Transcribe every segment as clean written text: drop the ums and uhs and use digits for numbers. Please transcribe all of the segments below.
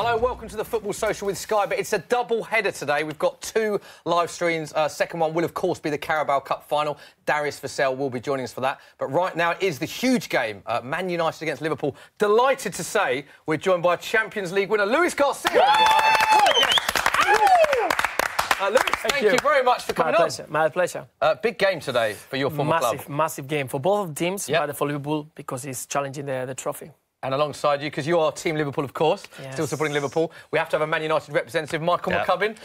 Hello, welcome to the Football Social with Sky, but it's a double header today. We've got two live streams. Second one will, of course, be the Carabao Cup final. Darius Vassell will be joining us for that. But right now it is the huge game, Man United against Liverpool. Delighted to say we're joined by Champions League winner Luis Garcia. Luis, thank you very much for coming on. My pleasure. Big game today for your former club. Massive game for both teams, but for Liverpool because he's challenging the trophy. And alongside you, because you are Team Liverpool, of course, still supporting Liverpool, we have to have a Man United representative, Michael McCubbin.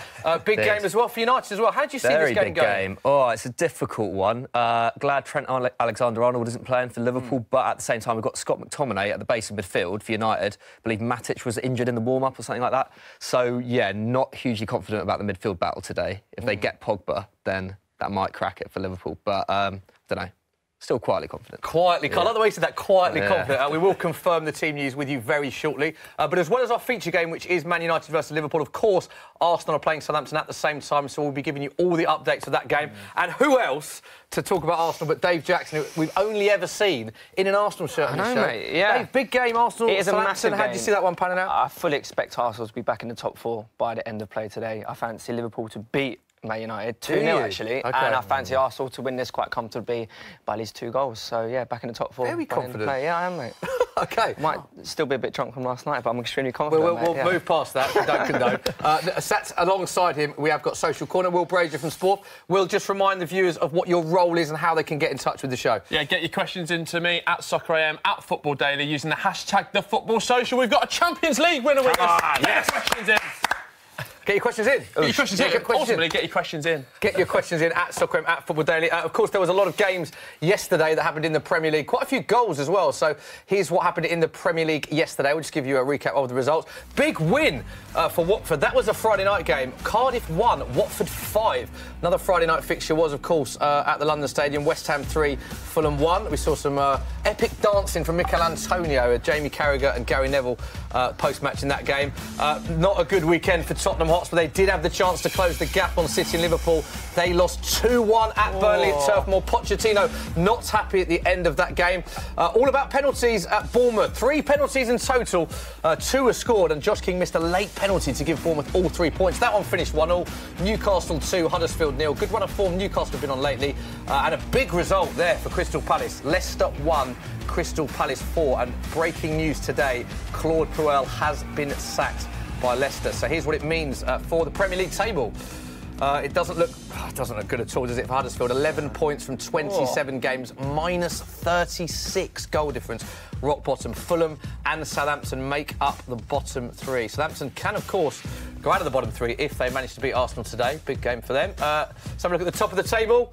Big game as well for United as well. How do you see this game going? Very big game. Oh, it's a difficult one. Glad Trent Alexander-Arnold isn't playing for Liverpool, but at the same time, we've got Scott McTominay at the base of midfield for United. I believe Matic was injured in the warm-up or something like that. So, yeah, not hugely confident about the midfield battle today. If they get Pogba, then that might crack it for Liverpool. But, don't know. Still quietly confident. Quietly, I like the way you said that, quietly confident. We will confirm the team news with you very shortly. But as well as our feature game, which is Man United versus Liverpool, of course, Arsenal are playing Southampton at the same time, so we'll be giving you all the updates of that game. And who else to talk about Arsenal but Dave Jackson, who we've only ever seen in an Arsenal shirt. I know, mate, yeah. Dave, big game, Arsenal. It is a massive game. How do you see that one panning out? I fully expect Arsenal to be back in the top four by the end of play today. I fancy Liverpool to beat Man United 2-0 actually, and I fancy Arsenal to win this quite comfortably by at least 2 goals. So yeah, back in the top four. Very confident. Yeah, I am, mate. OK. Might still be a bit drunk from last night, but I'm extremely confident. We'll move past that. Don't condone. Sat alongside him, we have got Social Corner. Will Brazier from Sport. Will, just remind the viewers of what your role is and how they can get in touch with the show. Yeah, get your questions in to me at SoccerAM, at Football Daily, using the hashtag #TheFootballSocial. We've got a Champions League winner with us. Get your questions in. Get your questions in. Get your questions in. Ultimately, get your questions in. Get your questions in at SoccerAM, at Football Daily. Of course, there was a lot of games yesterday that happened in the Premier League. Quite a few goals as well. So here's what happened in the Premier League yesterday. We'll just give you a recap of the results. Big win for Watford. That was a Friday night game. Cardiff 1, Watford 5. Another Friday night fixture was, of course, at the London Stadium. West Ham 3, Fulham 1. We saw some epic dancing from Mikel Antonio, Jamie Carragher and Gary Neville post-match in that game. Not a good weekend for Tottenham Hotspur. They did have the chance to close the gap on City and Liverpool. They lost 2-1 at Burnley at Turf Moor. Pochettino not happy at the end of that game. All about penalties at Bournemouth. 3 penalties in total. 2 were scored, and Josh King missed a late penalty to give Bournemouth all 3 points. That one finished 1-1. Newcastle 2, Huddersfield 0. Good run of form Newcastle have been on lately. And a big result there for Crystal Palace. Leicester 1, Crystal Palace 4. And breaking news today, Claude Puel has been sacked by Leicester. So here's what it means for the Premier League table. It doesn't look good at all, does it, for Huddersfield? 11 points from 27 games, minus 36 goal difference. Rock bottom. Fulham and Southampton make up the bottom 3. Southampton can, of course, go out of the bottom 3 if they manage to beat Arsenal today. Big game for them. Let's have a look at the top of the table.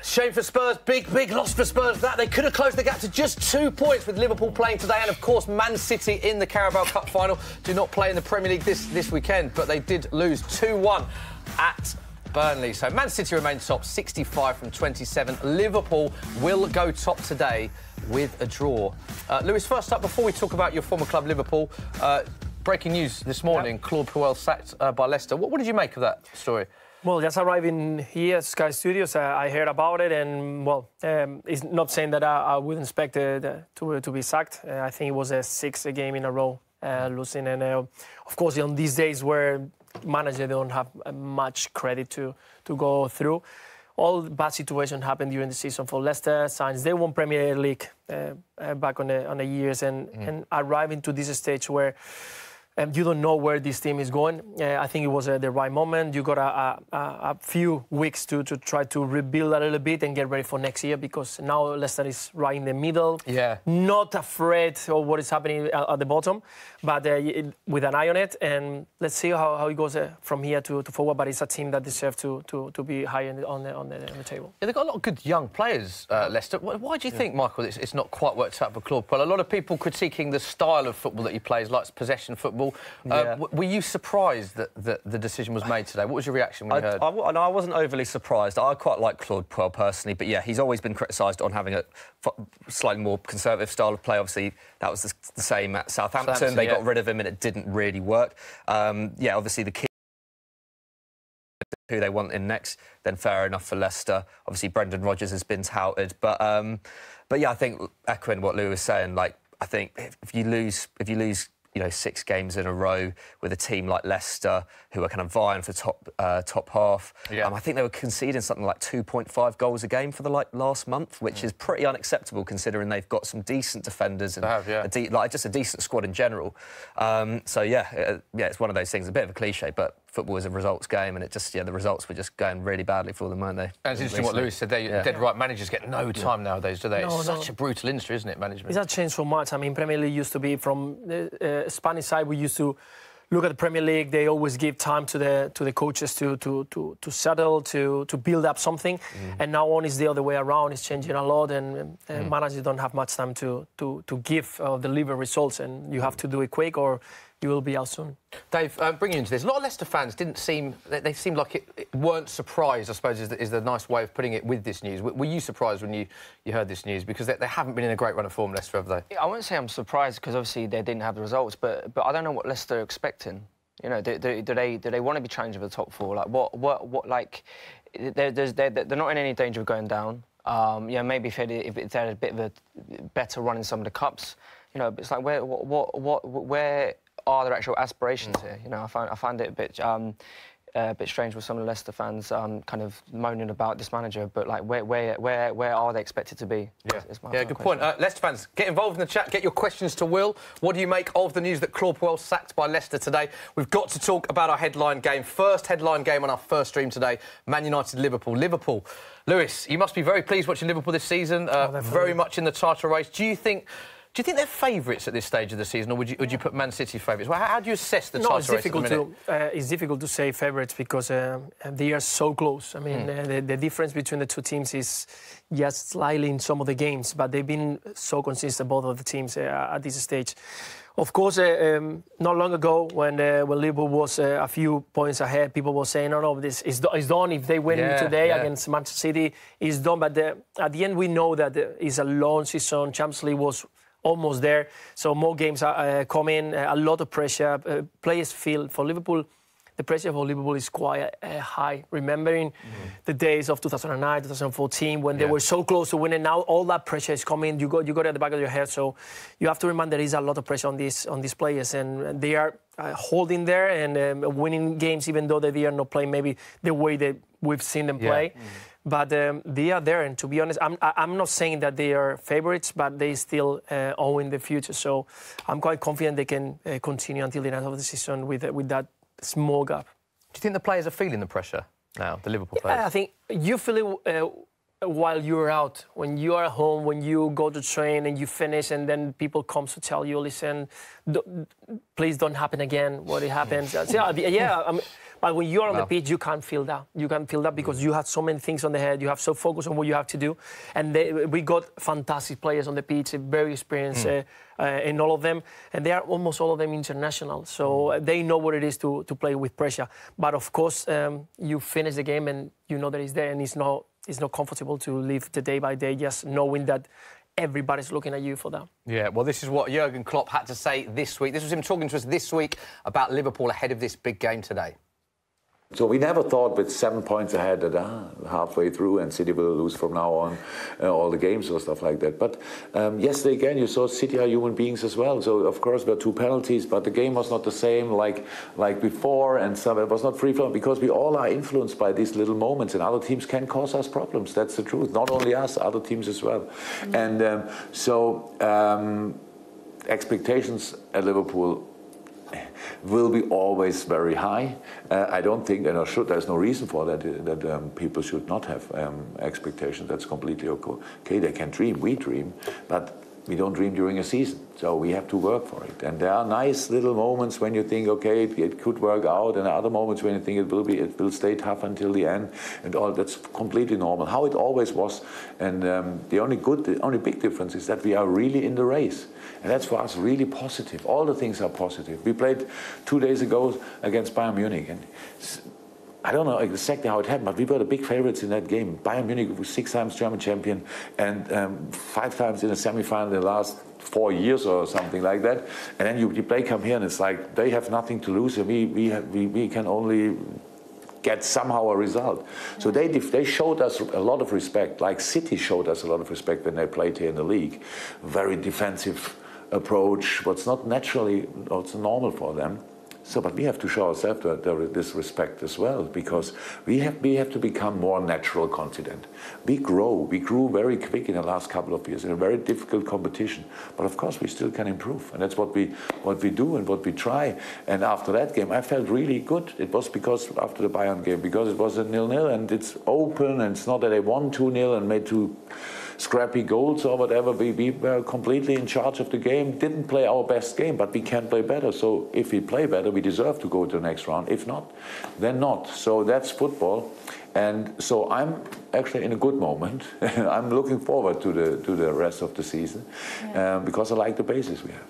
Shame for Spurs, big loss for Spurs. That they could have closed the gap to just 2 points with Liverpool playing today, and of course Man City in the Carabao Cup final do not play in the Premier League this weekend, but they did lose 2-1 at Burnley. So Man City remains top, 65 from 27. Liverpool will go top today with a draw. Lewis, first up, before we talk about your former club Liverpool, breaking news this morning: Claude Puel sacked by Leicester. What did you make of that story? Well, just arriving here at Sky Studios, I heard about it, and well, it's not saying that I would expect to be sacked. I think it was a 6th game in a row losing, and of course, on these days where managers don't have much credit to go through, all bad situations happened during the season for Leicester. Since they won Premier League back on the years, and arriving to this stage where you don't know where this team is going. I think it was the right moment. You got a few weeks to try to rebuild a little bit and get ready for next year, because now Leicester is right in the middle. Yeah. Not afraid of what is happening at the bottom, but with an eye on it. And let's see how it goes from here to forward. But it's a team that deserves to be high on the table. Yeah, they've got a lot of good young players, Leicester. Why do you think, Michael, it's not quite worked out for Claude Puel? A lot of people critiquing the style of football that he plays, like possession football. Were you surprised that the decision was made today? What was your reaction when you heard? I wasn't overly surprised. I quite like Claude Puel personally, but yeah, he's always been criticised on having a slightly more conservative style of play. Obviously, that was the same at Southampton. They got rid of him and it didn't really work. Yeah, obviously the key who they want in next, then fair enough for Leicester. Obviously, Brendan Rodgers has been touted, but yeah, I think echoing what Lou was saying, like I think if you lose 6 games in a row with a team like Leicester, who are kind of vying for top half. Yeah. I think they were conceding something like 2.5 goals a game for the last month, which is pretty unacceptable considering they've got some decent defenders and just a decent squad in general. It's one of those things, a bit of a cliche, but football is a results game, and the results were just going really badly for them, weren't they? And it's interesting what Luis said there. Dead right, managers get no time nowadays, do they? It's such a brutal industry, isn't it, management? It's not changed so much. I mean, Premier League used to be from the Spanish side. We used to look at the Premier League. They always give time to the coaches to settle, to build up something. And now on is the other way around. It's changing a lot, and managers don't have much time to give deliver results, and you have to do it quick or you will be out soon. Dave, bringing you into this, a lot of Leicester fans they seemed like it weren't surprised, I suppose, is the nice way of putting it with this news. Were you surprised when you heard this news? Because they haven't been in a great run of form, Leicester, have they? I wouldn't say I'm surprised because obviously they didn't have the results, but I don't know what Leicester are expecting. You know, do they want to be challenging for the top 4? Like what like they're not in any danger of going down. Maybe if they had a bit of a better run in some of the cups, it's like where are their actual aspirations here? I find it a bit strange with some of the Leicester fans kind of moaning about this manager, but like where are they expected to be? Good point. Leicester fans, get involved in the chat. Get your questions to Will. What do you make of the news that Clawell sacked by Leicester today? We've got to talk about our headline game. First headline game on our first stream today. Man United, Liverpool. Liverpool. Lewis, you must be very pleased watching Liverpool this season. Very much in the title race. Do you think they're favourites at this stage of the season, or would you put Man City favourites? Well, how do you assess the title race at the minute? It's difficult to say favourites because they are so close. I mean, the difference between the two teams is just slightly in some of the games, but they've been so consistent, both of the teams, at this stage. Of course, not long ago, when Liverpool was a few points ahead, people were saying, no, this is done. If they win today against Manchester City, it's done. But at the end, we know that it's a long season. Champions League was almost there, so more games are coming, a lot of pressure. Players feel, for Liverpool, the pressure for Liverpool is quite high. Remembering the days of 2009, 2014, when they were so close to winning, now all that pressure is coming. You got it at the back of your head, so you have to remember there is a lot of pressure on these players, and they are holding there and winning games, even though they are not playing maybe the way that we've seen them play. But they are there, and to be honest, I'm not saying that they are favourites, but they still own the future. So I'm quite confident they can continue until the end of the season with that small gap. Do you think the players are feeling the pressure now, the Liverpool players? I think you feel it while you're out. When you are at home, when you go to train and you finish, and then people come to tell you, listen, please don't happen again, what it happens. But when you're on the pitch, you can't feel that. You can't feel that because you have so many things on the head. You have so focused on what you have to do. And we got fantastic players on the pitch, very experienced in all of them. And they are almost all of them international. So they know what it is to play with pressure. But of course, you finish the game and you know that it's there, and it's not comfortable to live the day by day just knowing that everybody's looking at you for that. Yeah, well, this is what Jurgen Klopp had to say this week. This was him talking to us this week about Liverpool ahead of this big game today. So we never thought with 7 points ahead that halfway through and City will lose from now on all the games or stuff like that. But yesterday again, you saw City are human beings as well. So of course there were 2 penalties, but the game was not the same like before, and so it was not free flowing because we all are influenced by these little moments, and other teams can cause us problems. That's the truth. Not only us, other teams as well. And expectations at Liverpool will be always very high. I don't think, and there's no reason for that people should not have expectations. That's completely okay. They can dream, we dream, but we don't dream during a season. So we have to work for it. And there are nice little moments when you think, okay, it could work out, and other moments when you think it will stay tough until the end, and all that's completely normal. How it always was. And the only big difference is that we are really in the race. And that's for us really positive. All the things are positive. We played 2 days ago against Bayern Munich, and I don't know exactly how it happened, but we were the big favourites in that game. Bayern Munich was 6 times German champion and 5 times in a semi-final in the last 4 years or something like that. And then you play come here, and it's like they have nothing to lose, and we can only get somehow a result. So they showed us a lot of respect, like City showed us a lot of respect when they played here in the league. Very defensive approach, what's not naturally also normal for them. So, but we have to show ourselves this respect as well, because we have to become more natural, confident. We grew very quick in the last couple of years in a very difficult competition. But of course, we still can improve, and that's what we do and what we try. And after that game, I felt really good. It was because after the Bayern game, because it was a 0-0 and it's open, and it's not that they won 2-0 and made two scrappy goals or whatever. We were completely in charge of the game, didn't play our best game, but we can play better. So if we play better, we deserve to go to the next round. If not, then not. So that's football. And so I'm actually in a good moment. I'm looking forward to the rest of the season, because I like the basis we have.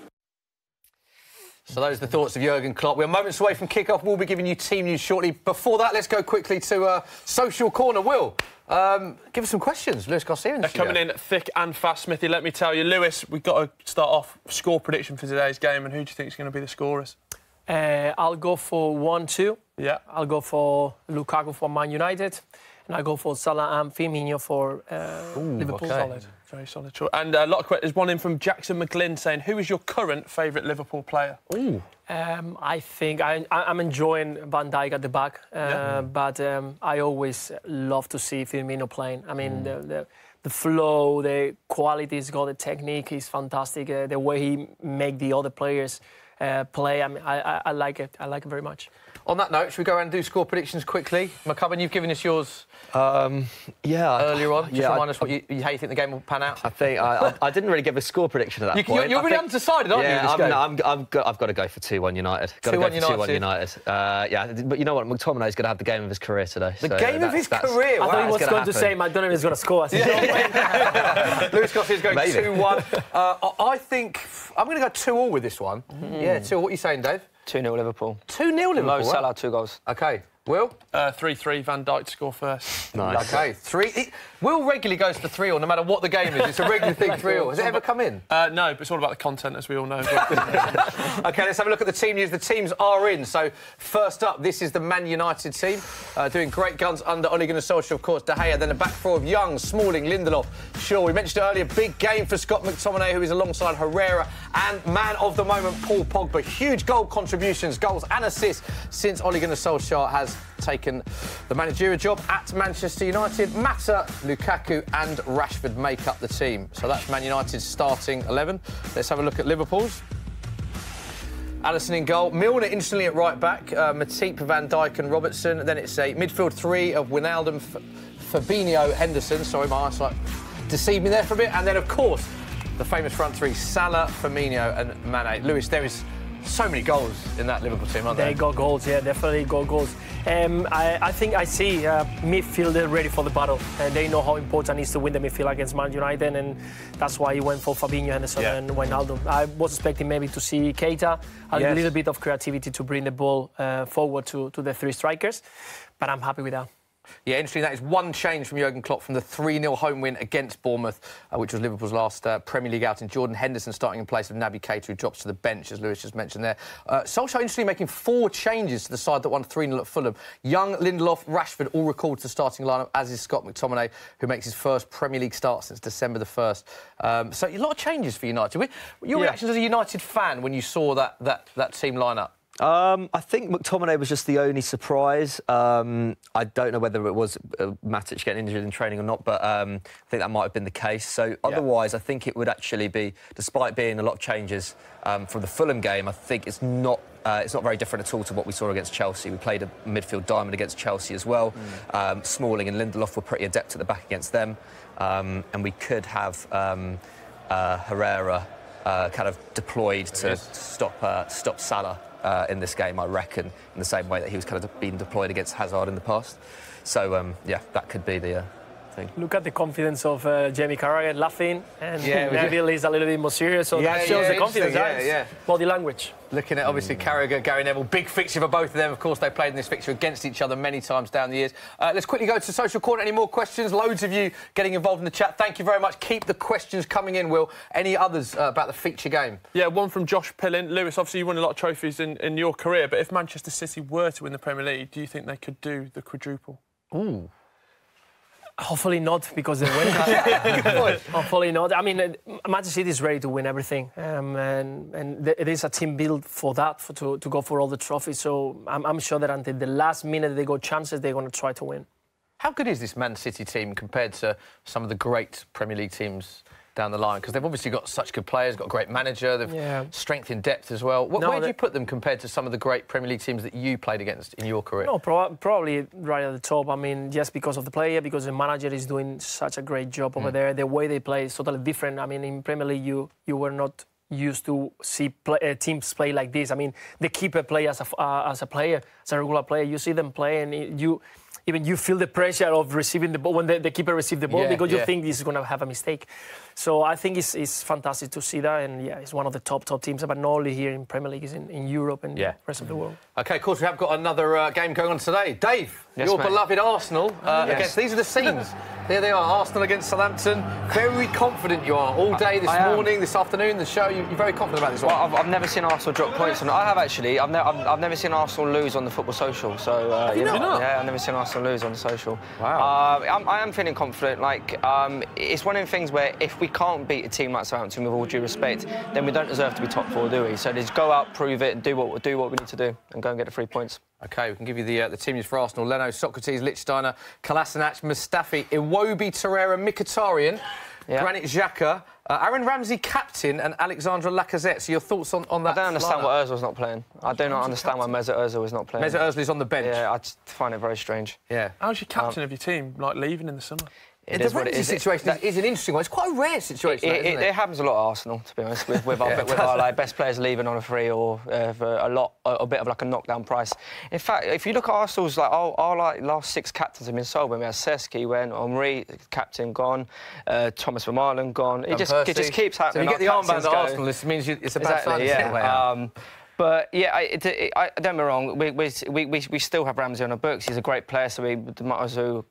So those are the thoughts of Jurgen Klopp. We're moments away from kick-off. We'll be giving you team news shortly. Before that, let's go quickly to Social Corner. Will, give us some questions. Luis Garcia. They're coming in thick and fast, Smithy. Let me tell you, Lewis, we've got to start off score prediction for today's game. And who do you think is going to be the scorers? I'll go for 1-2. Yeah. I'll go for Lukaku for Man United. And I'll go for Salah and Firmino for Liverpool. Okay. Solid. Very solid choice. And a lot of questions. There's one in from Jackson McGlynn saying, who is your current favourite Liverpool player? Ooh. I think I'm enjoying Van Dijk at the back, but I always love to see Firmino playing. I mean, the flow, the quality he's got, the technique is fantastic. The way he make the other players play, I mean, I like it. I like it very much. On that note, should we go around and do score predictions quickly? McCubbin, you've given us yours earlier on. Just remind us how you think the game will pan out. I think I didn't really give a score prediction at that point. You're really undecided, aren't you? I've got to go for 2-1 United. 2-1 United. Yeah, but you know what? McTominay's going to have the game of his career today. The game of his career? I thought he was going to say, I don't know if he's going to score. Luis Garcia's going 2-1. I think I'm going to go 2-2 with this one. Yeah, 2. What are you saying, Dave? 2-0 Liverpool. 2-0 Liverpool. Mo Salah, 2 goals. OK. Will? 3-3, Van Dijk to score first. Nice. OK, 3. Will regularly goes for 3-0, no matter what the game is. It's a regular thing, 3-0. Has it ever come in? No, but it's all about the content, as we all know. OK, let's have a look at the team news. The teams are in. So, first up, this is the Man United team. Doing great guns under Ole Gunnar Solskjaer, of course, De Gea. Then a back four of Young, Smalling, Lindelof, Shaw. We mentioned earlier, big game for Scott McTominay, who is alongside Herrera, and man of the moment, Paul Pogba. Huge goal contributions, goals and assists since Ole Gunnar Solskjaer has taken the managerial job at Manchester United. Mata, Lukaku and Rashford make up the team. So that's Man United's starting 11. Let's have a look at Liverpool's. Alisson in goal. Milner instantly at right back. Matip, Van Dijk and Robertson. Then it's a midfield 3 of Wijnaldum, Fabinho, Henderson. Sorry, my eyesight deceived me there for a bit. And then, of course, the famous front 3, Salah, Firmino and Mane. Lewis, there is so many goals in that Liverpool team, aren't there? They got goals, yeah, definitely got goals. I think I see midfield ready for the battle. They know how important it is to win the midfield against Man United, and that's why he went for Fabinho, Henderson and Wijnaldum. I was expecting maybe to see Keita, a little bit of creativity to bring the ball forward to the 3 strikers, but I'm happy with that. Yeah, interesting. That is one change from Jurgen Klopp from the 3-0 home win against Bournemouth, which was Liverpool's last Premier League outing. Jordan Henderson starting in place of Naby Keita, who drops to the bench, as Lewis just mentioned there. Solskjaer, interestingly, making 4 changes to the side that won 3-0 at Fulham. Young, Lindelof, Rashford all recalled to the starting lineup, as is Scott McTominay, who makes his first Premier League start since December the 1st. So a lot of changes for United. Your reaction as a United fan when you saw that team lineup? I think McTominay was just the only surprise. I don't know whether it was Matic getting injured in training or not, but I think that might have been the case. So otherwise, I think it would actually be, despite being a lot of changes from the Fulham game, I think it's not very different at all to what we saw against Chelsea. We played a midfield diamond against Chelsea as well. Smalling and Lindelof were pretty adept at the back against them. And we could have Herrera kind of deployed to stop Salah in this game, I reckon, in the same way that he was kind of being deployed against Hazard in the past. So, that could be the thing. Look at the confidence of Jamie Carragher laughing, and Neville is a little bit more serious, so that shows the confidence, body language. Looking at, obviously, Carragher, Gary Neville, big fixture for both of them. Of course, they played in this fixture against each other many times down the years. Let's quickly go to Social Corner. Any more questions? Loads of you getting involved in the chat. Thank you very much. Keep the questions coming in, Will. Any others about the feature game? Yeah, one from Josh Pillin. Lewis, obviously you won a lot of trophies in your career, but if Manchester City were to win the Premier League, do you think they could do the quadruple? Ooh. Hopefully not, because they win. Hopefully not. I mean, Manchester City is ready to win everything, and it is a team built for that, to go for all the trophies. So I'm sure that until the last minute they got chances, they're going to try to win. How good is this Man City team compared to some of the great Premier League teams down the line? Because they've obviously got such good players, got a great manager, they've strength in depth as well. Where do you put them compared to some of the great Premier League teams that you played against in your career? No, probably right at the top. I mean, just because of the player, because the manager is doing such a great job over there. The way they play is totally different. I mean, in Premier League, you were not used to see teams play like this. I mean, the keeper play as a player, as a regular player. You see them play, and you feel the pressure of receiving the ball when the keeper receives the ball, because you think he's going to have a mistake. So I think it's fantastic to see that, and it's one of the top teams, but not only here in Premier League, it's in Europe and the rest of the world. OK, of course, we have got another game going on today. Dave, your beloved Arsenal against... These are the scenes. There they are, Arsenal against Southampton. Very confident you are all day, this morning, this afternoon, the show. You're very confident about this one. Well, I've never seen Arsenal drop points. I have, actually. I've never seen Arsenal lose on the Football Social. So, yeah, I've never seen Arsenal lose on the social. Wow. I am feeling confident. Like, it's one of the things where if we can't beat a team like Southampton, with all due respect, then we don't deserve to be top four, do we? So just go out, prove it, and do what we need to do, and go and get the 3 points. OK, we can give you the team news for Arsenal. Leno, Socrates, Lichtsteiner, Kolasinac, Mustafi, Iwobi, Torreira, Mkhitaryan, Granit Xhaka, Aaron Ramsey captain, and Alexandre Lacazette. So your thoughts on that? I don't understand why Ozil's not playing. I do not understand why Mesut Ozil is not playing. Mesut Ozil is on the bench. Yeah, I just find it very strange. Yeah. How's your captain of your team, like, leaving in the summer? The Ramsey situation is an interesting one. It's quite a rare situation, isn't it? It happens a lot at Arsenal, to be honest, with our like, best players leaving on a free or for a bit of like a knockdown price. In fact, if you look at Arsenal's like our like last 6 captains have been sold. When we had Seski, when Henry, captain, gone, Thomas Vermaelen gone. It just keeps happening. So you get the armband at Arsenal. This means it's a bad sign. Yeah. But yeah, don't get me wrong. We still have Ramsey on our books. He's a great player, so we might as well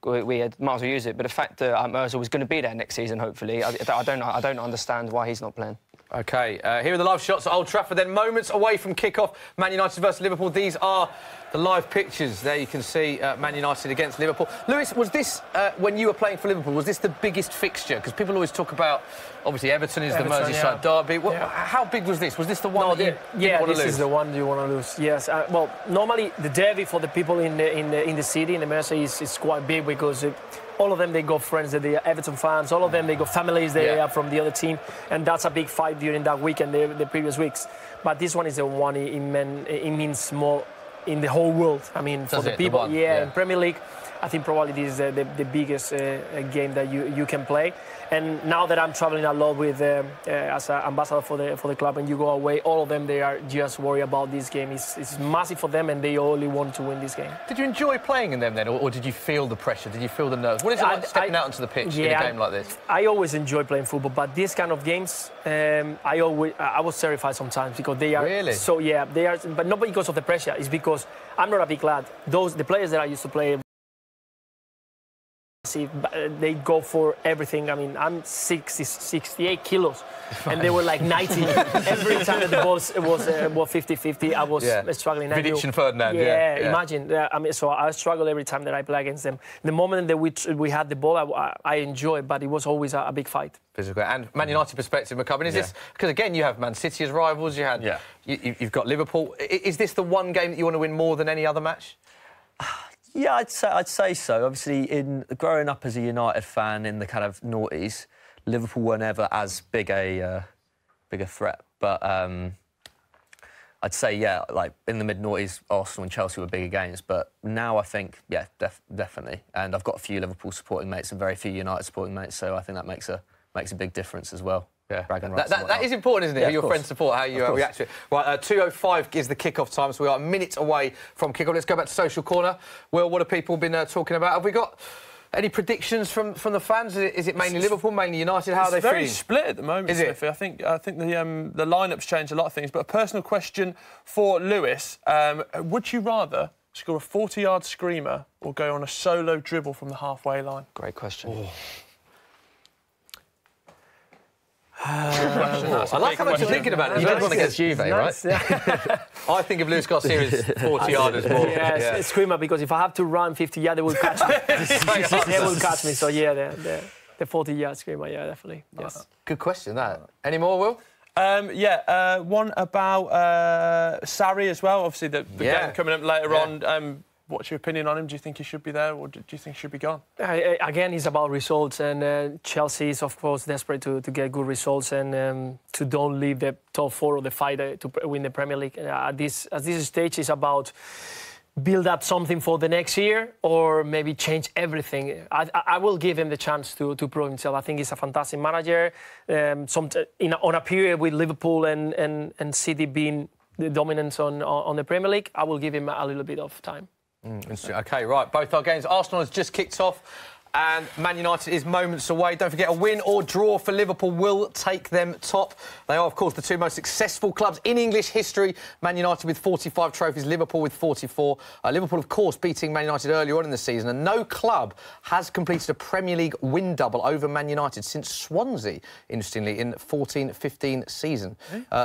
use it. But the fact that Ozil was going to be there next season, hopefully, I don't understand why he's not playing. OK, here are the live shots at Old Trafford. Then moments away from kick-off, Man United versus Liverpool. These are the live pictures. There you can see Man United against Liverpool. Lewis, was this, when you were playing for Liverpool, was this the biggest fixture? Because people always talk about, obviously, Everton is the Merseyside derby. How big was this? Was this the one that you didn't want to lose? This is the one you want to lose, yes. Well, normally, the derby for the people in the city, in the Merseyside, is quite big because... all of them, they got friends, they are Everton fans. All of them, they got families, they are from the other team. And that's a big fight during that weekend, the previous weeks. But this one is the one, it means more in the whole world. I mean, for the people, in Premier League, I think probably this is the biggest game that you can play. And now that I'm traveling a lot with as an ambassador for the club, and you go away, all of them, they are just worried about this game. It's massive for them, and they only want to win this game. Did you enjoy playing in them then, or did you feel the pressure? Did you feel the nerves? What is it like stepping out onto the pitch in a game like this? I always enjoy playing football, but these kind of games, I was terrified sometimes because they are so they are, but not because of the pressure. It's because I'm not a big lad. The players that I used to play. They go for everything. I mean, I'm 68 kilos, and they were like 90. Every time that the ball was 50-50, I was struggling. Vidic and Ferdinand. Imagine. I mean, so I struggle every time that I play against them. The moment that we had the ball, I enjoyed, but it was always a big fight. Physical. And Man United perspective, McCubbin, is this because again you have Man City as rivals? You've got Liverpool. Is this the one game that you want to win more than any other match? Yeah, I'd say so. Obviously, in growing up as a United fan in the kind of noughties, Liverpool were never as big a threat. But I'd say, like in the mid-noughties, Arsenal and Chelsea were bigger games. But now I think, definitely. And I've got a few Liverpool supporting mates and very few United supporting mates, so I think that makes a big difference as well. Yeah, that is important, isn't it? Who your friends support, how you react to it. Right, 2:05 is the kick-off time, so we are a minute away from kick-off. Let's go back to Social Corner. Well, what have people been talking about? Have we got any predictions from the fans? Is it mainly Liverpool, mainly United? How are they feeling? It's very split at the moment, is it? Smithy. I think the lineup's changed a lot of things. But a personal question for Lewis: would you rather score a 40-yard screamer or go on a solo dribble from the halfway line? Great question. I like how much you're thinking about it. You don't want to get Javy, right? I think of Luis Garcia as 40-yarders more. Yeah, screamer, because if I have to run 50 yards, they will catch me. They will catch me. So yeah, the 40-yard screamer, yeah, definitely. Yes. Good question, that. Any more, Will? One about Sarri as well. Obviously, the game coming up later on. What's your opinion on him? Do you think he should be there, or do you think he should be gone? Again, it's about results, and Chelsea is, of course, desperate to get good results and to don't leave the top 4 of the fight to win the Premier League. At this stage, it's about build up something for the next year, or maybe change everything. I will give him the chance to prove himself. I think he's a fantastic manager. On a period with Liverpool and City being the dominance on the Premier League, I will give him a little bit of time. Interesting. OK, right, both our games. Arsenal has just kicked off and Man United is moments away. Don't forget, a win or draw for Liverpool will take them top. They are, of course, the 2 most successful clubs in English history. Man United with 45 trophies, Liverpool with 44. Liverpool, of course, beating Man United earlier on in the season, and no club has completed a Premier League win double over Man United since Swansea, interestingly, in 14-15 season.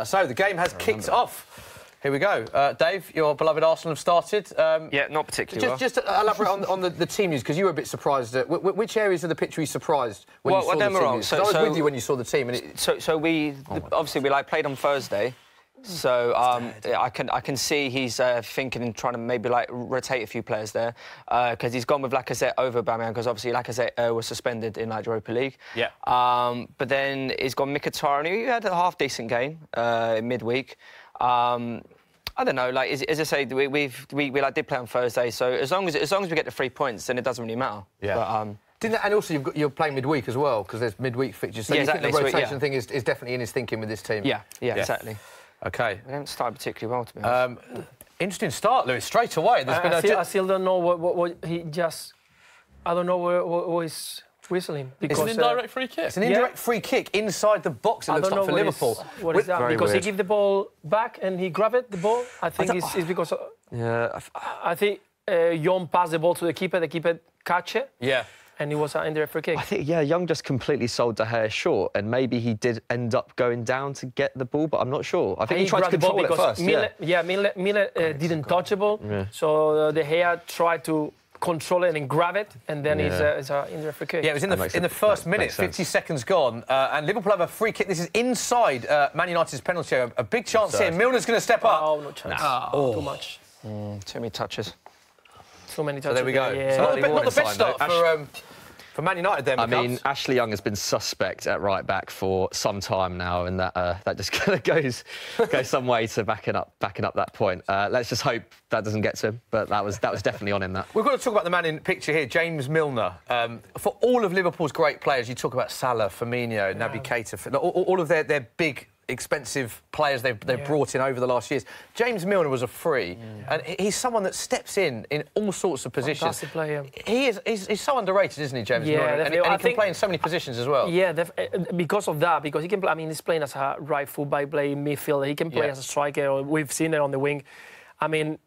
So the game has kicked off. Here we go. Dave, your beloved Arsenal have started. Not particularly Just elaborate on the team news, because you were a bit surprised. Which areas of the pitch were you surprised when you saw the team news? I was with you when you saw the team. And obviously we played on Thursday. So I can see he's thinking and trying to maybe rotate a few players there, because he's gone with Lacazette over Aubameyang, because obviously Lacazette was suspended in Europa League. Yeah. But then he's gone Mkhitaryan, who had a half decent game midweek. I don't know. As I say, we did play on Thursday. So as long as we get the 3 points, then it doesn't really matter. Yeah. But, and also you're playing midweek as well, because there's midweek fixtures. So you think the rotation thing is definitely in his thinking with this team. Yeah, exactly. OK. We haven't started particularly well, to be honest. Interesting start, Lewis, straight away. I still don't know what he just... I don't know what he's whistling. Because, it's an indirect free kick. It's an indirect free kick inside the box, it looks like, for Liverpool. What is that? Because he gave the ball back and he grabbed the ball. I think it's because... I think Young passed the ball to the keeper catch it. Yeah. And it was an indirect free kick. I think, Young just completely sold De Gea short, and maybe he did end up going down to get the ball, but I'm not sure. I think he tried to control it first. Milner didn't touch the ball, so De Gea tried to control it and grab it, and then it's an indirect free kick. Yeah, it was in the first minute, 50 seconds gone, and Liverpool have a free kick. This is inside Man United's penalty area. A big chance here. Milner's going to step up. Oh, no chance. Too much. Too many touches. So many touches. So there we go. Yeah. So not the best start for Man United then. I mean, Ashley Young has been suspect at right back for some time now, and that just kind of goes some way to backing up that point. Let's just hope that doesn't get to him, but that was definitely on him. That we've got to talk about the man in the picture here, James Milner. For all of Liverpool's great players, you talk about Salah, Firmino, Naby Keita, all of their big, expensive players they've brought in over the last years. James Milner was a free, and he's someone that steps in all sorts of positions. Fantastic player. He's so underrated, isn't he, James Milner? And he can play in so many positions as well. Yeah, because of that, because he can play. I mean, he's playing as a right fullback, playing midfield. He can play as a striker. Or we've seen it on the wing. I mean,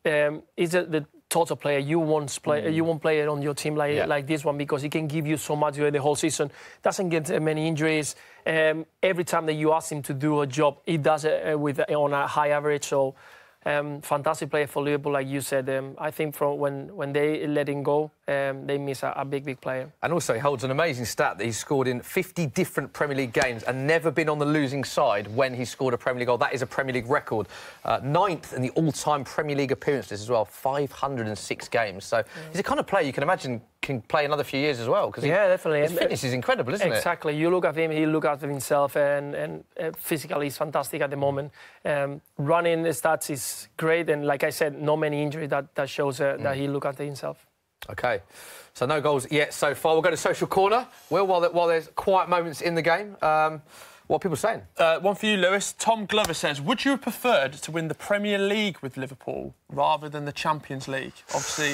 he's the total player. You won't play it on your team like this one, because he can give you so much during the whole season. Doesn't get many injuries. Every time that you ask him to do a job, he does it on a high average. So, fantastic player for Liverpool, like you said. I think from when they let him go, they miss a big player. And also, he holds an amazing stat that he's scored in 50 different Premier League games and never been on the losing side when he scored a Premier League goal. That is a Premier League record. 9th in the all-time Premier League appearances as well, 506 games. So he's the kind of player you can imagine can play another few years as well. Because definitely. His fitness is incredible, isn't it? Exactly. You look at him, he looks after himself, and physically he's fantastic at the moment. Running stats is great, and like I said, not many injuries that shows that he looks after himself. OK. So no goals yet so far. We'll go to social corner. Will, while there's quiet moments in the game, what are people saying? One for you, Lewis. Tom Glover says, would you have preferred to win the Premier League with Liverpool rather than the Champions League? Obviously,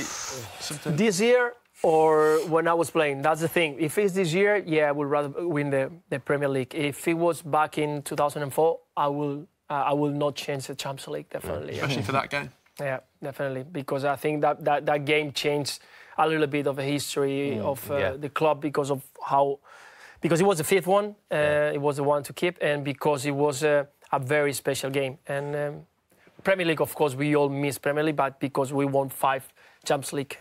something... This year or when I was playing, that's the thing. If it's this year, I would rather win the Premier League. If it was back in 2004, I will not change the Champions League, definitely. Especially for that game. Yeah, definitely. Because I think that game changed a little bit of the history of the club because of how... Because it was the 5th one, it was the one to keep, and because it was a very special game. And Premier League, of course, we all miss Premier League, but because we won 5 Champions League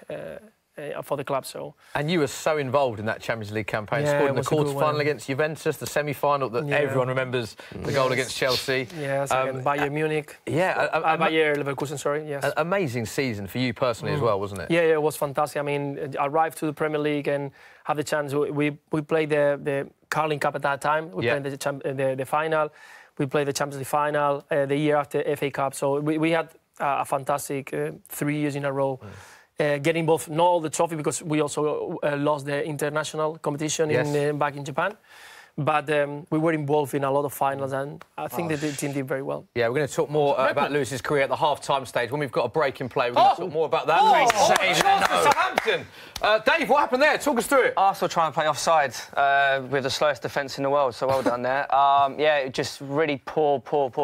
for the club, so... And you were so involved in that Champions League campaign, Yeah, scored in the it was a good quarter-final one. against Juventus, the semi-final that everyone remembers, the goal against Chelsea. Yes, against Bayern Munich. Bayern Leverkusen, sorry, yes. An amazing season for you personally as well, wasn't it? Yeah, it was fantastic. I mean, I arrived to the Premier League and had the chance. We played the Carling Cup at that time. We played the final. We played the Champions League final the year after FA Cup. So we had a fantastic 3 years in a row. Getting both, not all the trophy, because we also lost the international competition back in Japan. But we were involved in a lot of finals, and I think the team did very well. Yeah, we're going to talk more about Lewis's career at the half-time stage. When we've got a break in play, we're going to talk more about that. Southampton. Dave, what happened there? Talk us through it. Arsenal trying to play offside with the slowest defence in the world, so well done there. Yeah, just really poor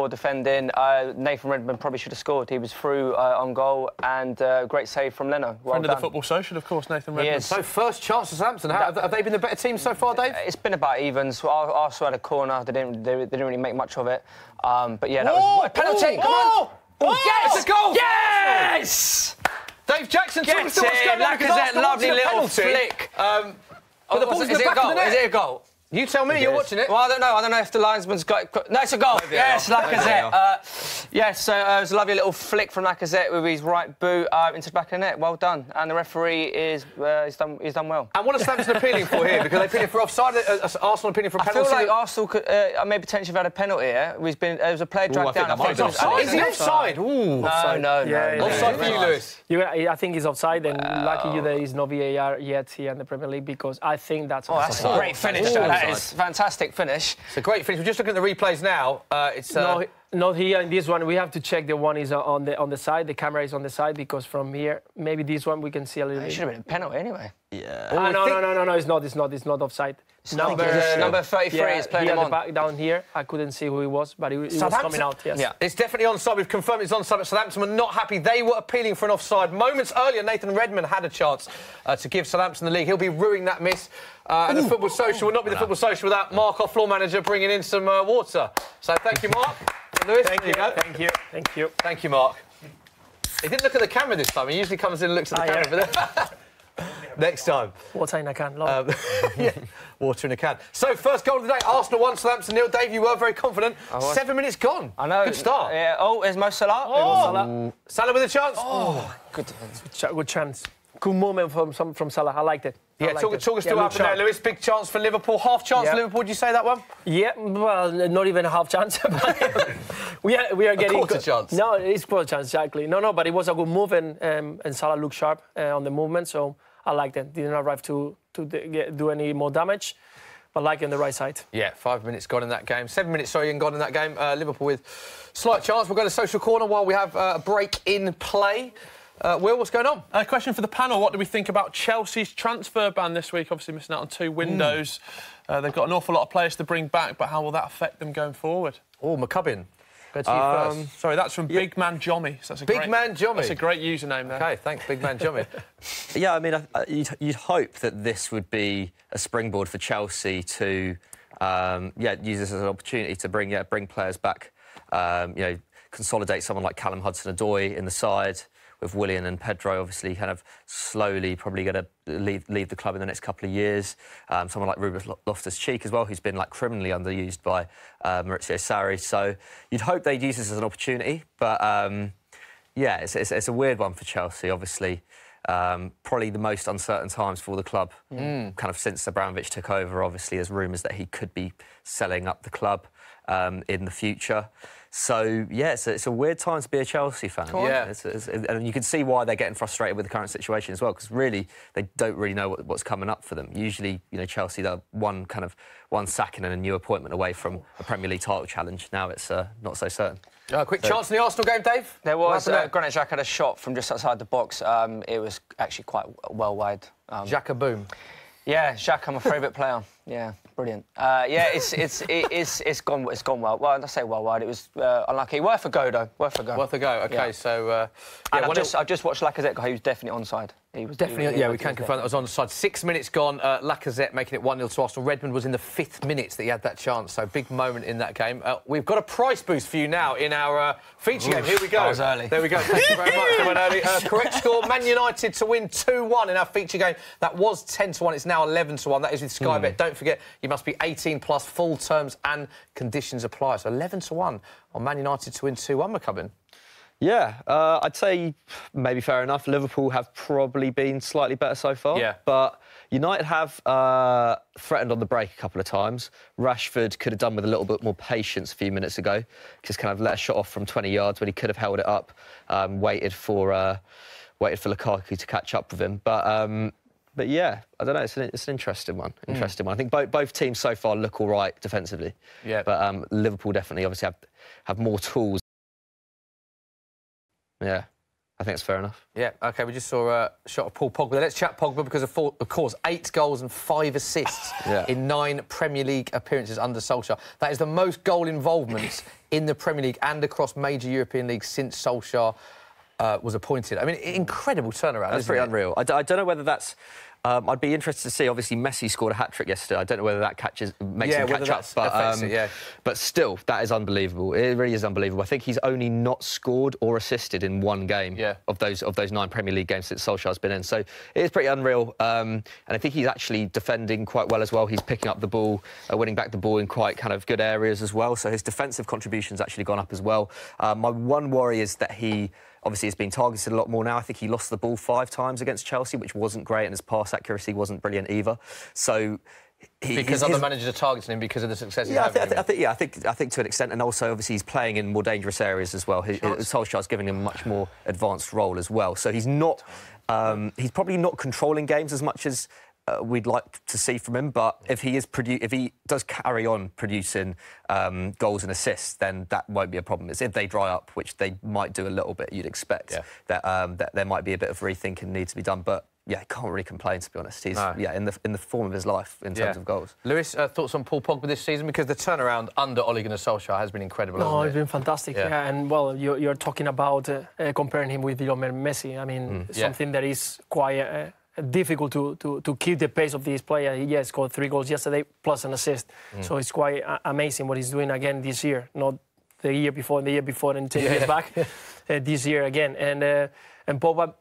defending. Nathan Redmond probably should have scored. He was through on goal, and great save from Leno. Well Friend done. of the Football Social, of course, Nathan Redmond. So first chance for Southampton. Have they been the better team so far, Dave? It's been about evens. Arsenal had a corner. They didn't really make much of it. But yeah, that was a penalty. Come on! Yes! It's a goal! Yes! Dave Jackson, talk us Get through what's going it! on, because Lacazette, Arsenal lovely wanted a little penalty. flick. But the ball's in the back of the net. Is it a goal? You tell me, you're watching it. Well, I don't know. I don't know if the linesman's got it. No, it's a goal. Yes, Lacazette. Yes, so it was a lovely little flick from Lacazette with his right boot into the back of the net. Well done. And the referee he's done well. And what are Southampton appealing for here? Because they're appealing for offside. Arsenal appealing for a penalty. I feel like Arsenal could maybe potentially have had a penalty here. There was a player dragged down. Is he offside? Ooh. No. Offside for you, Lewis. I think he's offside, and lucky you there is no VAR yet here in the Premier League, because I think that's offside. That's a great finish. That is fantastic finish. It's a great finish. We're just looking at the replays now. It's not here in this one. We have to check the one is on the side. The camera is on the side, because from here, maybe this one we can see a little bit. It should have been a penalty anyway. Yeah. No, it's not. It's not offside. Number 33 is playing him on. Back down here, I couldn't see who he was, but he was coming out, yes. Yeah. It's definitely onside. We've confirmed it's onside, but Southampton were not happy. They were appealing for an offside. Moments earlier, Nathan Redmond had a chance to give Southampton the league. He'll be ruining that miss. And the Football Social will not be the Football Social without Mark, our floor manager, bringing in some water. So thank you, Mark. Lewis, Thank you. Thank you, Mark. He didn't look at the camera this time. He usually comes in and looks at the camera. But next time. Water in a can. Water in a can. So, first goal of the day, Arsenal 1, Southampton 0. Dave, you were very confident. 7 minutes gone. I know. Good start. Yeah. Oh, there's Mo Salah. Salah with a chance. Good chance. Good moment from Salah. I liked it. Yeah, talk us through what happened there, Lewis. Big chance for Liverpool. Half chance for Liverpool. Did you say that one? Yeah, well, not even a half chance. we are getting a quarter chance. No, it's quarter chance, exactly. No, but it was a good move, and Salah looked sharp on the movement, so I liked it. Didn't arrive to do any more damage, but like on the right side. Yeah, 5 minutes gone in that game. 7 minutes, gone in that game. Liverpool with slight chance. We'll go to social corner while we have a break in play. Will, what's going on? A question for the panel. What do we think about Chelsea's transfer ban this week? Obviously missing out on 2 windows. They've got an awful lot of players to bring back, but how will that affect them going forward? Oh, McCubbin. Go to you first. Sorry, that's from Big Man Jommy. So that's Big Man Jommy. That's a great username there. OK, thanks, Big Man Jommy. Yeah, I mean, you'd hope that this would be a springboard for Chelsea to, use this as an opportunity to bring players back, consolidate someone like Callum Hudson-Odoi in the side, with Willian and Pedro obviously kind of slowly probably going to leave the club in the next couple of years. Someone like Ruben Loftus-Cheek as well, who's been criminally underused by Maurizio Sarri. So you'd hope they'd use this as an opportunity, but it's a weird one for Chelsea. Obviously, probably the most uncertain times for the club, kind of since Abramovich took over. Obviously, there's rumours that he could be selling up the club in the future. So, it's a weird time to be a Chelsea fan. Yeah. And you can see why they're getting frustrated with the current situation as well, because really, they don't really know what's coming up for them. Usually, Chelsea, they're one sacking and a new appointment away from a Premier League title challenge. Now it's not so certain. Quick chance in the Arsenal game, Dave? There was. Granit Xhaka had a shot from just outside the box. It was actually quite well wide. Xhaka boom. Yeah, Xhaka, my favourite player. Yeah, brilliant. Yeah, it's gone well. Well, I say well wide. It was unlucky. Worth a go though. Worth a go. Worth a go. Okay, yeah. So. And I've just watched Lacazette. He was definitely onside. He was definitely. Yeah, we can confirm that was onside. 6 minutes gone. Lacazette making it 1-0 to Arsenal. Redmond was in the 5th minute that he had that chance. So big moment in that game. We've got a price boost for you now in our feature game. Here we go. That was early. There we go. Thank you very much. That went early. Correct score: Man United to win 2-1 in our feature game. That was 10-1. It's now 11-1. That is with Sky Bet. Don't forget, you must be 18 plus. Full terms and conditions apply. So 11-1 on Man United to win 2-1. McCubbin. Yeah, I'd say maybe fair enough. Liverpool have probably been slightly better so far. Yeah. But United have threatened on the break a couple of times. Rashford could have done with a little bit more patience a few minutes ago. Just kind of let a shot off from 20 yards when he could have held it up. Waited for Lukaku to catch up with him. But yeah, I don't know. It's an interesting one. Interesting one. I think both teams so far look all right defensively. Yeah. But Liverpool definitely obviously have more tools. Yeah, I think it's fair enough. Yeah, OK, we just saw a shot of Paul Pogba. Let's chat Pogba because, of course, 8 goals and 5 assists in 9 Premier League appearances under Solskjaer. That is the most goal involvements in the Premier League and across major European leagues since Solskjaer was appointed. I mean, incredible turnaround. That's pretty unreal. I don't know whether that's... I'd be interested to see. Obviously, Messi scored a hat-trick yesterday. I don't know whether that makes him catch up. But still, that is unbelievable. It really is unbelievable. I think he's only not scored or assisted in 1 game of those 9 Premier League games since Solskjaer's been in. So it is pretty unreal. And I think he's actually defending quite well as well. He's picking up the ball, winning back the ball in quite kind of good areas as well. So his defensive contribution's actually gone up as well. My one worry is that he... Obviously, he's been targeted a lot more now. I think he lost the ball 5 times against Chelsea, which wasn't great, and his pass accuracy wasn't brilliant either. So, because other managers are targeting him because of the success he's having. I think to an extent, and also obviously he's playing in more dangerous areas as well. Solskjaer's giving him a much more advanced role as well. So he's not. He's probably not controlling games as much as we'd like to see from him, but if he does carry on producing goals and assists, then that won't be a problem. It's if they dry up, which they might do a little bit, you'd expect that there might be a bit of rethinking needs to be done. But yeah, he can't really complain, to be honest. He's in the form of his life in terms of goals. Lewis, thoughts on Paul Pogba this season, because the turnaround under Ole Gunnar Solskjaer has been incredible. No, it's been fantastic. Yeah, and well, you're talking about comparing him with Lionel Messi. I mean, something that is quite. Difficult to keep the pace of this player. He scored 3 goals yesterday plus an assist. So it's quite amazing what he's doing again this year, not the year before and 10 years back. This year again. And Pogba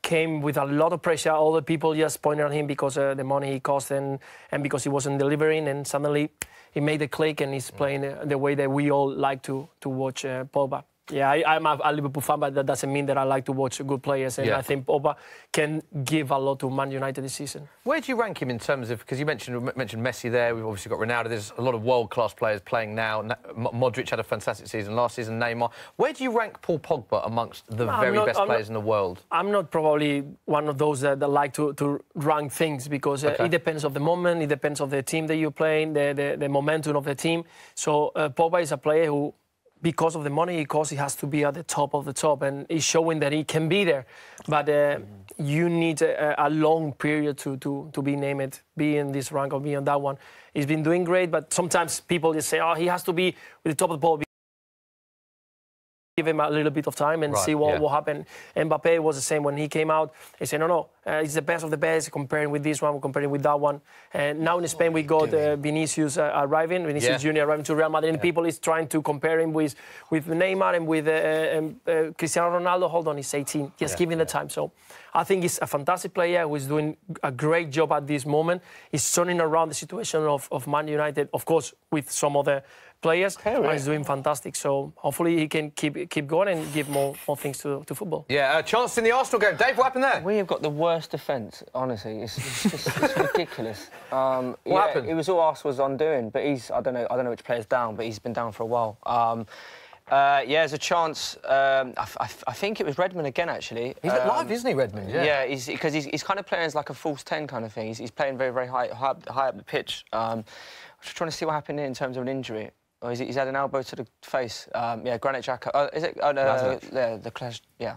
came with a lot of pressure. All the people just pointed at him because the money he cost and because he wasn't delivering, and suddenly he made a click and he's playing the way that we all like to watch Pogba. Yeah, I'm a Liverpool fan, but that doesn't mean that I like to watch good players. And I think Pogba can give a lot to Man United this season. Where do you rank him in terms of... Because you mentioned Messi there, we've obviously got Ronaldo. There's a lot of world-class players playing now. Modric had a fantastic season last season, Neymar. Where do you rank Paul Pogba amongst the very best players in the world? I'm not probably one of those that like to rank things, because it depends on the moment, it depends on the team that you're playing, the momentum of the team. So Pogba is a player who... Because of the money he costs, he has to be at the top of the top, and he's showing that he can be there. But you need a long period to be named, be in this rank or be on that one. He's been doing great, but sometimes people just say, oh, he has to be with the top of the ball. Give him a little bit of time and see what happened. Mbappe was the same when he came out. He said, no, he's the best of the best, comparing with this one, comparing with that one. And now in Spain, we got Vinicius Junior arriving to Real Madrid, and people is trying to compare him with Neymar and with Cristiano Ronaldo. Hold on, he's 18. Just give him the time. So I think he's a fantastic player who is doing a great job at this moment. He's turning around the situation of Man United, of course, with some other players. He's doing fantastic. So hopefully he can keep going and give more things to football. Yeah, chance in the Arsenal game. Dave, what happened there? We have got the worst defence, honestly. It's ridiculous. What happened? It was all Arsenal's undoing, but I don't know which player's down, but he's been down for a while. There's a chance. I think it was Redmond again, actually. He's live, isn't he, Redmond? Yeah, because he's kind of playing as like a false 10 kind of thing. He's playing very, very high up the pitch. I'm just trying to see what happened in terms of an injury. Or he's had an elbow to the face. Granit Xhaka. Is it? Oh, no, the clash. Yeah.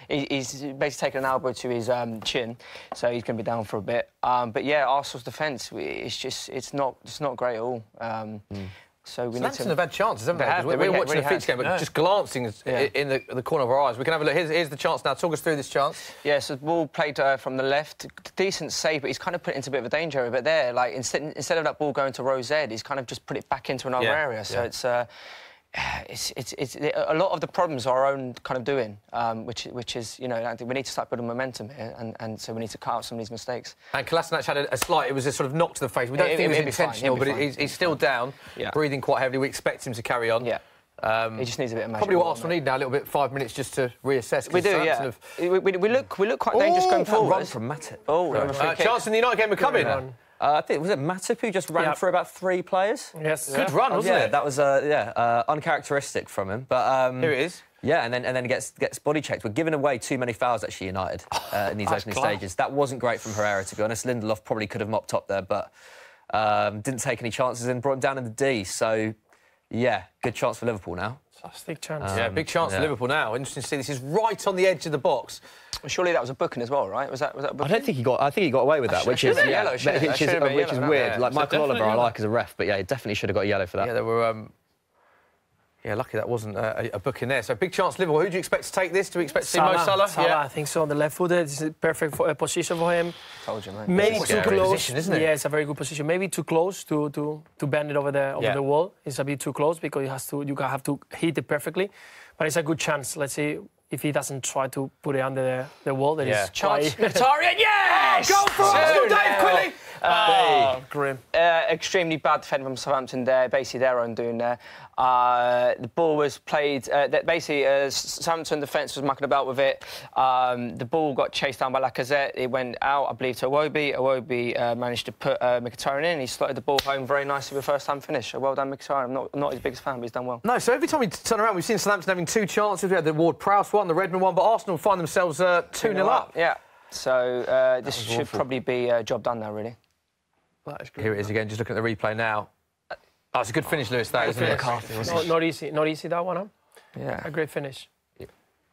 he's basically taken an elbow to his chin, so he's going to be down for a bit. But yeah, Arsenal's defence, it's not great at all. So we Southampton have had chances, haven't they? They have, We're really watching the feature game, but Yeah. just glancing in the corner of our eyes. We can have a look. Here's the chance now. Talk us through this chance. Yeah, so the ball played from the left. Decent save, but he's kind of put it into a bit of a danger area. But there, like, instead of that ball going to row Z, he's kind of just put it back into another area. So it's a lot of the problems are our own kind of doing, which is, you know, I think we need to start building momentum here, and so we need to cut out some of these mistakes. And Kolasinac had a slight, it was a sort of knock to the face. We don't think it was intentional, but he's still down, breathing quite heavily. We expect him to carry on. Yeah. He just needs a bit of magic. Probably what Arsenal need now, a little bit, 5 minutes just to reassess. We do, yeah. We look quite dangerous going forward. Run from Matip. Chance in the United game are coming. I think, was it Matip who just ran through about 3 players? Yes. Good run, wasn't it? That was uncharacteristic from him. But here it is. Yeah, and then gets body checked. We're giving away too many fouls, actually, United, in these opening stages. That wasn't great from Herrera, to be honest. Lindelof probably could have mopped up there, but didn't take any chances and brought him down in the D. So, yeah, good chance for Liverpool now. Fantastic chance. Yeah, big chance for Liverpool now. Interesting to see. This is right on the edge of the box. Well, surely that was a booking as well, right? Was that a booking? I don't think he got. I think he got away with that, which is yellow, which is weird. Like Michael Oliver, I like as a ref, but yeah, he definitely should have got yellow for that. Yeah, there were. Yeah, lucky that wasn't a booking there. So big chance, Liverpool. Who do you expect to take this? Do we expect to see Mo Salah? Yeah, I think so. On the left footed, this is a perfect position for him. Told you, mate. Maybe It's too a great close. position, isn't it? Yeah, it's a very good position. Maybe too close to bend it over the wall. It's a bit too close because you have to hit it perfectly. But it's a good chance. Let's see if he doesn't try to put it under the wall. That is Chance. Mkhitaryan, yes! Goal for Arsenal, Dave Quilly! Grim. Extremely bad defending from Southampton there, basically their own doing there. The ball was played, Southampton defence was mucking about with it. The ball got chased down by Lacazette. It went out, I believe, to Iwobi. Iwobi managed to put Mkhitaryan in. He slotted the ball home very nicely with a first-time finish. Well done, Mkhitaryan. I'm not his biggest fan, but he's done well. No, so every time we turn around, we've seen Southampton having 2 chances. We had the Ward-Prowse one, the Redmond one, but Arsenal find themselves 2-0 up. Yeah. So this should probably be a job done now, really. That is good. Here it is again, just looking at the replay now. Oh, it's a good finish, Lewis, that, isn't it? Not easy that one, huh? Yeah. A great finish.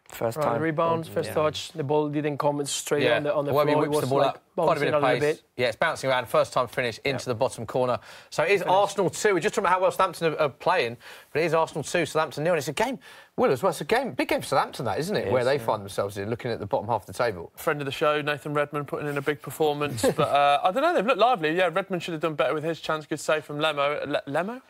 First Right, time. rebound, first touch. The ball didn't come straight on the floor. He It whips was the ball like up, quite a bit of bouncing pace. Yeah, it's bouncing around, first time finish into the bottom corner. So it is Arsenal 2. We're just talking about how well Southampton are playing, but it is Arsenal 2, Southampton 0. And it's a game, Will, as well, it's a big game for Southampton, that, isn't it? Where they find themselves in, looking at the bottom half of the table. Friend of the show, Nathan Redmond, putting in a big performance. But I don't know, they've looked lively. Yeah, Redmond should have done better with his chance. Good save from Lemo.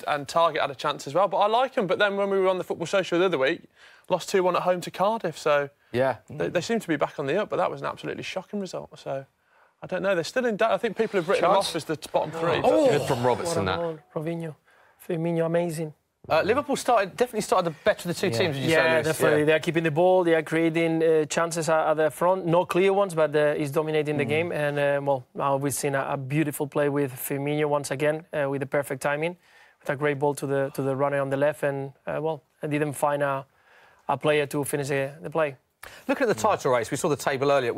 And Target had a chance as well. But I like him. But then when we were on the Football Social the other week, lost 2-1 at home to Cardiff. So yeah, they seem to be back on the up. But that was an absolutely shocking result. So I don't know. They're still in doubt. I think people have written them off as the bottom 3. Good from Robertson, that. Robinho. Firmino, amazing. Liverpool definitely started the better of the 2 teams, would you say, Lewis? Definitely. Yeah. They are keeping the ball. They are creating chances at the front. No clear ones, but he's dominating the game. And, now we've seen a beautiful play with Firmino once again, with the perfect timing, with a great ball to the runner on the left. And, I didn't find a player to finish the play. Looking at the title race, we saw the table earlier.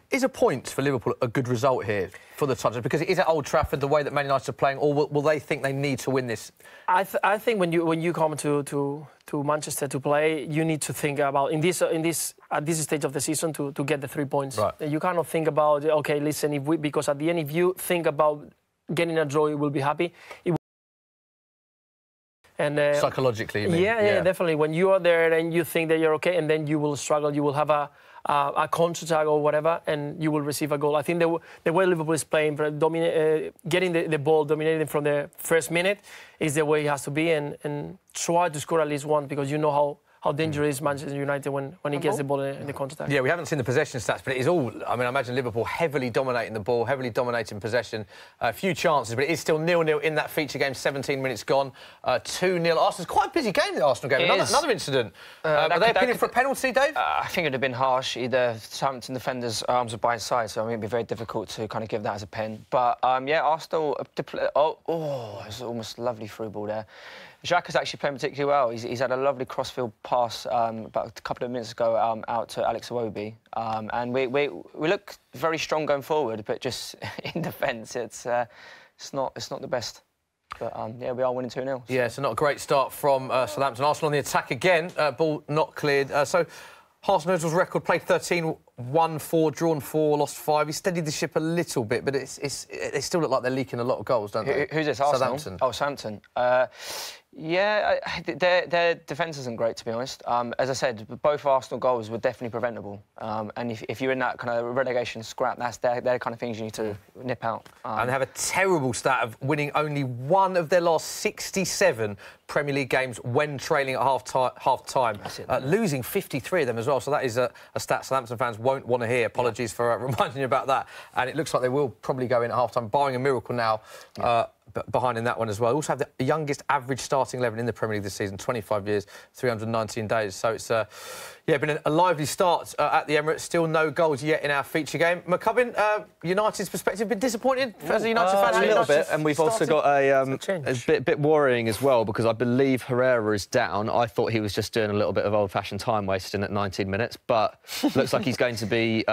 Is a point for Liverpool a good result here for the title? Because it is at Old Trafford, the way that Man United are playing, or will they think they need to win this? I think when you come to Manchester to play, you need to think about at this stage of the season to get the 3 points. Right. You cannot think about because at the end, if you think about getting a draw, you will be happy. And, psychologically, you mean? Yeah, definitely. When you are there and you think that you're okay, and then you will struggle, you will have a counter-attack or whatever, and you will receive a goal. I think the way Liverpool is playing, getting the ball, dominating from the first minute, is the way it has to be, and try to score at least one, because you know how dangerous is Manchester United when he gets the ball in the counter-attack. Yeah, we haven't seen the possession stats, but it is all... I mean, I imagine Liverpool heavily dominating the ball, heavily dominating possession. A few chances, but it is still 0-0 in that feature game, 17 minutes gone. 2-0. Arsenal's quite a busy game, the Arsenal game. Another incident. Are they appealing for a penalty, Dave? I think it would have been harsh. The Southampton defenders' arms were by his side, so I mean, it'd be very difficult to kind of give that as a pen. But, Arsenal... it was almost a lovely through ball there. Xhaka's actually playing particularly well. He's had a lovely crossfield pass about a couple of minutes ago out to Alex Iwobi. And we look very strong going forward, but just in defence, it's not the best. But yeah, we are winning 2-0. Yeah, so not a great start from Southampton. Arsenal on the attack again. Ball not cleared. So Arsenal's record, played 13, won 4, drawn 4, lost 5. He steadied the ship a little bit, but they still look like they're leaking a lot of goals, don't they? Who's this, Arsenal? Southampton. Oh, Southampton. Yeah, their defence isn't great, to be honest. As I said, both Arsenal goals were definitely preventable. And if you're in that kind of relegation scrap, they're the kind of things you need to nip out. And they have a terrible stat of winning only one of their last 67 Premier League games when trailing at half-time. Losing 53 of them as well. So that is a stat Southampton fans won't want to hear. Apologies for reminding you about that. And it looks like they will probably go in at half-time, barring a miracle now. Behind in that one as well. Also have the youngest average starting 11 in the Premier League this season, 25 years, 319 days. So it's been a lively start at the Emirates. Still no goals yet in our feature game. McCubbin, United's perspective, been disappointed as a United fan? A little bit, and we've also got a bit worrying as well, because I believe Herrera is down. I thought he was just doing a little bit of old-fashioned time wasting at 19 minutes, but looks like he's going to be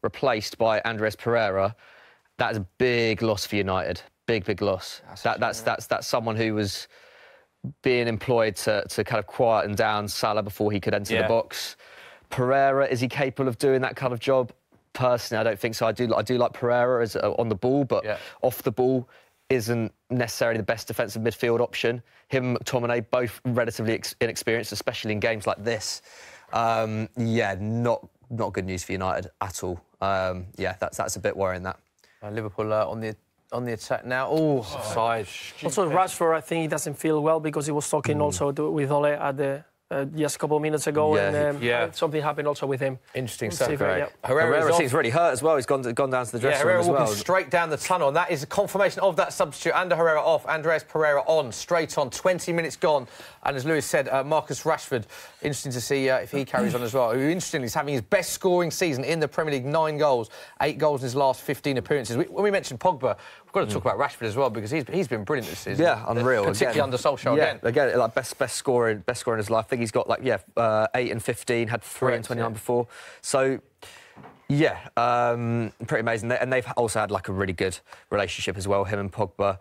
replaced by Andres Pereira. That is a big loss for United. Big loss. That's someone who was being employed to kind of quieten down Salah before he could enter the box. Pereira, is he capable of doing that kind of job? Personally, I don't think so. I do like Pereira as on the ball, but off the ball isn't necessarily the best defensive midfield option. Him and McTominay, both relatively inexperienced, especially in games like this. Not good news for United at all. That's a bit worrying, that. Liverpool on the attack now. Oh, offside. Also, Rushford, I think he doesn't feel well because he was talking also with Ole at the just a couple of minutes ago, and something happened also with him. Interesting stuff. Herrera seems really hurt as well. He's gone down to the dressing room as well. Herrera walking straight down the tunnel, and that is a confirmation of that substitute. Ander Herrera off, Andreas Pereira on, straight on, 20 minutes gone. And as Lewis said, Marcus Rashford, interesting to see if he carries on as well. Who, interestingly, is having his best scoring season in the Premier League, 9 goals, 8 goals in his last 15 appearances. When we mentioned Pogba, we've got to talk about Rashford as well, because he's been brilliant this season. Yeah, unreal. Particularly under Solskjaer again, like best scorer in his life. I think he's got 8 and 15, had 3 and 29 before. So, pretty amazing. And they've also had a really good relationship as well, him and Pogba.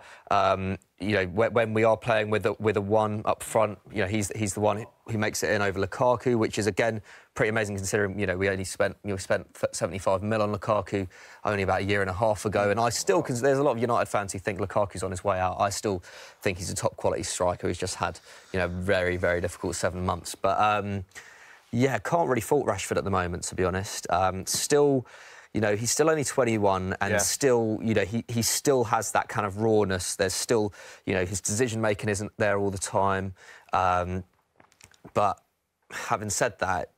When we are playing with a one up front, he's the one who makes it in over Lukaku, which is again pretty amazing considering we only spent 75 mil on Lukaku only about a year and a half ago. And I still, because there's a lot of United fans who think Lukaku's on his way out. I still think he's a top quality striker who's just had very, very difficult 7 months. But can't really fault Rashford at the moment, to be honest. Still, he's still only 21, and still, he still has that kind of rawness. There's still, his decision making isn't there all the time. But having said that,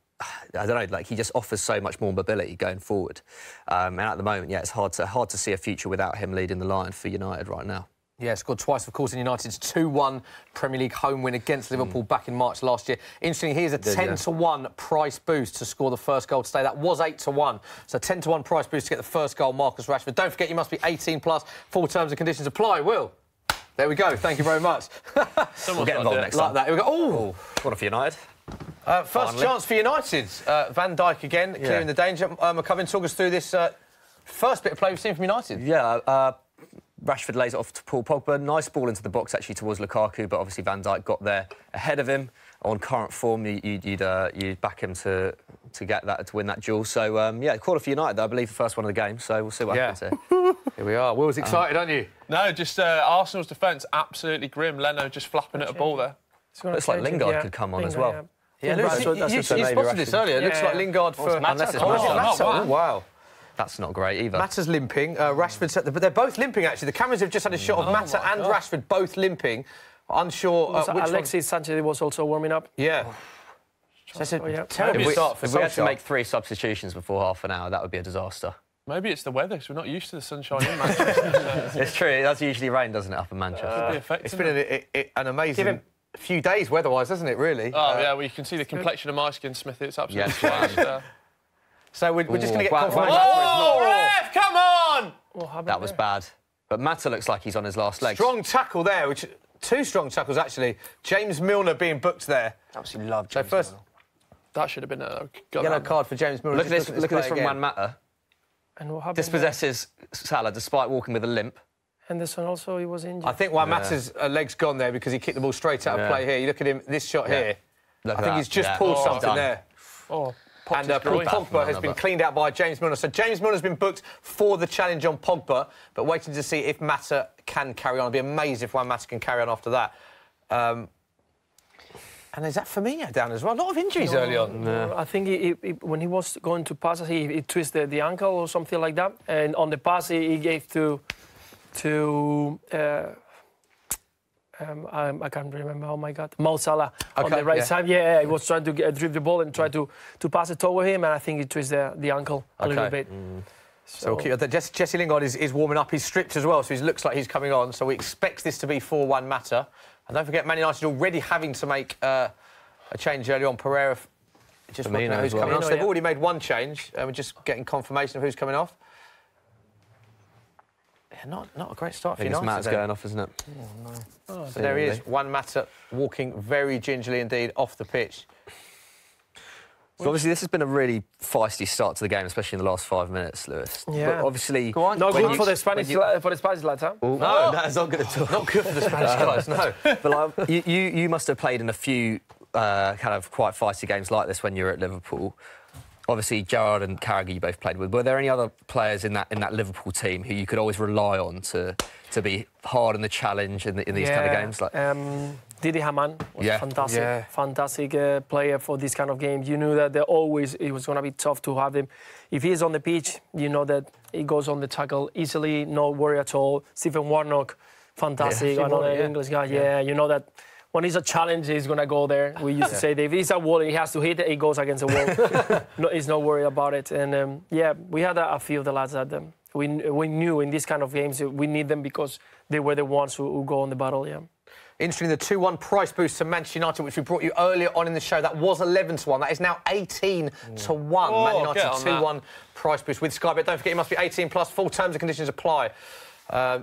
I don't know, he just offers so much more mobility going forward. And at the moment, it's hard to see a future without him leading the line for United right now. Yeah, scored twice, of course, in United's 2-1 Premier League home win against Liverpool back in March last year. Interestingly, here's a 10-to-1 price boost to score the first goal today. That was 8-to-1. So 10-to-1 price boost to get the first goal, Marcus Rashford. Don't forget, you must be 18 plus. Full terms and conditions apply. Will. There we go. Thank you very much. We'll get involved next time. Like that. Here we go. Oh, what for United? First chance for United. Van Dijk again, clearing the danger. McCubbin, talk us through this first bit of play we've seen from United. Yeah, Rashford lays it off to Paul Pogba. Nice ball into the box, actually, towards Lukaku, but obviously Van Dijk got there ahead of him. On current form, you'd back him to win that duel. So, quarter for United, I believe, the first one of the game, so we'll see what happens here. Here we are. Will's excited, aren't you? No, just Arsenal's defence, absolutely grim. Leno just flapping at a ball there. Looks like Lingard could come on as well. Yeah, you spotted this earlier. It looks like Lingard for... Unless it's Mata. Oh, wow. That's not great either. Mata's limping. Rashford's... But they're both limping, actually. The cameras have just had a shot of Mata and Rashford both limping. Unsure which Alexis Sanchez was also warming up. Yeah. So it's a terrible start for If we had to make 3 substitutions before half an hour, that would be a disaster. Maybe it's the weather, because we're not used to the sunshine in Manchester. It's true. It does usually rain, doesn't it, up in Manchester? It's been an amazing few days weather-wise, hasn't it, really? Oh, well, you can see the complexion of my skin, Smithy. It's absolutely changed. So we're just going to get confirmation. Oh, ref, come on! That was bad. But Mata looks like he's on his last legs. Strong tackle there, which 2 strong tackles, actually. James Milner being booked there. Absolutely love James Milner. That should have been a yellow card for James Milner. Look at this from Juan Mata. And what happened? Dispossesses Salah despite walking with a limp. Henderson also, he was injured. I think Juan Mata's leg's gone there because he kicked the ball straight out of play here. You look at him, this shot here. I think he's just pulled something there. And Paul Pogba has been cleaned out by James Milner. So James Milner's been booked for the challenge on Pogba, but waiting to see if Mata can carry on. I'd be amazed if Juan Mata can carry on after that. And is that Firmino down as well? A lot of injuries early on. No, I think when he was going to pass, he twisted the ankle or something like that. And on the pass, he gave to I can't remember. Oh my God, Mo Salah on the right side. Yeah, he was trying to drive the ball and try to pass it over him, and I think he twisted the ankle a little bit. So we'll keep that. Jesse Lingard is warming up. He's stripped as well, so he looks like he's coming on. So we expect this to be 4-1 Mata. And don't forget, Man United already having to make a change early on. Pereira just working out who's coming on. So they've already made one change. We're just getting confirmation of who's coming off. Yeah, not a great start for United. Matt's going off, isn't it? Oh, no. So there he is, Juan Mata walking very gingerly indeed off the pitch. So obviously this has been a really feisty start to the game, especially in the last 5 minutes, Lewis. Yeah. But obviously, not good for the Spanish lads, huh? No, that's not good at all. Not good for the Spanish guys, no. But like, you must have played in a few kind of quite feisty games like this when you were at Liverpool. Obviously, Gerrard and Carragher you both played with. Were there any other players in that Liverpool team who you could always rely on to be hard in the challenge in these kind of games? Like Didi Hamann was fantastic player for this kind of games. You knew that it was going to be tough to have him. If he is on the pitch, you know that he goes on the tackle easily, no worry at all. Stephen Warnock, fantastic, another English guy. Yeah, you know that when he's a challenge, he's going to go there. We used to say that if he's a wall, he has to hit it, he goes against the wall. He's not worried about it. And we had a few of the lads that we knew in these kind of games we need them because they were the ones who go on the battle. Yeah. Interesting, the 2-1 price boost to Manchester United, which we brought you earlier on in the show, that was 11-1. That is now 18-1. Man United 2-1 price boost with Sky Bet. Don't forget, it must be 18 plus. Full terms and conditions apply.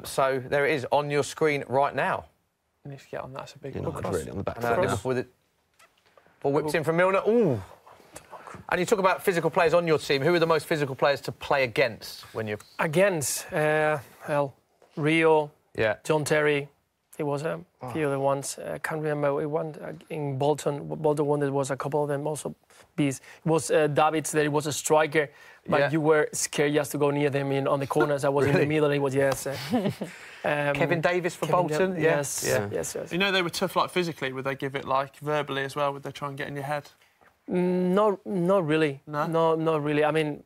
So there it is on your screen right now. You need to get on that. That's a big one. Really on the back. With it. Ball whipped in from Milner. Ooh. And you talk about physical players on your team. Who are the most physical players to play against when you're... Against? Rio, John Terry. It was a few other ones. I can't remember. One in Bolton. Bolton one, there was a couple of them also. It was Davids, that it was a striker, but you were scared just to go near them on the corners. I was in the middle, and it was, Kevin Davis for Bolton? Yes. You know they were tough, like, physically. Would they give it, like, verbally as well? Would they try and get in your head? No, not really. No, not really. I mean,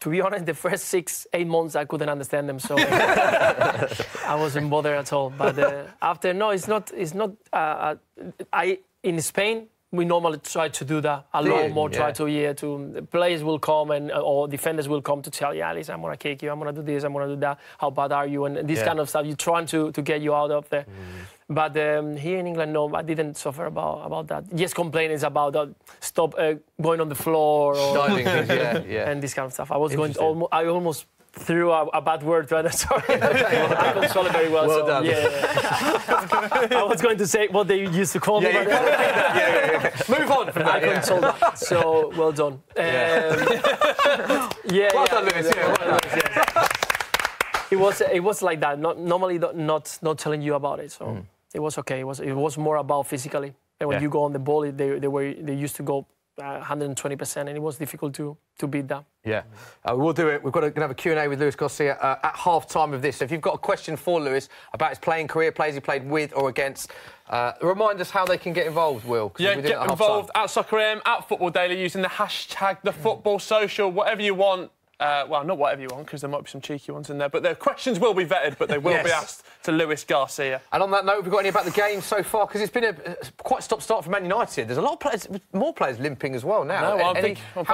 to be honest, the first 6-8 months I couldn't understand them, so I wasn't bothered at all. But after, no, it's not. In Spain, we normally try to do that a lot more. The players will come or defenders will come to tell you, listen, I'm gonna kick you, I'm gonna do this, I'm gonna do that. How bad are you? And this kind of stuff. You're trying to get you out of there. But here in England, no, I didn't suffer about that. Just complaining about stop going on the floor or diving, and this kind of stuff. I was going. I almost threw a bad word, but sorry. I control it very well. Well done. I was going to say what they used to call me. Move on from that. I control that. So well done. Well done, Lewis. It was like that. Normally not telling you about it. So it was okay. It was more about physically. And when you go on the ball, they used to go 120%, and it was difficult to beat that. Yeah, we'll do it. We're going to have a Q&A with Luis Garcia at half-time of this. So if you've got a question for Luis about his playing career, players he played with or against, remind us how they can get involved, Will. Yeah, get involved at Soccer AM, at Football Daily, using the hashtag, the Football Social, whatever you want. Well, not whatever you want, because there might be some cheeky ones in there. But the questions will be vetted, but they will be asked to Luis Garcia. And on that note, have we got any about the game so far? Because it's been a quite stop-start for Man United. There's a lot of players, more players limping as well now. How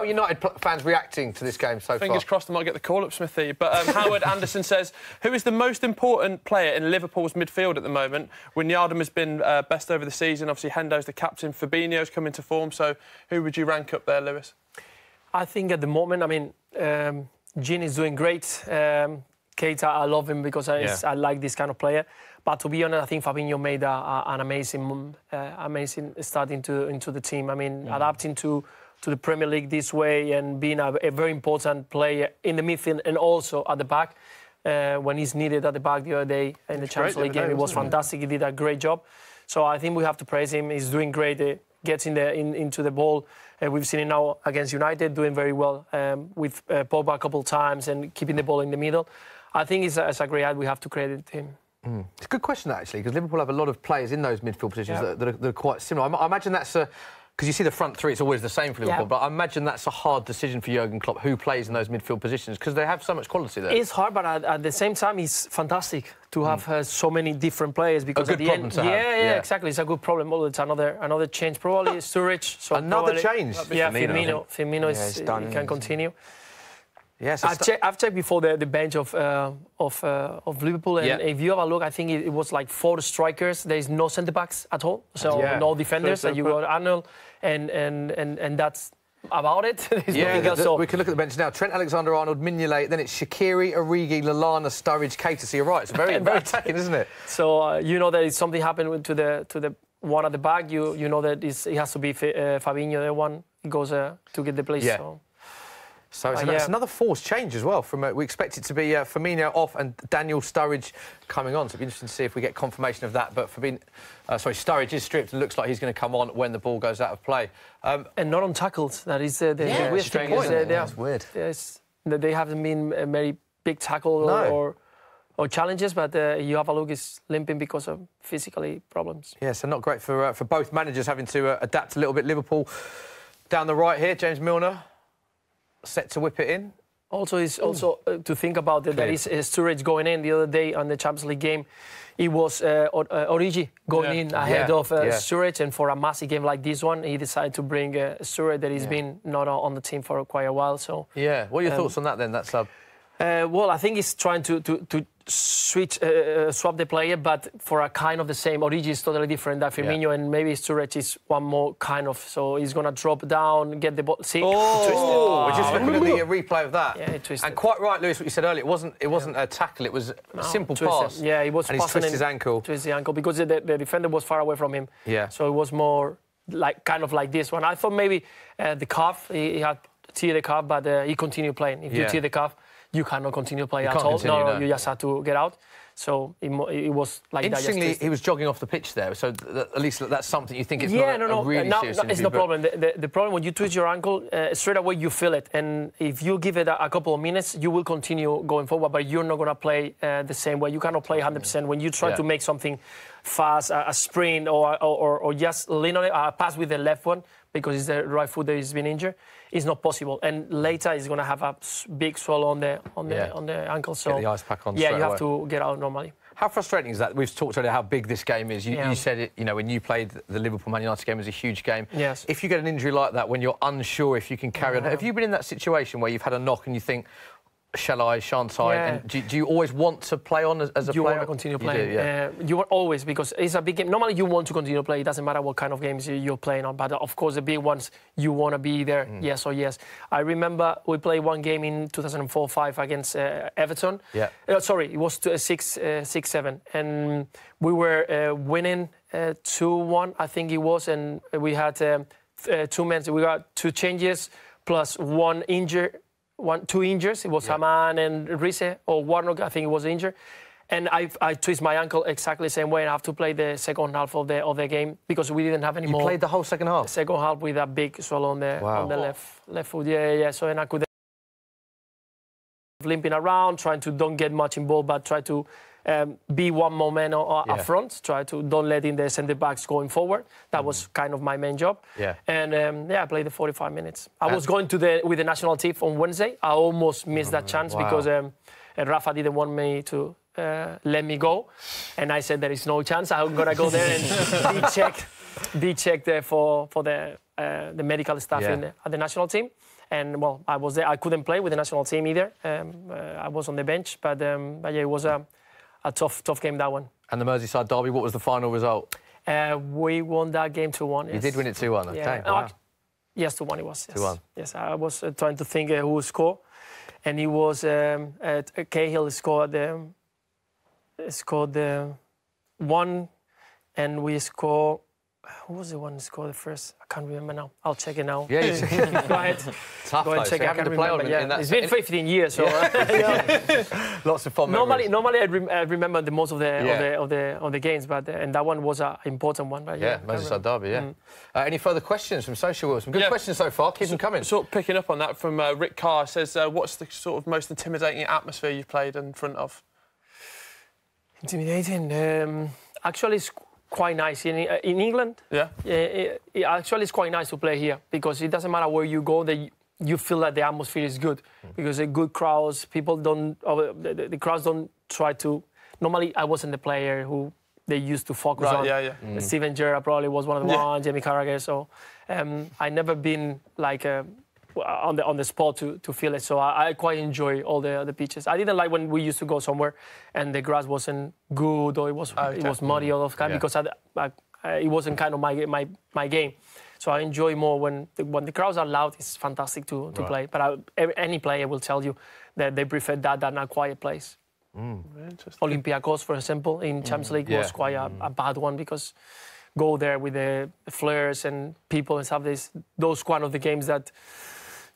are United fans reacting to this game so far? Fingers crossed I might get the call-up, Smithy. But Howard Anderson says, who is the most important player in Liverpool's midfield at the moment? Wijnaldum has been best over the season. Obviously, Hendo's the captain. Fabinho's come into form. So who would you rank up there, Lewis? I think at the moment, I mean, Gini is doing great. Keita, I love him because I like this kind of player. But to be honest, I think Fabinho made an amazing start into the team. I mean, adapting to the Premier League this way and being a very important player in the midfield and also at the back. when he's needed at the back the other day in the Champions League game. It was fantastic. He did a great job. So I think we have to praise him. He's doing great. Gets into the ball. We've seen him now against United doing very well with Pogba a couple of times and keeping the ball in the middle. I think it's a great ad. We have to credit him. It's a good question, actually, because Liverpool have a lot of players in those midfield positions that are quite similar. I imagine that's because you see the front three, it's always the same for Liverpool, but I imagine that's a hard decision for Jurgen Klopp, who plays in those midfield positions, because they have so much quality there. It's hard, but at the same time, it's fantastic to have so many different players. Because a good problem to have. Yeah, exactly. It's a good problem. It's another change, probably. Sturridge. So another change? Yeah, Firmino is done. He can continue. Yes, I've checked before the bench of Liverpool, and if you have a look, I think it was like 4 strikers. There is no centre backs at all, so no defenders. And you got Arnold, and that's about it. We can look at the bench now. Trent Alexander-Arnold, Mignolet, then it's Shaqiri, Origi, Lallana, Sturridge, Keita. So you're right. It's very attacking, isn't it? So you know that if something happened to the one at the back, you know that it has to be Fabinho, the one who goes to get the place. Yeah. So it's another forced change as well. We expect it to be Firmino off and Daniel Sturridge coming on. So it'll be interesting to see if we get confirmation of that. But Sturridge is stripped and looks like he's going to come on when the ball goes out of play. And not on tackles. That is the weird thing. That's weird. They haven't been a very big tackle or challenges, but you have a look, is limping because of physically problems. Yeah, so not great for both managers having to adapt a little bit. Liverpool down the right here, James Milner. Set to whip it in. Also, to think about it, there is Sturridge going in the other day on the Champions League game. It was Origi going in ahead of Sturridge, and for a massive game like this one, he decided to bring Sturridge that he's been not on the team for quite a while. So what are your thoughts on that then? That sub. Well, I think he's trying to swap the player, but for a kind of the same. Origi is totally different than Firmino, and maybe Sturridge is one more kind of. So he's going to drop down, get the ball. See? We're just looking at the replay of that. Yeah, he twisted. And quite right, Lewis, what you said earlier. It wasn't a tackle. It was a simple pass. Yeah, he was. And he's twisted his ankle. Twisted his ankle because the defender was far away from him. Yeah. So it was more kind of like this one. I thought maybe the calf. He had tear the calf, but he continued playing. If you tear the calf, you cannot continue playing at all. No, you just had to get out. So it was like that. Interestingly, he was jogging off the pitch there. So at least that's something you think it's not a really serious injury. It's no problem. The problem when you twist your ankle, straight away you feel it. And if you give it a couple of minutes, you will continue going forward, but you're not going to play the same way. You cannot play 100%. When you try to make something fast, a sprint or just lean on it, pass with the left one, because it's the right foot that has been injured, it's not possible. And later he's going to have a big swell on the ankle. So get the ice pack on. Yeah, you have to get out normally. How frustrating is that? We've talked earlier how big this game is. You said it. When you played the Liverpool-Man United game, it was a huge game. Yes. If you get an injury like that, when you're unsure if you can carry on, have you been in that situation where you've had a knock and you think, shall I, shan't I? And do you always want to play on as a player? You want to continue playing. You want always, because it's a big game. Normally you want to continue to play. It doesn't matter what kind of games you're playing on. But of course, the big ones, you want to be there, yes or yes. I remember we played one game in 2004-05 against Everton. Yeah. Sorry, it was 6-7. And we were winning 2-1, I think it was. And we had 2 men. We got 2 changes plus 1 injured. 2 injuries. It was Haman and Rize, or Warnock, I think it was injured. And I twist my ankle exactly the same way, and I have to play the second half of the game because we didn't have any more. You played the whole second half? The second half with a big swell on the left foot. Yeah. So then I could limping around, trying to don't get much involved, but try to be one more man up front, try to don't let in the centre backs going forward. That was kind of my main job. Yeah. And I played the 45 minutes. I was going with the national team on Wednesday. I almost missed that chance because Rafa didn't want me to let me go, and I said there is no chance. I'm gonna go there and be checked for the medical staff at the national team. And well, I was there. I couldn't play with the national team either. I was on the bench, but it was a tough game, that one. And the Merseyside derby, what was the final result? We won that game 2-1. Yes. You did win it 2-1. Okay. Yeah. Wow. Yes, 2-1 it was. Yes. 2-1. Yes, I was trying to think who scored, and it was Cahill scored the 1, and we scored Who was the one who scored the first? I can't remember now. I'll check it now. Yeah, Go ahead. tough. Go and check it. I can't remember. Yeah. It's been 15 years, so lots of fun. Normally I remember the most of the games, but and that one was an important one. But Merseyside derby. Yeah. Any further questions from social? Will? Some good questions so far. Keep them coming. Sort of picking up on that from Rick Carr says, what's the sort of most intimidating atmosphere you've played in front of? Intimidating. Actually, it's quite nice in England. Yeah. Actually, it's quite nice to play here because it doesn't matter where you go. You feel that the atmosphere is good because the good crowds. People don't. The crowds don't try to. Normally, I wasn't the player who they used to focus on. Yeah. Steven Gerrard probably was one of the ones. Jamie Carragher. So I never been like on the spot to feel it. So I quite enjoy all the pitches. I didn't like when we used to go somewhere and the grass wasn't good or it was muddy all of that because it wasn't kind of my game. So I enjoy more when the crowds are loud. It's fantastic to play. But any player will tell you that they prefer that than a quiet place. Olympiacos, for example, in Champions League was quite a bad one because go there with the flares and people and stuff. Those one of the games that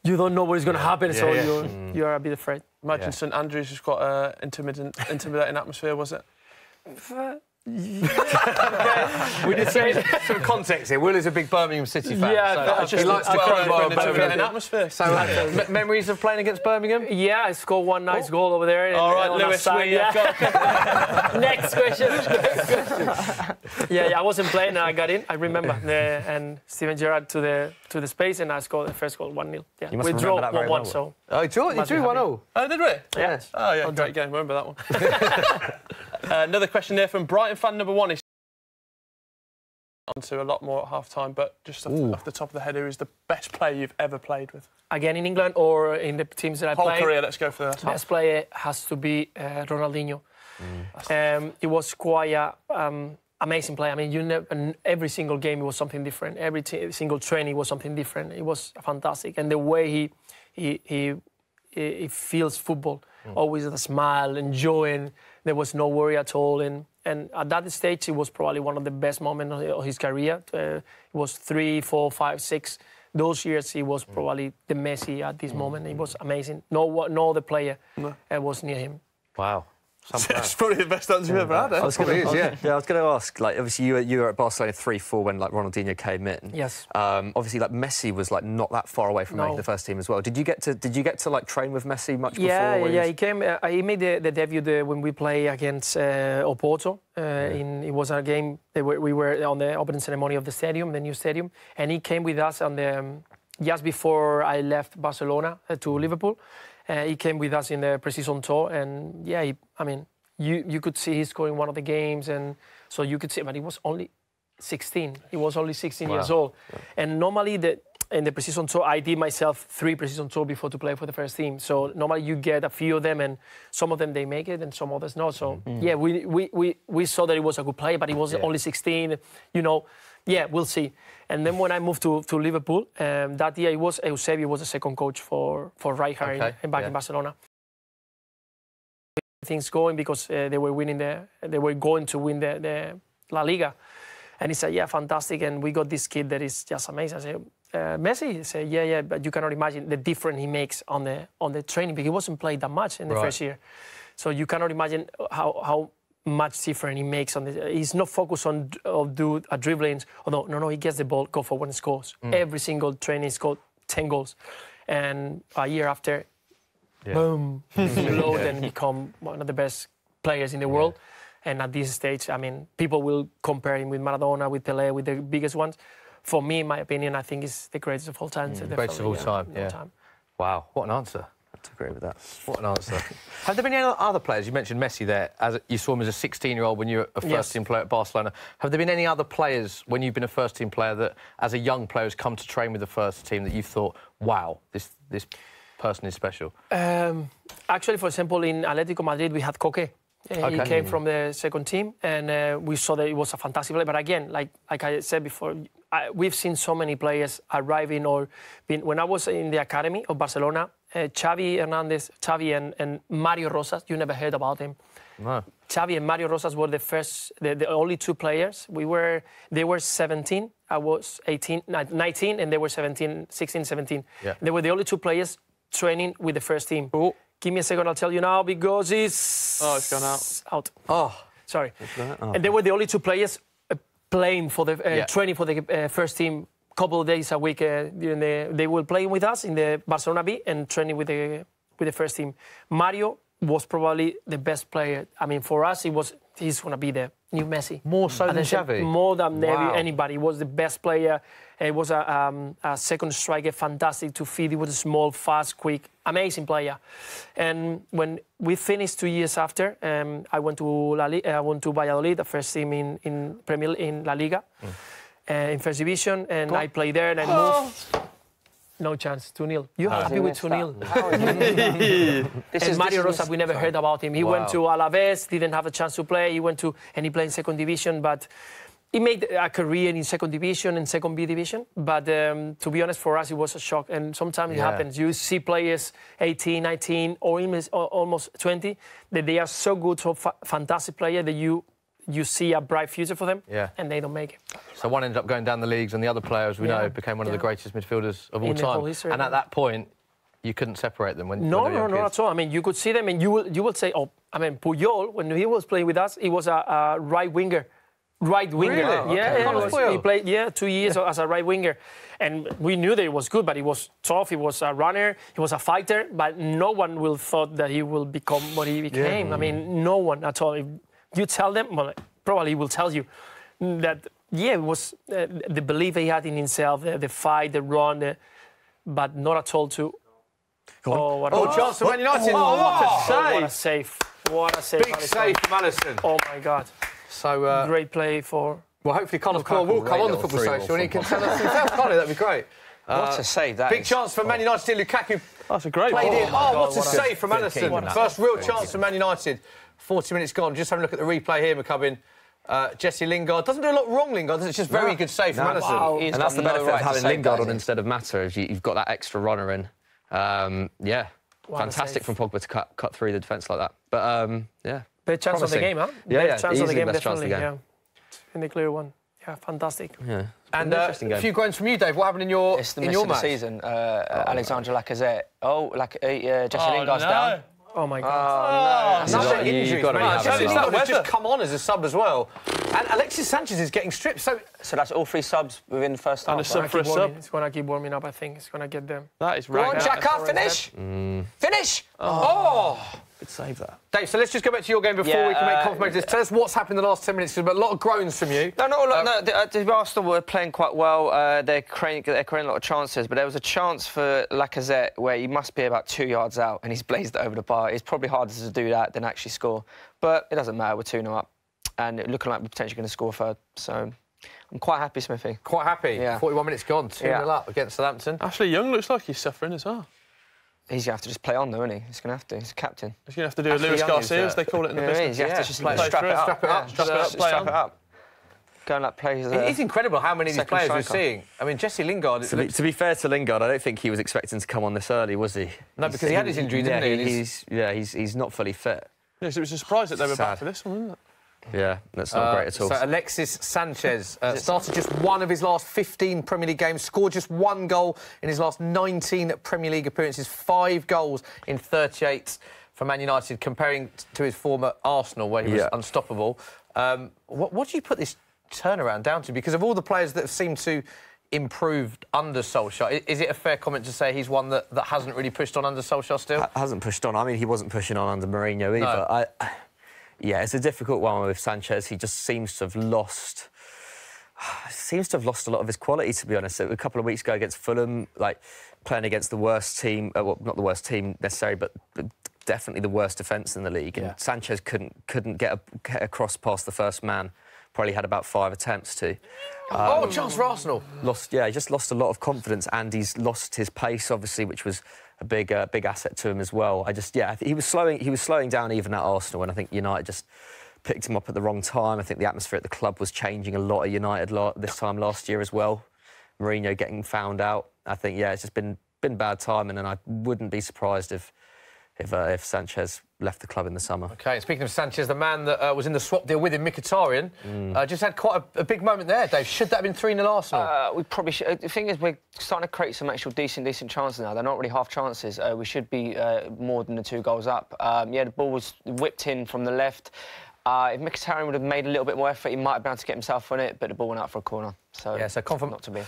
you don't know what is going to happen, so you're a bit afraid. Imagine St Andrews has got an intimidating atmosphere, was it? We did say some context here. Will is a big Birmingham City fan. Yeah, so he likes to crowbar Birmingham. Atmosphere. So, memories of playing against Birmingham? Yeah, I scored one nice goal over there. All right, Lewis. Next question. I wasn't playing and I got in. I remember, and Steven Gerrard to the space, and I scored the first goal, 1-0. Yeah, we drew 1-1. So. Oh, you drew 1-0. Oh, did we? Yes. Oh yeah, great game. Remember that one. Another question here from Brighton fan number 1. On to a lot more at half-time, but just off the top of the head, who is the best player you've ever played with? Again, in England or in the teams that I play? Whole career, let's go for that. The best player has to be Ronaldinho. It was quite an amazing player. I mean, every single game it was something different. Every single training was something different. It was fantastic. And the way he feels football, always with a smile, enjoying. There was no worry at all. And at that stage, it was probably one of the best moments of his career. It was 3, 4, 5, 6. Those years, he was probably the Messi at this moment. It was amazing. No other player was near him. Wow. That's probably the best answer you've ever had. I was going to ask. Like, obviously, you were at Barcelona 3-4 when Ronaldinho came in. Yes. Obviously, Messi was not that far away from making the first team as well. Did you get to train with Messi much before? Yeah. He came. He made the debut when we played against Oporto. It was a game. We were on the opening ceremony of the stadium, the new stadium, and he came with us on the just before I left Barcelona to Liverpool. He came with us in the pre-season tour, and you could see he scored in one of the games, and so you could see, but he was only 16. He was only 16 years old, and normally in the pre-season tour, I did myself 3 pre-season tours before to play for the first team. So normally you get a few of them, and some of them they make it, and some others not. So we saw that he was a good player, but he was only 16. We'll see. And then when I moved to Liverpool, that year Eusebio was the second coach for Rijkaard back in Barcelona. Things going because they were going to win the La Liga, and he said, fantastic, and we got this kid that is just amazing. I said, Messi? He said, but you cannot imagine the difference he makes on the training because he wasn't played that much in the first year, so you cannot imagine how much different he makes on the. He's not focused on dribblings. Oh, no, he gets the ball, go forward and scores. Every single training, he scored 10 goals. And a year after, boom, explode and become one of the best players in the world. And at this stage, people will compare him with Maradona, with Pelé, with the biggest ones. For me, in my opinion, I think he's the greatest of all time. Greatest of all time, Wow, what an answer. To agree with that. What an answer. Have there been any other players? You mentioned Messi there. You saw him as a 16-year-old when you were a first-team player at Barcelona. Have there been any other players when you've been a first-team player that, as a young player, has come to train with the first team that you've thought, wow, this person is special? Actually, for example, in Atletico Madrid, we had Coque. He came from the second team, and we saw that he was a fantastic player. But again, like I said before, we've seen so many players arriving or being. When I was in the academy of Barcelona, Xavi and Mario Rosas, you never heard about him. No. Javy and Mario Rosas were the only two players. They were 17. I was 19, and they were 16, 17. Yeah. They were the only two players training with the first team. Oh. Give me a second, I'll tell you now, because it's... Oh, it's gone out. Out. Oh. Sorry. And they were the only two players playing for the Yeah. training for the first team couple of days a week. They were playing with us in the Barcelona B and training with the first team. Mario was probably the best player. I mean, for us, he's going to be the new Messi. More so than Javy? More than Wow. anybody. He was the best player. He was a second striker, fantastic to feed. He was small, fast, quick, amazing player. And when we finished 2 years after, I went to Valladolid, the first team in La Liga, in first division, and I played there and I moved. No chance, 2-0. You're happy with 2-0? And Mario Rosas, we never heard about him. He went to Alaves, didn't have a chance to play. He played in second division, but he made a career in second division and second B division. But to be honest, for us, it was a shock. And sometimes it happens. You see players 18, 19, or almost 20, that they are so good, so fantastic player that you see a bright future for them, and they don't make it. So one ended up going down the leagues, and the other player, as we know, became one of the greatest midfielders of all In the time. whole history, and at that point, you couldn't separate them when No, they were young not kids. at all. I mean, you could see them, and you will say, oh, I mean, Puyol, when he was playing with us, he was a right winger. Right winger. Really? Yeah, he played 2 years as a right winger. And we knew that he was good, but he was tough, he was a runner, he was a fighter, but no one will thought that he will become what he became. Yeah. I mean, no one at all. If you tell them, well, probably he will tell you that, it was the belief he had in himself, the fight, the run, but not at all to... Chance for Man United. What a save. What a save. What a save. Big save from Alisson. Oh, my God. So, Great play for... well, hopefully Carlos Paul will come on the Football Social and he can tell us himself, can't he? That'd be great. What a save that Big is. chance for Man United. Lukaku That's a great played ball. in. What a save from Alisson. keeper. First real chance for Man United. 40 minutes gone. Just having a look at the replay here, McCubbin. Jesse Lingard doesn't do a lot wrong, Lingard. It's just very good save from Alisson. Wow. He's And that's got the benefit no right of to having save Lingard that, on is instead of Mata, is you've got that extra runner in. Fantastic from Pogba to cut through the defence like that. But, Best chance of the promising. game, huh? Yeah, Best chance of the easily game, best chance of definitely. the game. Yeah. In the clear one. Yeah, fantastic. Yeah. And interesting game. a few groans from you, Dave. What happened in your It's the in miss your of the match? season. Alexandre Lacazette. Jesse Lingard's down. Oh, my God. Another you injury, gotta mate. have Jesse it. Lingard has Weather. just come on as a sub as well. And Alexis Sanchez is getting stripped. So So that's all 3 subs within the first half. And a sub right? for a sub. It's going to keep warming up, I think. It's going to get them. That is Go on, right. Xhaka, finish! Finish! Oh! Good save that. Dave, so let's just go back to your game before Yeah, we can make confirmations. Tell us what's happened in the last 10 minutes. There's been a lot of groans from you. The Arsenal were playing quite well. They're creating a lot of chances, but there was a chance for Lacazette where he must be about 2 yards out and he's blazed it over the bar. It's probably harder to do that than actually score. But it doesn't matter, we're 2-0 up. And it looking like we're potentially going to score a third. So I'm quite happy, Smithy. Quite happy. Yeah. 41 minutes gone, 2-0 up against Southampton. Ashley Young looks like he's suffering as well. He's going to have to just play on, though, isn't he? He's going to have to. He's a captain. He's going to have to do a Ashley Luis Young Garcia, is, as they call it in the You know what I mean? business. You have to just play strap through it it, up. strap it up, strap it up, play Strap on. it up. Go and play. It is incredible how many of these second players we're striker. seeing. I mean, Jesse Lingard... To be fair to Lingard, I don't think he was expecting to come on this early, was he? No, because he had his injury, didn't he? He's not fully fit. Yes, it was a surprise that they were Sad. back for this one, wasn't it? Yeah, that's not great at all. So Alexis Sanchez started just one of his last 15 Premier League games, scored just 1 goal in his last 19 Premier League appearances, 5 goals in 38 for Man United, comparing to his former Arsenal, where he was unstoppable. What do you put this turnaround down to? Because of all the players that have seemed to improve under Solskjaer, is it a fair comment to say he's one that hasn't really pushed on under Solskjaer still? Hasn't pushed on. I mean, he wasn't pushing on under Mourinho either. No. Yeah, it's a difficult one with Sanchez. He just seems to have lost a lot of his quality, to be honest. A couple of weeks ago against Fulham, like playing against the worst team, well, not the worst team necessarily, but definitely the worst defence in the league. And Sanchez couldn't get across past the first man. Probably had about 5 attempts to. Chance for Arsenal. He just lost a lot of confidence, and he's lost his pace, obviously, which was a big asset to him as well. He was slowing down even at Arsenal, and I think United just picked him up at the wrong time. I think the atmosphere at the club was changing a lot at United this time last year as well. Mourinho getting found out. I think, it's just been bad timing, and I wouldn't be surprised if if Sanchez left the club in the summer. OK, speaking of Sanchez, the man that was in the swap deal with him, Mkhitaryan, just had quite a big moment there, Dave. Should that have been 3-0 Arsenal? We probably should. The thing is, we're starting to create some actual decent chances now. They're not really half chances. We should be more than the 2 goals up. Yeah, the ball was whipped in from the left. If Mkhitaryan would have made a little bit more effort, he might have been able to get himself on it, but the ball went out for a corner. So, yeah, so not to be.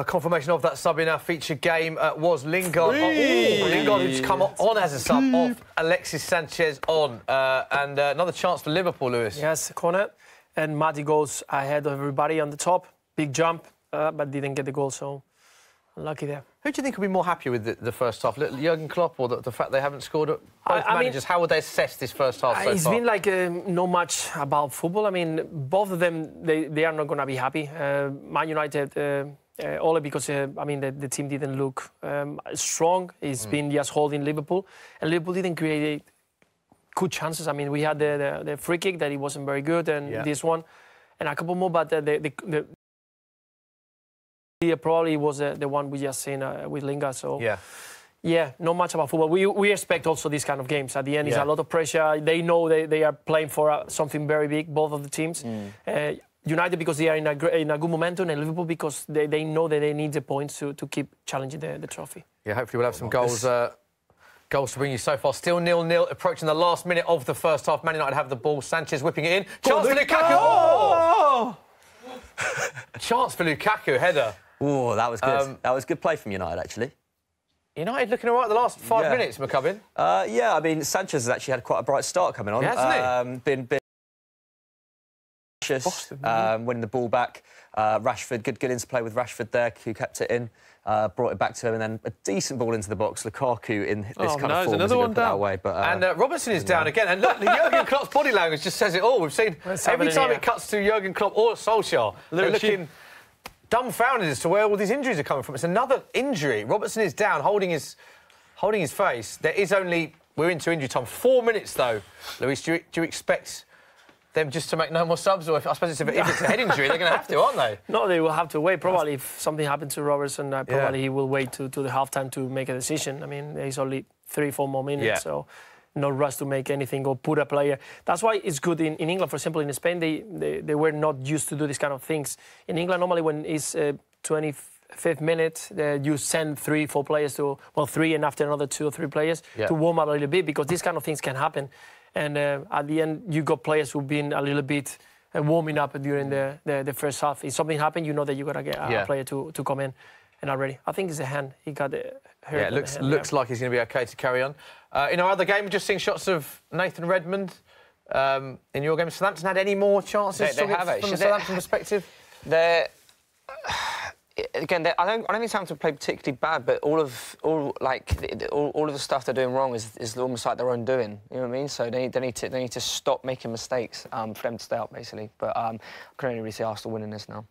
Confirmation of that sub in our featured game was Lingard. Lingard, who's come on as a sub off Alexis Sanchez on. And another chance for Liverpool, Lewis. Yes, corner. And Matty goes ahead of everybody on the top. Big jump, but didn't get the goal, so unlucky there. Who do you think will be more happy with the first half? Jurgen Klopp or the fact they haven't scored? Both managers, how would they assess this first half so far? It's been like not much about football. I mean, both of them, they are not going to be happy. Man United... only because, I mean, the team didn't look strong. It's been just holding Liverpool. And Liverpool didn't create good chances. I mean, we had the free kick that it wasn't very good, and this one, and a couple more, but the probably was the one we just seen with Lingard. So, yeah, not much about football. We expect also these kind of games. At the end, it's a lot of pressure. They know they are playing for something very big, both of the teams. United because they are in a good momentum, and Liverpool because they know that they need the points to keep challenging the trophy. Yeah, hopefully we'll have some goals to bring you so far. Still 0-0, approaching the last minute of the first half. Man United have the ball. Sanchez whipping it in. Chance for Lukaku. Oh! Chance for Lukaku, header. Oh, that was good. That was good play from United, actually. United looking all right the last 5 minutes, McCubbin. Yeah, I mean, Sanchez has actually had quite a bright start coming on. Yeah, hasn't he? Been winning the ball back. Rashford, good interplay with Rashford there, who kept it in, brought it back to him, and then a decent ball into the box. Lukaku in this kind of form another one down. That way, but, and Robertson is down again. And look, Jurgen Klopp's body language just says it all. We've seen every time it cuts to Jurgen Klopp or Solskjaer, they're looking dumbfounded as to where all these injuries are coming from. It's another injury. Robertson is down, holding his face. There is only... We're into injury time. 4 minutes, though. Luis, do you expect them just to make no more subs? Or if it's a head injury, they're going to have to, aren't they? No, they will have to wait. Probably if something happened to Robertson, probably he will wait to the half-time to make a decision. I mean, there's only 3-4 more minutes, so no rush to make anything or put a player. That's why it's good in England, for example. In Spain, they were not used to do these kind of things. In England, normally when it's 25th minute, you send 3-4 players to, well, 3 and after another 2 or 3 players to warm up a little bit, because these kind of things can happen. And at the end, you got players who've been a little bit warming up during the first half. If something happened, you know that you got to get a player to come in and already. I think it's a hand. He got hurt. Yeah, it looks like he's going to be OK to carry on. In our other game, we've just seen shots of Nathan Redmond. In your game, Southampton had any more chances they have, from a Southampton perspective? Again, I don't think Southampton played particularly bad, but all of the stuff they're doing wrong is almost like their own doing. You know what I mean? So they need to stop making mistakes for them to stay up, basically. But I can only really see Arsenal winning this now.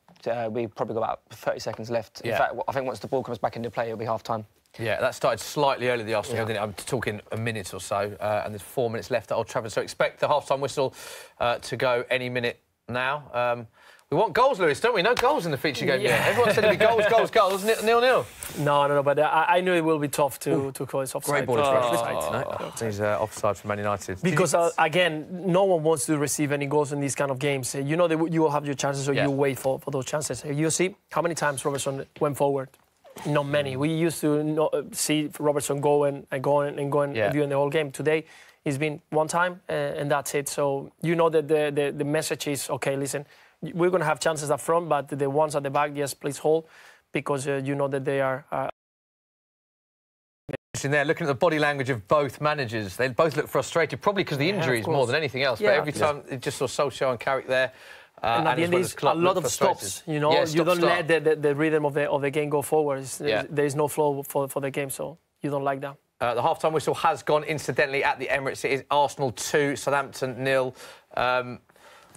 We've probably got about 30 seconds left. In fact, I think once the ball comes back into play, it'll be half-time. Yeah, that started slightly early, the Arsenal game, didn't it? I'm talking a minute or so, and there's 4 minutes left at Old Trafford, so expect the half-time whistle to go any minute now. We want goals, Lewis, don't we? No goals in the feature game yet. Everyone said it'd be goals, 0-0. No, but I knew it will be tough to call it offside. Great ball to Rashford. He's offside for Man United. Because, again, no one wants to receive any goals in these kind of games. You know that you will have your chances, so you wait for those chances. You see how many times Robertson went forward? Not many. We used to see Robertson go and during the whole game. Today, it's been one time, and that's it. So you know that the message is, OK, listen, we're going to have chances up front, but the ones at the back, yes, please hold, because you know that they are... In there, looking at the body language of both managers, they both look frustrated, probably because of the injuries more than anything else. But every time, it just saw Solskjaer and Carrick there. And at the end, there's a lot of stops, you know. You don't let the rhythm of the game go forward. There is no flow for the game, so you don't like that. The half-time whistle has gone, incidentally, at the Emirates. It is Arsenal 2, Southampton 0.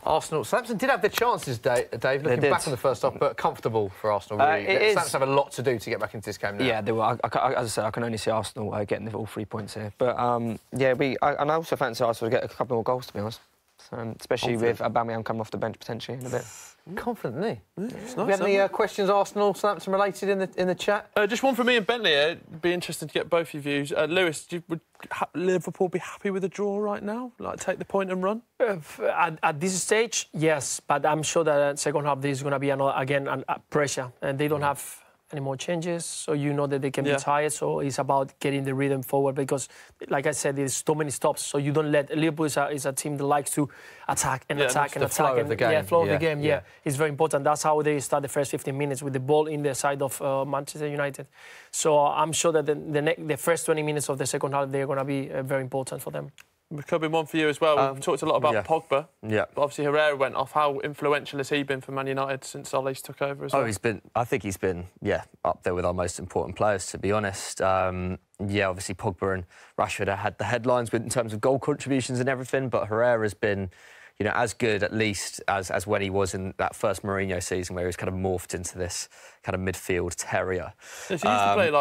Southampton did have their chances, Dave, looking back on the first half, but comfortable for Arsenal, really. Southampton have a lot to do to get back into this game now. Yeah, they will. As I said, I can only see Arsenal getting all 3 points here. But, and I also fancy Arsenal to get a couple more goals, to be honest. So, especially with Aubameyang coming off the bench potentially in a bit. Confident, isn't he? It's Have nice, we had any questions, Arsenal, Southampton related in the chat? Just one from me and Bentley. It'd be interesting to get both your views. Lewis, would Liverpool be happy with a draw right now? Like, take the point and run? At this stage, yes, but I'm sure that second half there's going to be another pressure, and they don't have any more changes, so you know that they can be tired. So it's about getting the rhythm forward because, like I said, there's so many stops. So you don't let Liverpool is a team that likes to attack and attack and attack. Flow of the game. Flow of the game. Yeah, it's very important. That's how they start the first 15 minutes with the ball in the side of Manchester United. So I'm sure that the first 20 minutes of the second half they're going to be very important for them. McCubbin, one for you as well. We've talked a lot about Pogba. Yeah. But obviously Herrera went off. How influential has he been for Man United since Ole's took over as well? I think he's been, up there with our most important players, to be honest. Obviously Pogba and Rushford had the headlines in terms of goal contributions and everything, but Herrera's been, as good at least as when he was in that first Mourinho season where he was kind of morphed into this kind of midfield terrier. So he used to play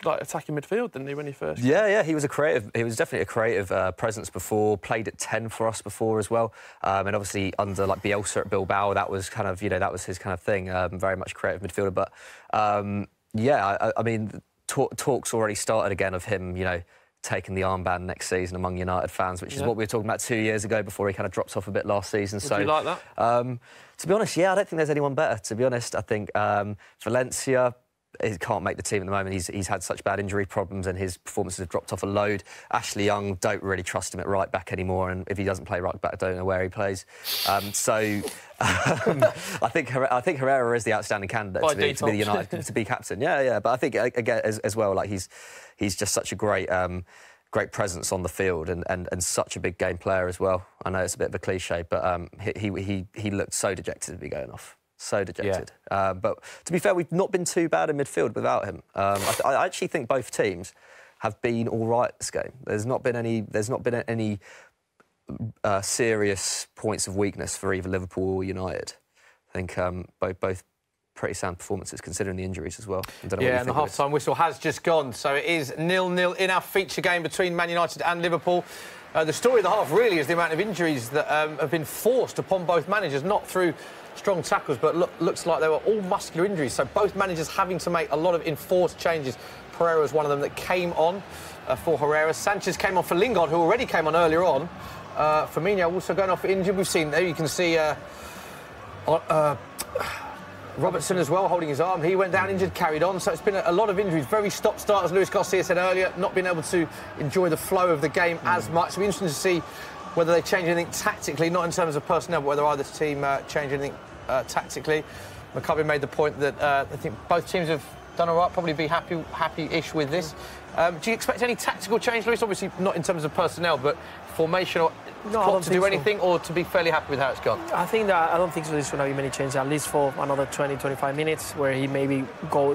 like attacking midfield, didn't he, when he first came? Yeah, he was definitely a creative presence before, played at 10 for us before as well. And obviously under like Bielsa at Bilbao, that was kind of, that was his kind of thing, very much creative midfielder. But I mean, talks already started again of him, taking the armband next season among United fans, which is what we were talking about 2 years ago before he kind of dropped off a bit last season. Would you like that? To be honest, I don't think there's anyone better, to be honest. I think Valencia, he can't make the team at the moment. He's had such bad injury problems and his performances have dropped off a load. Ashley Young, don't really trust him at right back anymore, and if he doesn't play right back, I don't know where he plays. I think Herrera is the outstanding candidate to be the United to be captain. Yeah. But I think again as well, like he's just such a great presence on the field and such a big game player as well. I know it's a bit of a cliche, but he looked so dejected to be going off. So dejected. But to be fair, we've not been too bad in midfield without him. I actually think both teams have been all right this game. There's not been any serious points of weakness for either Liverpool or United. I think both pretty sound performances considering the injuries as well. And the half-time whistle has just gone, so it is 0-0 in our feature game between Man United and Liverpool. The story of the half really is the amount of injuries that have been forced upon both managers, not through strong tackles, but looks like they were all muscular injuries. So both managers having to make a lot of enforced changes. Pereira was one of them that came on for Herrera. Sanchez came on for Lingard, who already came on earlier on. Firmino also going off injured. We've seen there, you can see Robertson as well, holding his arm. He went down injured, carried on. So it's been a lot of injuries. Very stop-start, as Luis Garcia said earlier, not being able to enjoy the flow of the game as much. It'll be interesting to see whether they change anything tactically, not in terms of personnel, but whether either team change anything tactically. McCubbin made the point that I think both teams have done all right, probably be happy-ish with this. Do you expect any tactical change, Luis? Obviously not in terms of personnel, but formation or to do anything, or to be fairly happy with how it's gone? I don't think so. There's going to be many changes, at least for another 20-25 minutes, where he maybe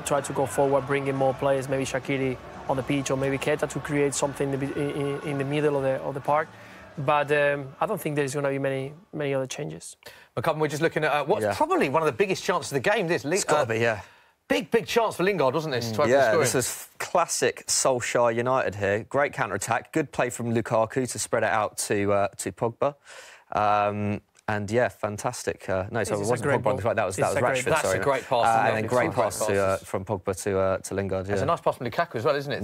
try to go forward, bring in more players, maybe Shaqiri on the pitch or maybe Keita to create something in the middle of the park. But I don't think there's going to be many other changes. McCubbin, we're just looking at what's probably one of the biggest chances of the game. It's got to be, Big chance for Lingard, wasn't this? This was classic Solskjaer United here. Great counter-attack. Good play from Lukaku to spread it out to Pogba. And fantastic. It wasn't Pogba. That was Rashford. That's a great pass. And then great pass from Pogba to Lingard. It's a nice pass from Lukaku as well, isn't it?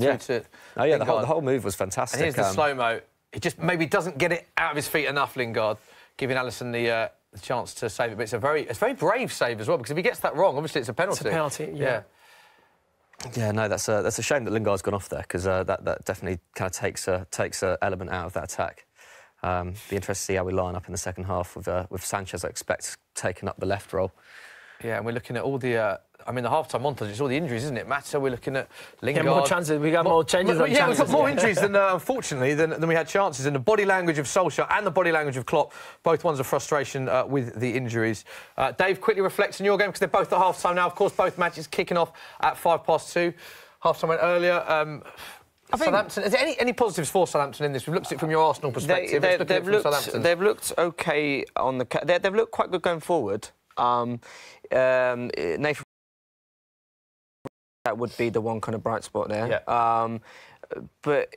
The whole move was fantastic. And here's the slow-mo. He just maybe doesn't get it out of his feet enough, Lingard, giving Alisson the chance to save it. But it's a very brave save as well, because if he gets that wrong, obviously it's a penalty. It's a penalty, yeah. Yeah, no, that's a shame that Lingard's gone off there, because that definitely kind of takes a element out of that attack. Be interested to see how we line up in the second half with Sanchez, I expect, taking up the left role. Yeah, and we're looking at all the... the half-time montage, it's all the injuries, isn't it? Mata, we're looking at Lingard... Yeah, more chances. We got more changes than chances. We've got more injuries, unfortunately, than we had chances. And the body language of Solskjaer and the body language of Klopp, both ones of frustration with the injuries. Dave, quickly reflects on your game, because they're both at half-time now. Of course, both matches kicking off at 2:05. Half-time went earlier. Southampton, is there any positives for Southampton in this? We've looked at it from your Arsenal perspective. They've looked OK on the... They've looked quite good going forward. Nathan, that would be the one kind of bright spot there. Yeah. But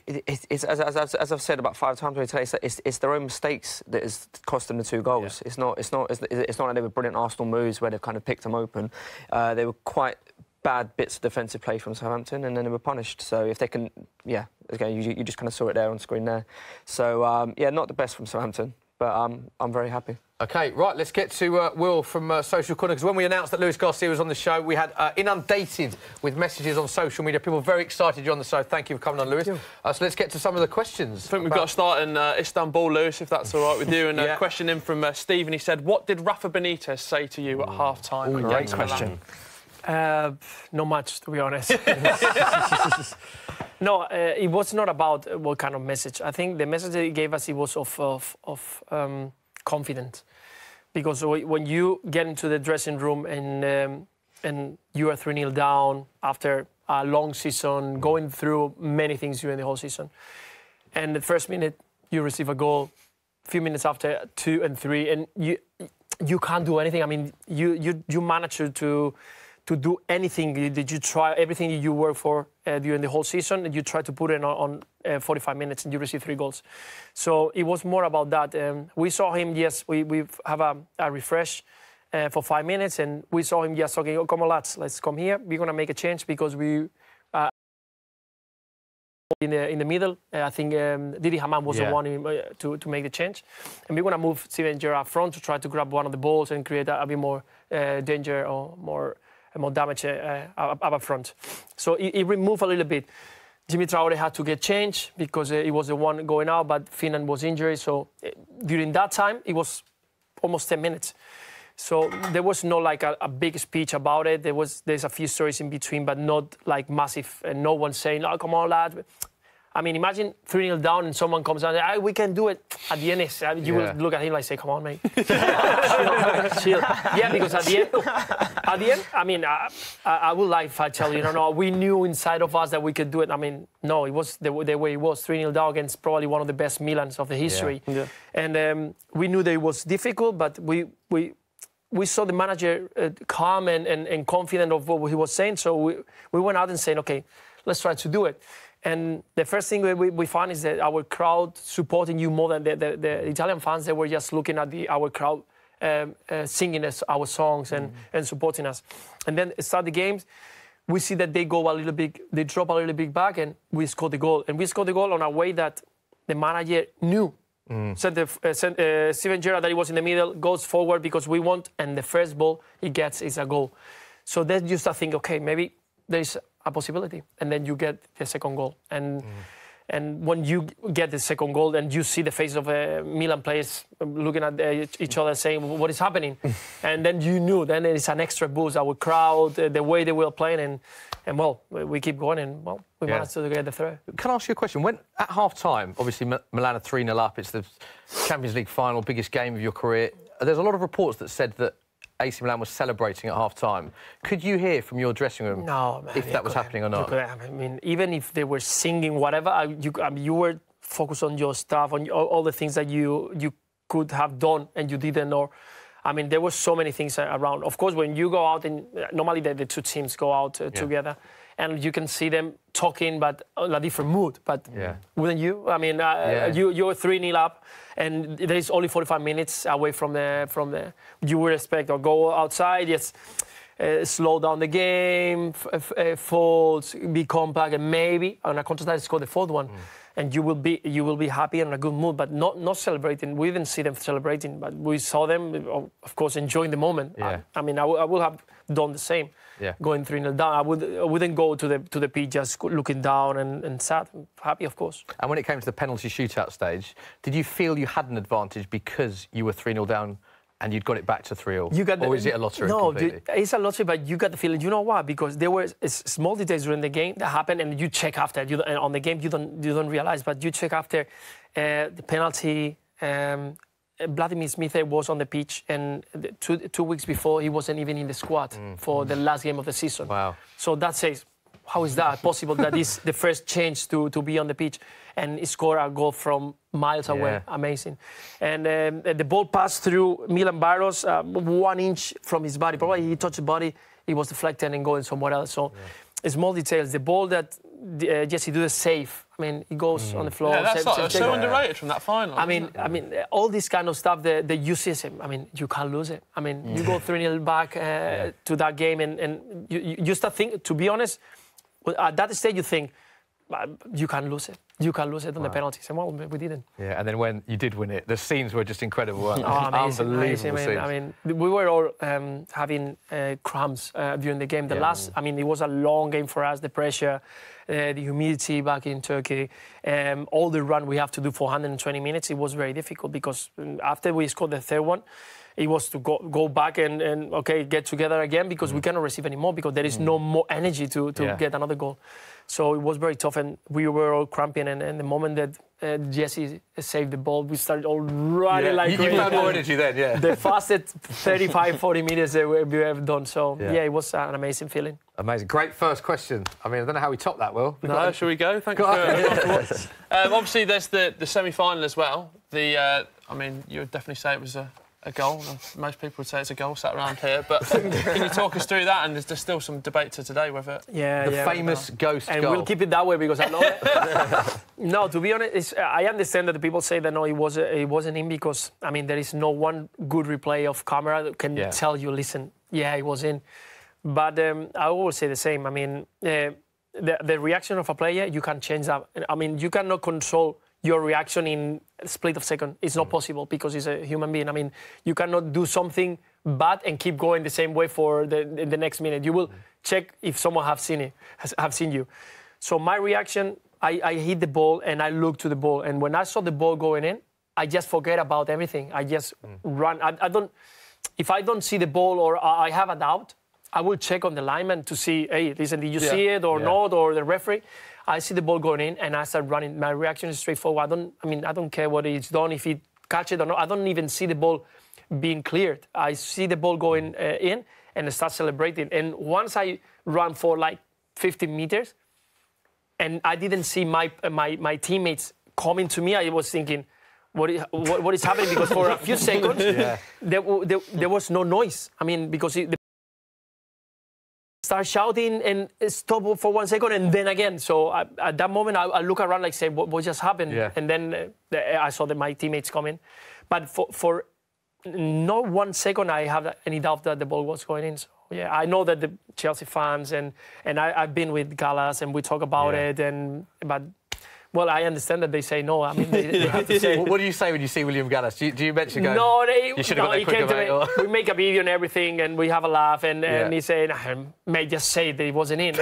it's as I've said about 5 times today, it's their own mistakes that is costing the 2 goals. Yeah. It's not like they were brilliant Arsenal moves where they've kind of picked them open. They were quite bad bits of defensive play from Southampton, and then they were punished. So if they can, again, you just kind of saw it there on screen there. So not the best from Southampton, but I'm very happy. OK, right, let's get to Will from Social Corner, because when we announced that Luis Garcia was on the show, we had inundated with messages on social media. People were very excited you're on the show. Thank you for coming on, Luis. So let's get to some of the questions. I think we've got to start in Istanbul, Lewis, if that's all right with you. And a question in from Stephen. He said, what did Rafa Benitez say to you at half-time? Great question. Not much, to be honest. No, it was not about what kind of message. I think the message that he gave us, it was of confidence. Because when you get into the dressing room and you are 3-0 down after a long season, going through many things during the whole season, and the first minute you receive a goal, a few minutes after 2 and 3, and you can't do anything. I mean, you manage to do anything. Did you try everything you work for during the whole season, and you try to put it on 45 minutes, and you receive 3 goals. So it was more about that. We saw him, yes, we have a refresh for 5 minutes, and we saw him just talking, oh, come on, lads, let's come here. We're going to make a change because we... in the middle, I think Didi Hamann was the one to make the change. And we're going to move Steven Gerrard up front to try to grab one of the balls and create a bit more danger or more damage up front. So he removed a little bit. Jimmy Traore had to get changed because he was the one going out, but Finnan was injured. So during that time, it was almost 10 minutes. So there was no like a big speech about it. There's a few stories in between, but not like massive. And no one saying, "Oh, come on, lad." I mean, imagine 3-0 down and someone comes out and says, we can do it. At the end, you will look at him like, say, come on, mate. Chill. Yeah, because at the end, I mean, I would like if I tell you, no, we knew inside of us that we could do it. I mean, no, it was the way it was. 3-0 down against probably one of the best Milans of the history. Yeah. And we knew that it was difficult, but we saw the manager calm and confident of what he was saying. So we went out and said, OK, let's try to do it. And the first thing we found is that our crowd supporting you more than the Italian fans. They were just looking at our crowd singing our songs and supporting us. And then start the games, we see that they drop a little bit back, and we score the goal. And we scored the goal on a way that the manager knew. Sent Steven Gerrard that he was in the middle, goes forward because we want, and the first ball he gets is a goal. So then you start thinking, okay, maybe there's a possibility, and then you get the second goal. And when you get the second goal, and you see the face of Milan players looking at each other saying, what is happening? And then you knew, then it's an extra boost. Our crowd, the way they were playing, and well, we keep going, and well, we managed to get the throw. Can I ask you a question? When at half-time, obviously Milan are 3-0 up, it's the Champions League final, biggest game of your career. There's a lot of reports that said that AC Milan was celebrating at half-time. Could you hear from your dressing room if that was happening or not? I mean, even if they were singing whatever, you were focused on your stuff, on all the things that you could have done and you didn't. Or, I mean, there were so many things around. Of course, when you go out, and normally the two teams go out together, and you can see them talking, but in a different mood. But wouldn't you? I mean, you're 3-0 up, and there is only 45 minutes away from the. You would expect or go outside, slow down the game, folds, be compact, and maybe on a counter-attack score the fourth one, and you will be happy and in a good mood, but not celebrating. We didn't see them celebrating, but we saw them, of course, enjoying the moment. Yeah. I mean, I would have done the same. Yeah. Going 3-0 down, I wouldn't go to the pitch just looking down and sad. Happy, of course. And when it came to the penalty shootout stage, did you feel you had an advantage because you were 3-0 down and you'd got it back to 3-0? Or is it a lottery? No, it's a lottery, but you got the feeling. You know why? Because there were small details during the game that happened, and you check after. On the game, you don't realize, but you check after the penalty. Vladimir Smith was on the pitch, and 2 weeks before, he wasn't even in the squad for the last game of the season. Wow. So that says, how is that possible that is the first change to be on the pitch and score a goal from miles away? Amazing. And the ball passed through Milan Barros 1 inch from his body. Probably he touched the body, it was deflected and going somewhere else. So small details. The ball that Jesse do the save. I mean, he goes on the floor. Yeah, that's so underrated from that final. I mean, all this kind of stuff, the uses him. I mean, you can't lose it. I mean, you go 3-0 back to that game, and you start thinking. To be honest, at that stage, you think you can't lose it. You can't lose it on the penalties. And well, we didn't. Yeah, and then when you did win it, the scenes were just incredible, weren't they? Amazing, Unbelievable amazing. I mean, we were all having cramps during the game. I mean, it was a long game for us. The pressure, the humidity back in Turkey, all the run we have to do for 120 minutes, it was very difficult because after we scored the third one, it was to go back and okay, get together again because we cannot receive anymore because there is no more energy to get another goal. So it was very tough and we were all cramping and the moment that Jesse saved the ball, we started all running like crazy. You found more energy then, yeah. The fastest 35, 40 meters that we have done. So yeah, it was an amazing feeling. Amazing. Great first question. I mean, I don't know how we top that, Will. Shall we go? Thanks for obviously, there's the semi-final as well. I mean, you would definitely say it was a goal. Most people would say it's a goal sat around here. But can you talk us through that? And there's still some debate to today whether the famous ghost and goal. We'll keep it that way because I know it. No, to be honest, I understand that the people say that no, it wasn't in because I mean there is no one good replay of camera that can tell you, listen, it was in. But I always say the same. I mean, the reaction of a player, you can change that. I mean, you cannot control your reaction in a split of a second. It's not possible because he's a human being. I mean, you cannot do something bad and keep going the same way for the next minute. You will check if someone have seen you. So my reaction, I hit the ball and I looked to the ball. And when I saw the ball going in, I just forget about everything. I just run. If I don't see the ball or I have a doubt, I will check on the lineman to see, hey, listen, did you see it or not, or the referee. I see the ball going in and I start running. My reaction is straightforward. I don't care what it's done, if he catch it or not. I don't even see the ball being cleared. I see the ball going in and I start celebrating. And once I ran for like 50 meters and I didn't see my teammates coming to me, I was thinking, what is happening? Because for a few seconds, there was no noise. I mean, because start shouting and stop for 1 second and then again. So at that moment, I look around like, say, what just happened? Yeah. And then I saw that my teammates come in. But for not 1 second, I have any doubt that the ball was going in. So, yeah, I know that the Chelsea fans and I've been with Gallas and we talk about it. But well, I understand that they say no. I mean, they have to say. What do you say when you see William Gallas? Do you mention going? No, you should have got that quicker, mate. We make a video and everything, and we have a laugh, and he said, "May just say that it wasn't in."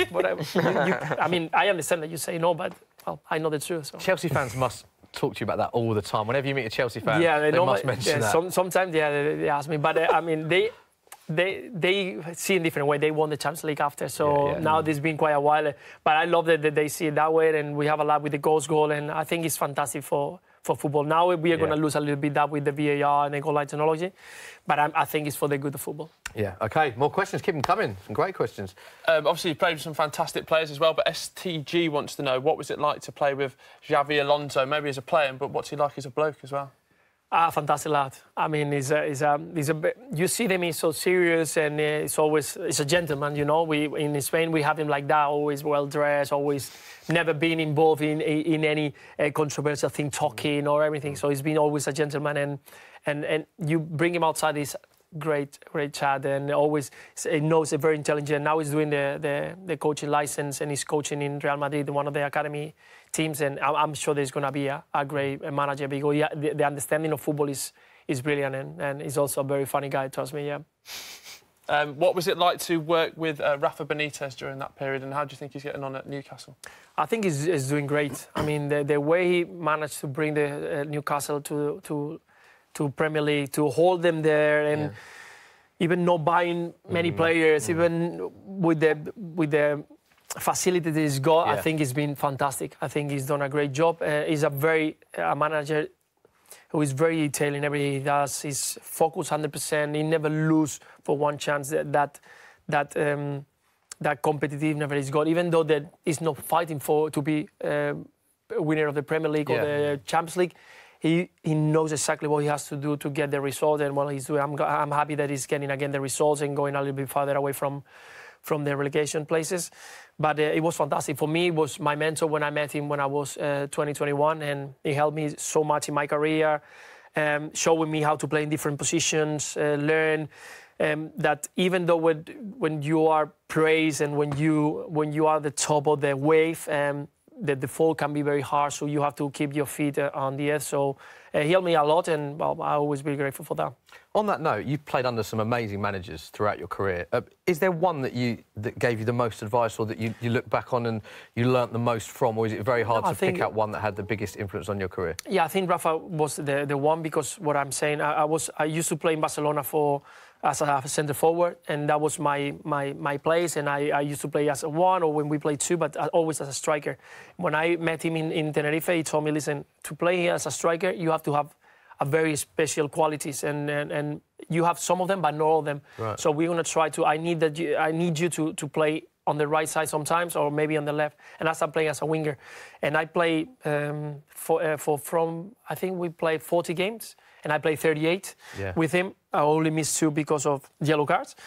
Whatever. I mean, I understand that you say no, but well, I know the truth. So. Chelsea fans must talk to you about that all the time. Whenever you meet a Chelsea fan, they must mention that. Sometimes, they ask me, but I mean, they see in different way. They won the Champions League after, so now this has been quite a while. But I love that they see it that way, and we have a lot with the goal, and I think it's fantastic for football. Now we are going to lose a little bit that with the VAR and the goal line technology, but I think it's for the good of football. Yeah. Okay. More questions. Keep them coming. Some great questions. Obviously, you played with some fantastic players as well. But STG wants to know what was it like to play with Javy Alonso, maybe as a player, but what's he like as a bloke as well? Fantastic lad. I mean, he's a you see him, he's so serious and he's a gentleman, you know. In Spain we have him like that, always well dressed, always never been involved in any controversial thing, talking or everything. So he's been always a gentleman, and you bring him outside, he's great chat, and always he knows he's very intelligent. Now he's doing the coaching license and he's coaching in Real Madrid, one of the academy teams, and I'm sure there's going to be a great manager because the understanding of football is brilliant, and he's also a very funny guy, trust me, What was it like to work with Rafa Benitez during that period, and how do you think he's getting on at Newcastle? I think he's doing great. I mean, the way he managed to bring the Newcastle to Premier League, to hold them there, and even not buying many players, even with the facility that he's got, I think it's been fantastic. I think he's done a great job. He's a manager who is very detailed in everything he does. He's focused 100%. He never lose for one chance. That competitiveness he's got, even though that he's not fighting to be a winner of the Premier League or the Champions League. He knows exactly what he has to do to get the result, and what he's doing. I'm happy that he's getting again the results and going a little bit farther away from from the relegation places. But it was fantastic. For me, it was my mentor when I met him when I was 2021, and he helped me so much in my career, showing me how to play in different positions, learn that even though when you are praised and when you are the top of the wave, the fall can be very hard, so you have to keep your feet on the earth. So he helped me a lot, and I'll always be grateful for that. On that note, you've played under some amazing managers throughout your career. Is there one that gave you the most advice, or that you look back on and you learnt the most from, or is it very hard to pick out one that had the biggest influence on your career? Yeah, I think Rafa was the one, because what I'm saying, I used to play in Barcelona as a centre forward, and that was my place, and I used to play as a one, or when we played two, but always as a striker. When I met him in Tenerife, he told me, listen, to play as a striker, you have to have a very special qualities, and you have some of them, but not all of them. Right. So we're going to try to. I need you to play on the right side sometimes, or maybe on the left. And I started playing as a winger, and I play from I think we played 40 games, and I played 38 with him. I only missed 2 because of yellow cards,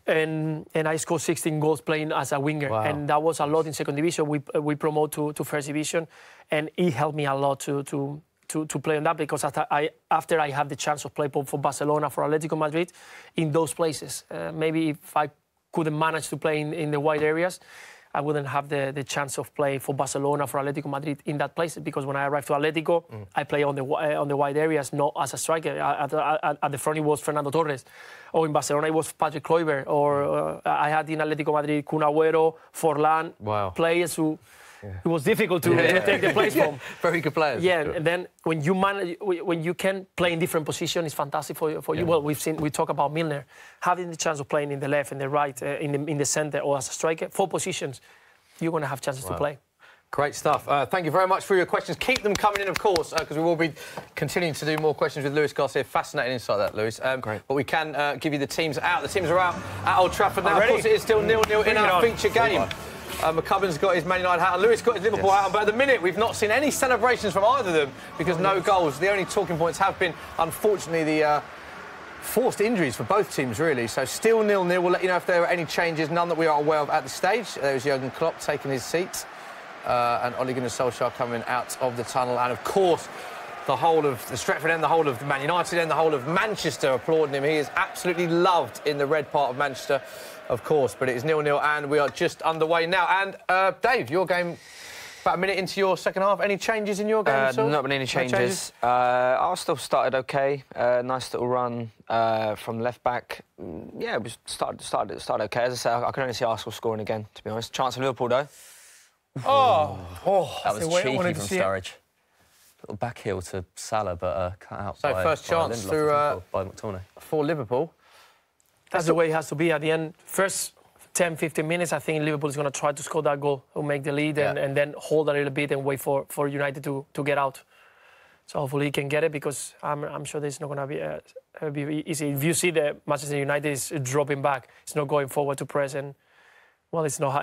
and I scored 16 goals playing as a winger, and that was a lot in second division. We promote to first division, and it helped me a lot to play on that, because after I have the chance of play for Barcelona, for Atletico Madrid, in those places, maybe if I couldn't manage to play in the wide areas, I wouldn't have the chance of playing for Barcelona, for Atletico Madrid in that place, because when I arrived to Atletico, I play on the wide areas, not as a striker. At the front it was Fernando Torres, or in Barcelona it was Patrick Kluivert, or I had in Atletico Madrid Kun Agüero, Forlan, players who. It was difficult to take the place from. Very good players. Yeah, and then when you can play in different positions, it's fantastic for you. Well, we talk about Milner having the chance of playing in the left and the right, in the centre, or as a striker, 4 positions. You're going to have chances to play. Great stuff. Thank you very much for your questions. Keep them coming in, of course, because we will be continuing to do more questions with Luis Garcia. Fascinating insight, that, Luis. Great. But we can give you the teams out. The teams are out at Old Trafford now. Of course, it is still 0-0 in our feature game. McCubbin's got his Man United hat on, Lewis got his Liverpool hat on, but at the minute we've not seen any celebrations from either of them because no goals. The only talking points have been, unfortunately, the forced injuries for both teams, really. So still 0-0. We'll let you know if there are any changes, none that we are aware of at this stage. There's Jurgen Klopp taking his seat, and Ole Gunnar Solskjaer coming out of the tunnel, and of course the whole of the Stretford end, the whole of Man United end, the whole of Manchester applauding him. He is absolutely loved in the red part of Manchester, of course, but it is 0-0 and we are just underway now. And Dave, your game about a minute into your second half. Any changes in your game at all? Not been any changes. Arsenal started OK. Nice little run from left back. Yeah, it was started OK. As I say, I can only see Arsenal scoring again, to be honest. Chance of Liverpool, though. That was cheeky from Sturridge. Little back heel to Salah, but cut out by first chance through by McTominay. For Liverpool. That's the way it has to be at the end. First 10, 15 minutes, I think Liverpool is going to try to score that goal, or make the lead, and then hold a little bit and wait for United to get out. So hopefully he can get it, because I'm sure this is not going to be easy. If you see that Manchester United is dropping back, it's not going forward to press, and well, it's not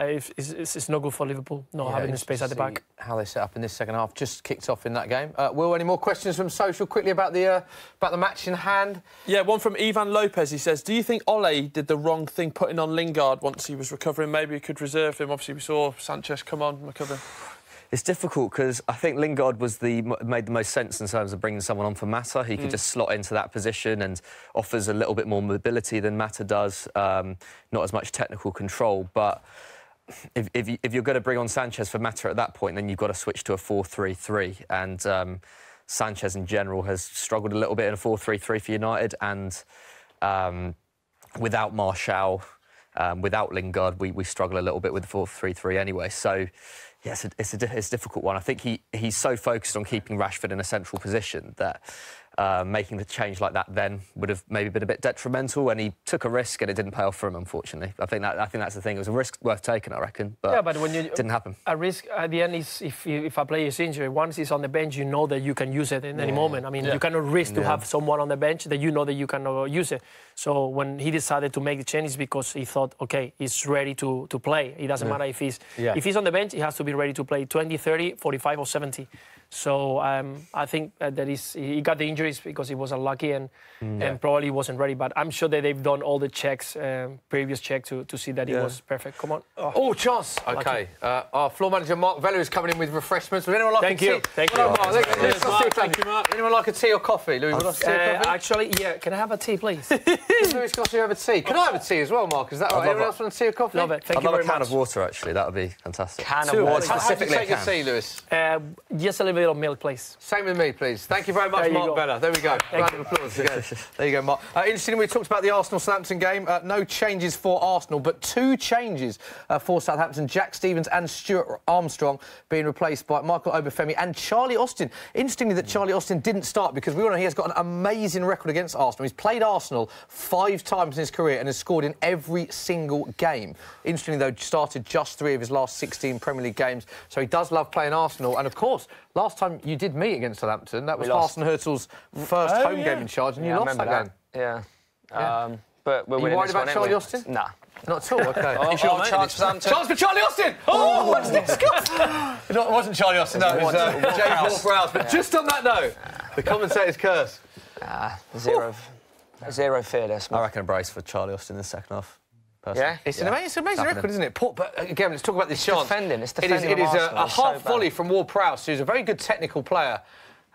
good for Liverpool not having the space at the back. How they set up in this second half just kicked off in that game. Will, any more questions from social quickly about the match in hand? Yeah, one from Ivan Lopez. He says, "Do you think Ole did the wrong thing putting on Lingard once he was recovering? Maybe he could reserve him. Obviously, we saw Sanchez come on, recover." It's difficult because I think Lingard made the most sense in terms of bringing someone on for Mata. He could just slot into that position and offers a little bit more mobility than Mata does. Not as much technical control, but if you're going to bring on Sanchez for Mata at that point, then you've got to switch to a 4-3-3. And Sanchez in general has struggled a little bit in a 4-3-3 for United, and without Martial, without Lingard, we struggle a little bit with the 4-3-3 anyway. So. Yes, it's a difficult one. I think he's so focused on keeping Rashford in a central position that making the change like that then would have maybe been a bit detrimental, and he took a risk and it didn't pay off for him, unfortunately. I think that's the thing. It was a risk worth taking, I reckon, but when it didn't happen. A risk at the end is if a player is injured, once he's on the bench, you know that you can use it in any moment. I mean, you cannot risk to have someone on the bench that you know that you cannot use it. So when he decided to make the change, it's because he thought, OK, he's ready to play. It doesn't matter if he's on the bench, he has to be ready to play 20, 30, 45 or 70. So I think that he got the injuries because he was unlucky and probably wasn't ready. But I'm sure that they've done all the checks, previous check to see that he was perfect. Come on. Oh, chance. OK. Our floor manager, Mark Vella, is coming in with refreshments. Would anyone like a tea? Thank you. Thank you, Mark. Anyone like a tea or coffee? Louis, would like a tea or coffee? Actually, yeah. Can I have a tea, please? Louis Garcia have a tea. Can I have a tea as well, Mark? Is that right? Anyone else want a tea or coffee? Love it. Thank you very much. I'd love a can of water, actually. That would be fantastic. Can of water. How do you take your tea, Lewis? Just a little bit of milk, please. Same with me, please. Thank you very much, Mark Vella. There we go. Round of applause again. There you go, Mark. Interestingly, we talked about the Arsenal-Southampton game. No changes for Arsenal, but 2 changes for Southampton. Jack Stevens and Stuart Armstrong being replaced by Michael Obafemi and Charlie Austin. Interestingly that Charlie Austin didn't start because we all know he has got an amazing record against Arsenal. He's played Arsenal 5 times in his career and has scored in every single game. Interestingly, though, started just 3 of his last 16 Premier League games, so he does love playing Arsenal. And, of course, last time you did meet against Southampton, that was Hasan Hurtl's first home game in charge, and you lost that game. Yeah. But we're Are you worried about Charlie Austin? Nah. Not at all, OK. Chance for Charlie Austin! Oh, what's this? It wasn't Charlie Austin, no, it was James Ward-Prowse. But just on that note, the commentator's curse. Zero fearless. I reckon a brace for Charlie Austin in the second half. Personally. Yeah? It's an amazing record, isn't it? But again, let's talk about this chance. It's defending. It is a half volley from Ward-Prowse, who's a very good technical player,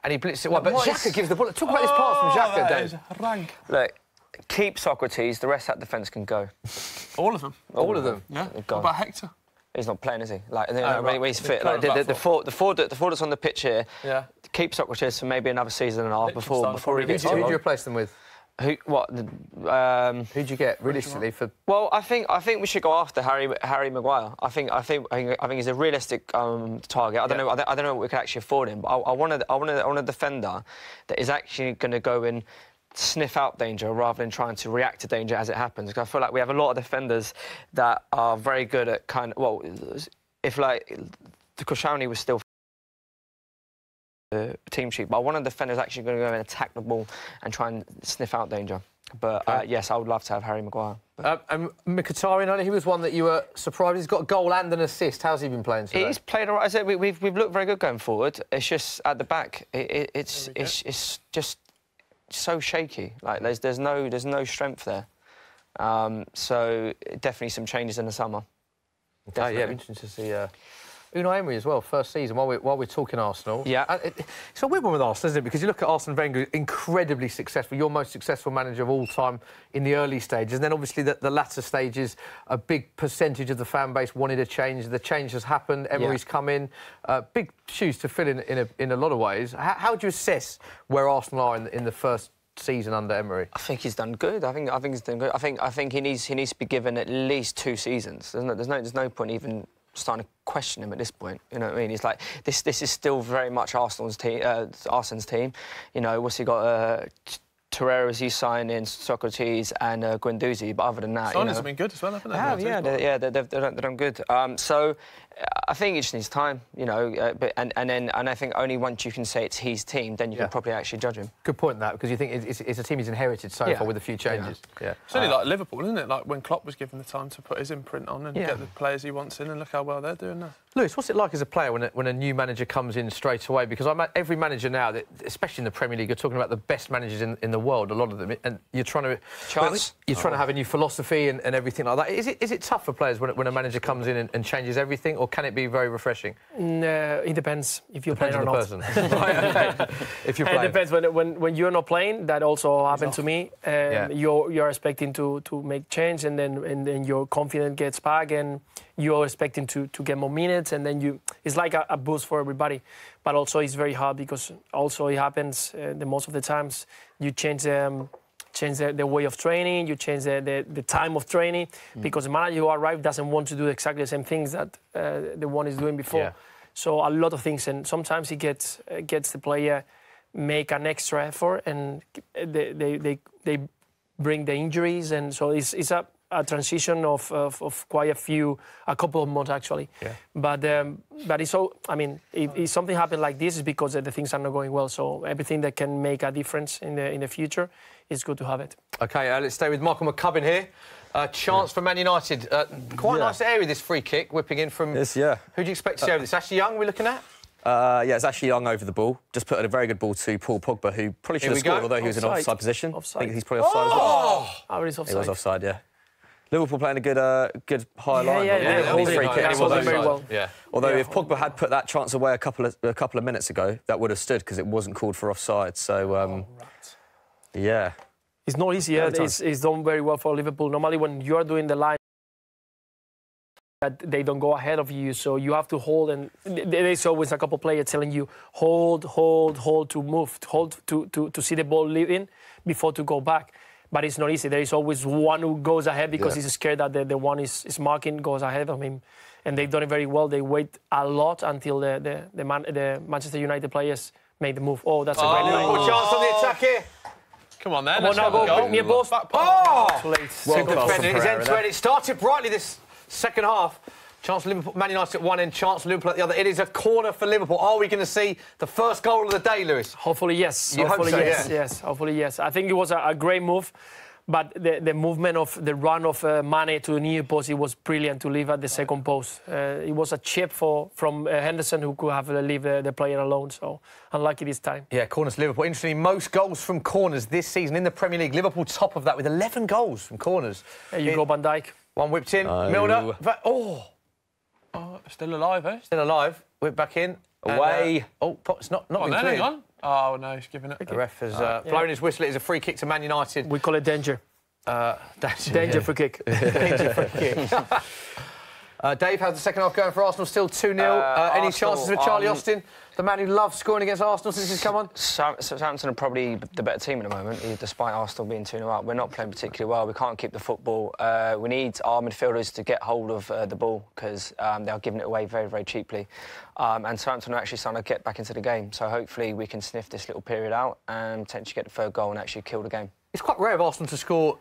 and he blitzed it wide. But Xhaka gives the ball. Talk about this pass from Xhaka, Dave. Look, keep Socrates, the rest of that defence can go. All of them? All of them? Yeah. What about Hector? He's not playing, is he? Like, when he's fit. Like, the forward that's on the pitch here, keep Socrates for maybe another season and a half before he gets Who do you replace them with? Who'd you get realistically for? Well, I think we should go after Harry Maguire. I think he's a realistic target. I don't know what we can actually afford him, but I want a defender that is actually going to go and sniff out danger rather than trying to react to danger as it happens. Because I feel like we have a lot of defenders that are very good at if like Koscielny was still team sheet, but one of the defenders actually going to go and attack the ball and try and sniff out danger. But yes, I would love to have Harry Maguire. And Mkhitaryan, he was one that you were surprised. He's got a goal and an assist. How's he been playing today? He's played all right. I said we've looked very good going forward. It's just at the back, it's just so shaky. Like there's no strength there. So definitely some changes in the summer. Okay, yeah, interesting to see. Unai Emery as well, first season, while we're talking Arsenal. Yeah. It's a weird one with Arsenal, isn't it? Because you look at Arsene Wenger, incredibly successful, your most successful manager of all time in the early stages. And then, obviously, the latter stages, a big percentage of the fan base wanted a change. The change has happened. Emery's come in. Big shoes to fill in a lot of ways. How do you assess where Arsenal are in the first season under Emery? I think he's done good. I think he's done good. I think he needs to be given at least 2 seasons. There's no point even starting to question him at this point. You know what I mean? He's like, this is still very much Arsenal's team, Arsene's team. You know, what's he got? Torreira's he's signed in, Socrates and Guendouzi, but other than that, Signings have been good as well, haven't they? They've done good. So I think it just needs time, you know. And I think only once you can say it's his team, then you can probably actually judge him. Good point, that, because you think it's a team he's inherited so far with a few changes. Yeah. It's only like Liverpool, isn't it? Like when Klopp was given the time to put his imprint on and get the players he wants in, and look how well they're doing now. Lewis, what's it like as a player when a new manager comes in straight away? Because every manager now, especially in the Premier League, you're talking about the best managers in the world, a lot of them, and you're trying to have a new philosophy and everything like that. Is it tough for players when a manager comes in and changes everything, or can it be very refreshing? No, it depends if you're playing or not. Right, okay. If you're playing. It depends. When you're not playing, that also happened to me. You're expecting to make change, and then your confidence gets back, and you're expecting to get more minutes, and then it's like a boost for everybody. But also it's very hard because also it happens the most of the times you change the way of training, you change the time of training, because the manager who arrived doesn't want to do exactly the same things that the one is doing before. Yeah. So a lot of things, and sometimes he gets the player make an extra effort, and they bring the injuries, and so it's a transition of quite a couple of months actually. Yeah. But it's all, I mean, if something happened like this, it's because the things are not going well. So everything that can make a difference in the future, it's good to have it. OK, let's stay with Michael McCubbin here. Chance for Man United. Quite a nice area, this free kick, whipping in from... Yes, yeah. Who do you expect to see over this? Ashley Young we're looking at? Yeah, it's actually Young over the ball. Just put a very good ball to Paul Pogba, who probably should have scored, although he was in an offside position. Offside. I think he's probably offside as well. Oh, he's offside. He was offside, yeah. Liverpool playing a good high line. Yeah, free kick. It wasn't very well. Yeah. Although if Pogba had put that chance away a couple of minutes ago, that would have stood because it wasn't called for offside. So, yeah. It's not easy. It's done very well for Liverpool. Normally, when you are doing the line, they don't go ahead of you, so you have to hold. And there's always a couple of players telling you hold to move, hold to see the ball leaving before to go back. But it's not easy. There is always one who goes ahead because he's scared that the one is marking goes ahead of him. And they've done it very well. They wait a lot until the Manchester United players make the move. Oh, that's a great Liverpool chance on the attack here. Come on, then. Come on, now go. Near boss. Oh! Too late. Good defending. It's end-to-end. It started brightly this second half. Chance Liverpool, Man United at one end, chance Liverpool at the other. It is a corner for Liverpool. Are we going to see the first goal of the day, Lewis? Hopefully, yes. Hopefully, yes. Yes. Hopefully, yes. I think it was a great move, but the movement of the run of Mane to the near post, it was brilliant to leave at the second post. It was a chip from Henderson, who could have leave the player alone. So unlucky this time. Yeah, corners Liverpool. Interestingly, most goals from corners this season in the Premier League. Liverpool top of that with 11 goals from corners. There you go, Van Dijk. One whipped in. Milner. Oh, still alive, eh? Still alive. Whipped back in. Away. It's not been Hang cleared. on. Oh, no, he's giving it. The ref has blown his whistle. It is a free kick to Man United. We call it danger. Danger free kick. Danger free kick. Dave, how's the second half going for Arsenal? Still 2-0. Any chances for Charlie Austin, the man who loves scoring against Arsenal since he's come on? Southampton are probably the better team at the moment, despite Arsenal being 2-0 up. We're not playing particularly well. We can't keep the football. We need our midfielders to get hold of the ball because they are giving it away very, very cheaply. And Southampton are actually starting to get back into the game. So hopefully we can sniff this little period out and potentially get the third goal and actually kill the game. It's quite rare of Arsenal to score.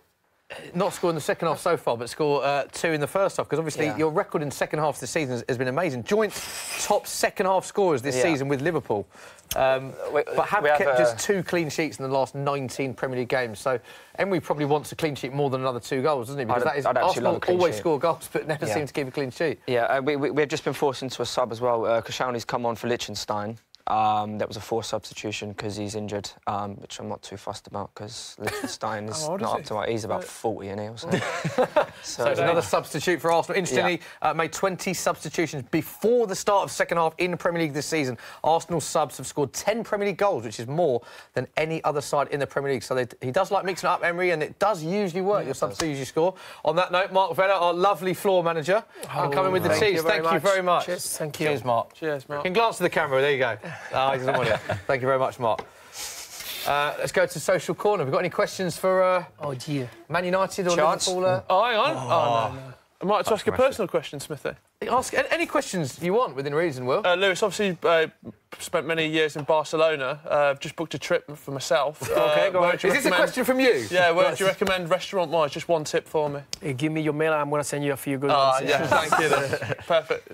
Not score in the second half so far, but score 2 in the first half, because obviously your record in second half this season has been amazing. Joint top second half scorers this season with Liverpool, but have kept just 2 clean sheets in the last 19 Premier League games. So Emery probably wants a clean sheet more than another 2 goals, doesn't he? Because Arsenal always score goals, but never seem to keep a clean sheet. Yeah, we've just been forced into a sub as well. Koscielny's come on for Liechtenstein. That was a forced substitution because he's injured, which I'm not too fussed about because Liechtenstein is not up to it. He's about 40, isn't he? So it's another substitute for Arsenal. Interestingly, made 20 substitutions before the start of second half in the Premier League this season. Arsenal subs have scored 10 Premier League goals, which is more than any other side in the Premier League. So he does like mixing it up, Emery, and it does usually work. Your subs do usually score. On that note, Mark Vella, our lovely floor manager, and coming with the Chiefs. Thank you very much. Cheers, thank you. Cheers, Mark. Cheers, Mark. You can glance to the camera. There you go. He doesn't want it. Thank you very much, Mark. Let's go to Social Corner. Have we got any questions for Man United or Liverpool? Hang on. No. I might ask a personal question, Smithy. Ask any questions you want within reason, Will. Lewis, obviously spent many years in Barcelona. Just booked a trip for myself. OK, go on. Is this a question from you? Yeah, where do you recommend restaurant-wise? Just one tip for me. Give me your mail and I'm going to send you a few good ones. Yeah, thank you then. Perfect.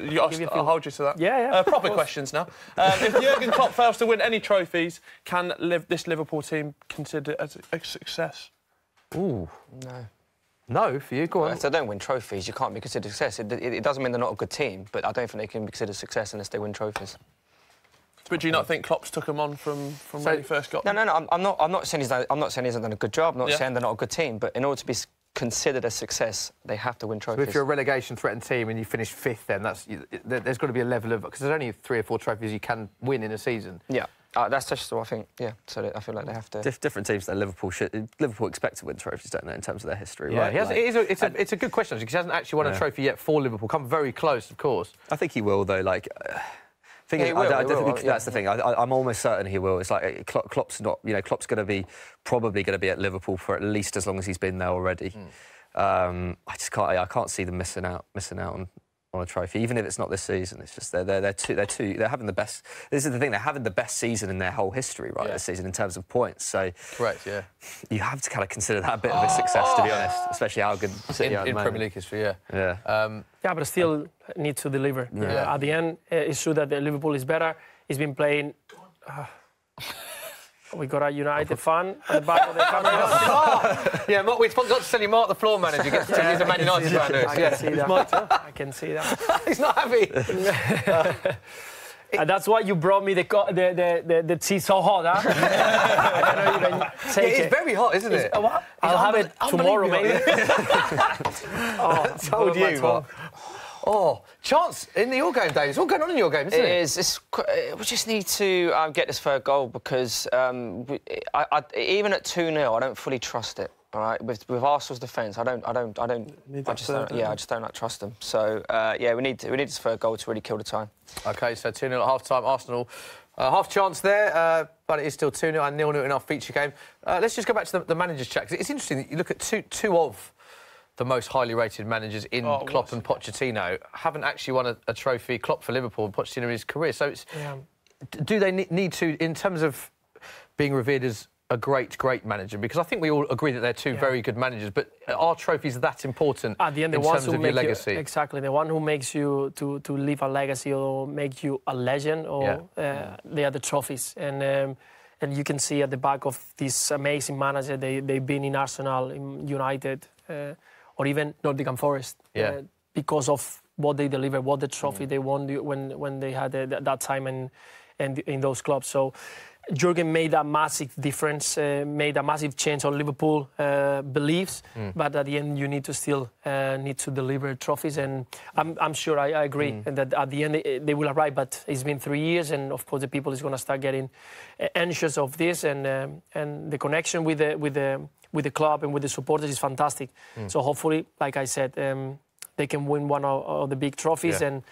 I'll hold you to that. Yeah. Proper questions now. If Jurgen Klopp fails to win any trophies, can this Liverpool team consider it as a success? Ooh. No. No, for you, go on. If they don't win trophies, you can't be considered a success. It doesn't mean they're not a good team, but I don't think they can be considered a success unless they win trophies. But do you not think Klopp's took them on from when he first got them? No. I'm not saying he hasn't done a good job. I'm not saying they're not a good team. But in order to be considered a success, they have to win trophies. So if you're a relegation-threatened team and you finish 5th, then there's got to be a level of, because there's only 3 or 4 trophies you can win in a season. Yeah. That's just what I think, So I feel like they have to... Different teams that Liverpool expect to win trophies, don't they, in terms of their history, right? Yeah, it's a good question, because he hasn't actually won a trophy yet for Liverpool. Come very close, of course. I think he will, though, that's the thing. I'm almost certain he will. It's like Klopp's not... Klopp's probably going to be at Liverpool for at least as long as he's been there already. I can't see them missing out on a trophy, even if it's not this season. It's just they're having the best. This is the thing, they're having the best season in their whole history this season in terms of points. So correct, yeah. You have to kind of consider that a bit of a success, to be honest, especially how good City are in Premier League history. But still need to deliver. At the end, it's true that Liverpool is better. He's been playing. We got a United fan at the back of the camera. Mark, we forgot to tell you, Mark, the floor manager, he's a Man United fan. I can see that. I can see that. He's not happy. And that's why you brought me the tea so hot, huh? I cannot even take it. It's very hot, isn't it? I'll have it tomorrow, maybe. I told you. Oh, chance in your game, Dave. It's all going on in your game, isn't it? It is. We just need to get this third goal because even at 2-0, I don't fully trust it. All right, with Arsenal's defence, I just don't like trust them. So we need this third goal to really kill the time. OK, so 2-0 at half-time. Arsenal, half chance there, but it is still 2-0 and 0-0 in our feature game. Let's just go back to the managers' chat. 'Cause it's interesting that you look at two of the most highly rated managers in Klopp and Pochettino haven't actually won a trophy. Klopp for Liverpool and Pochettino in his career. So do they need to, in terms of being revered as a great manager? Because I think we all agree that they're two very good managers, but are trophies that important at the end, in terms of your legacy? Exactly, the one who makes you to leave a legacy or make you a legend, or they are the trophies. And you can see at the back of this amazing manager, they've been in Arsenal, in United, or even Nottingham Forest, because of what they delivered, what the trophy they won when they had that time and in those clubs. So Jurgen made a massive difference, made a massive change on Liverpool beliefs, but at the end you need to still deliver trophies, and I'm sure I agree that at the end they will arrive. But it's been 3 years, and of course the people is going to start getting anxious of this, and the connection with the club and with the supporters is fantastic. So hopefully, like I said, they can win one of the big trophies and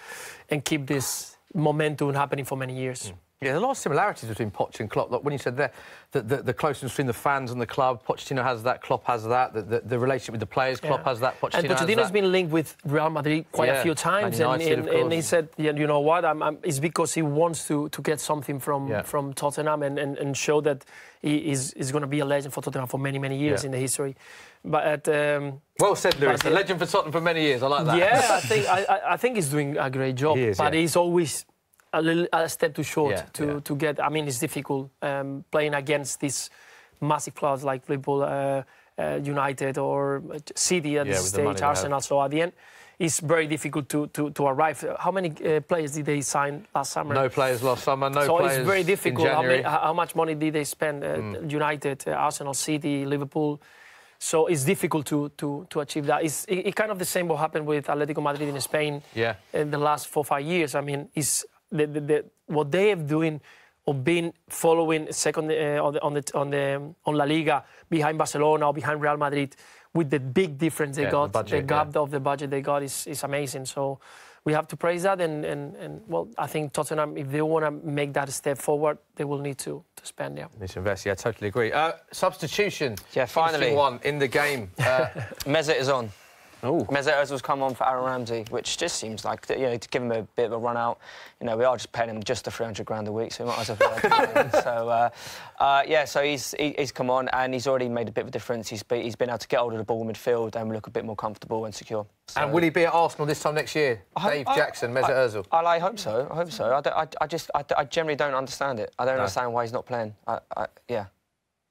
keep this momentum happening for many years. Yeah, there's a lot of similarities between Poch and Klopp. Like when you said there, the closeness between the fans and the club, Pochettino has that, Klopp has that. The relationship with the players, Klopp has that, Pochettino has that. And Pochettino's been linked with Real Madrid quite a few times, and he said, you know what, it's because he wants to get something from Tottenham and show that he is going to be a legend for Tottenham for many years in the history. But well said, Lewis. A legend for Tottenham for many years. I like that. Yeah, I think he's doing a great job, but he's always a step too short to get. I mean, it's difficult playing against these massive clubs like Liverpool, United, or City at this stage, Arsenal. So at the end, it's very difficult to arrive. How many players did they sign last summer? No players last summer. No so players. So it's very difficult. In January. How much money did they spend? United, Arsenal, City, Liverpool. So it's difficult to achieve that. It's kind of the same what happened with Atletico Madrid in Spain in the last 4 or 5 years. I mean, it's what they have doing or been following second on La Liga behind Barcelona or behind Real Madrid with the big difference they got, the gap of the budget they got is amazing. So we have to praise that, and well, I think Tottenham, if they want to make that step forward, they will need to spend. Need to invest. Yeah, totally agree. Substitution. Yeah, finally one in the game. Mesut is on. Mesut Ozil's come on for Aaron Ramsey, which just seems like, to give him a bit of a run out. We are just paying him just the 300 grand a week, so we might as well. So he's come on and he's already made a bit of a difference. He's been able to get hold of the ball in midfield and look a bit more comfortable and secure. So, and will he be at Arsenal this time next year? Dave Jackson, Mesut Ozil. I hope so. I hope so. I generally don't understand it. I don't understand why he's not playing.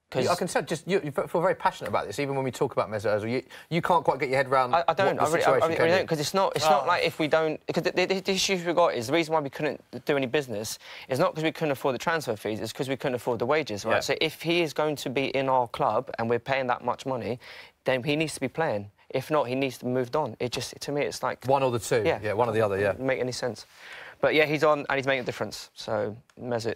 I can say, you feel very passionate about this, even when we talk about Mesut Ozil. You can't quite get your head around. I don't. I really don't, because it's not like if we don't. Because the issue we've got is the reason why we couldn't do any business is not because we couldn't afford the transfer fees. It's because we couldn't afford the wages, right? So if he is going to be in our club and we're paying that much money, then he needs to be playing. If not, he needs to be moved on. It just, to me, it's like one or the two. Yeah, one or the other. Yeah, doesn't make any sense. But yeah, he's on and he's making a difference. So Mesut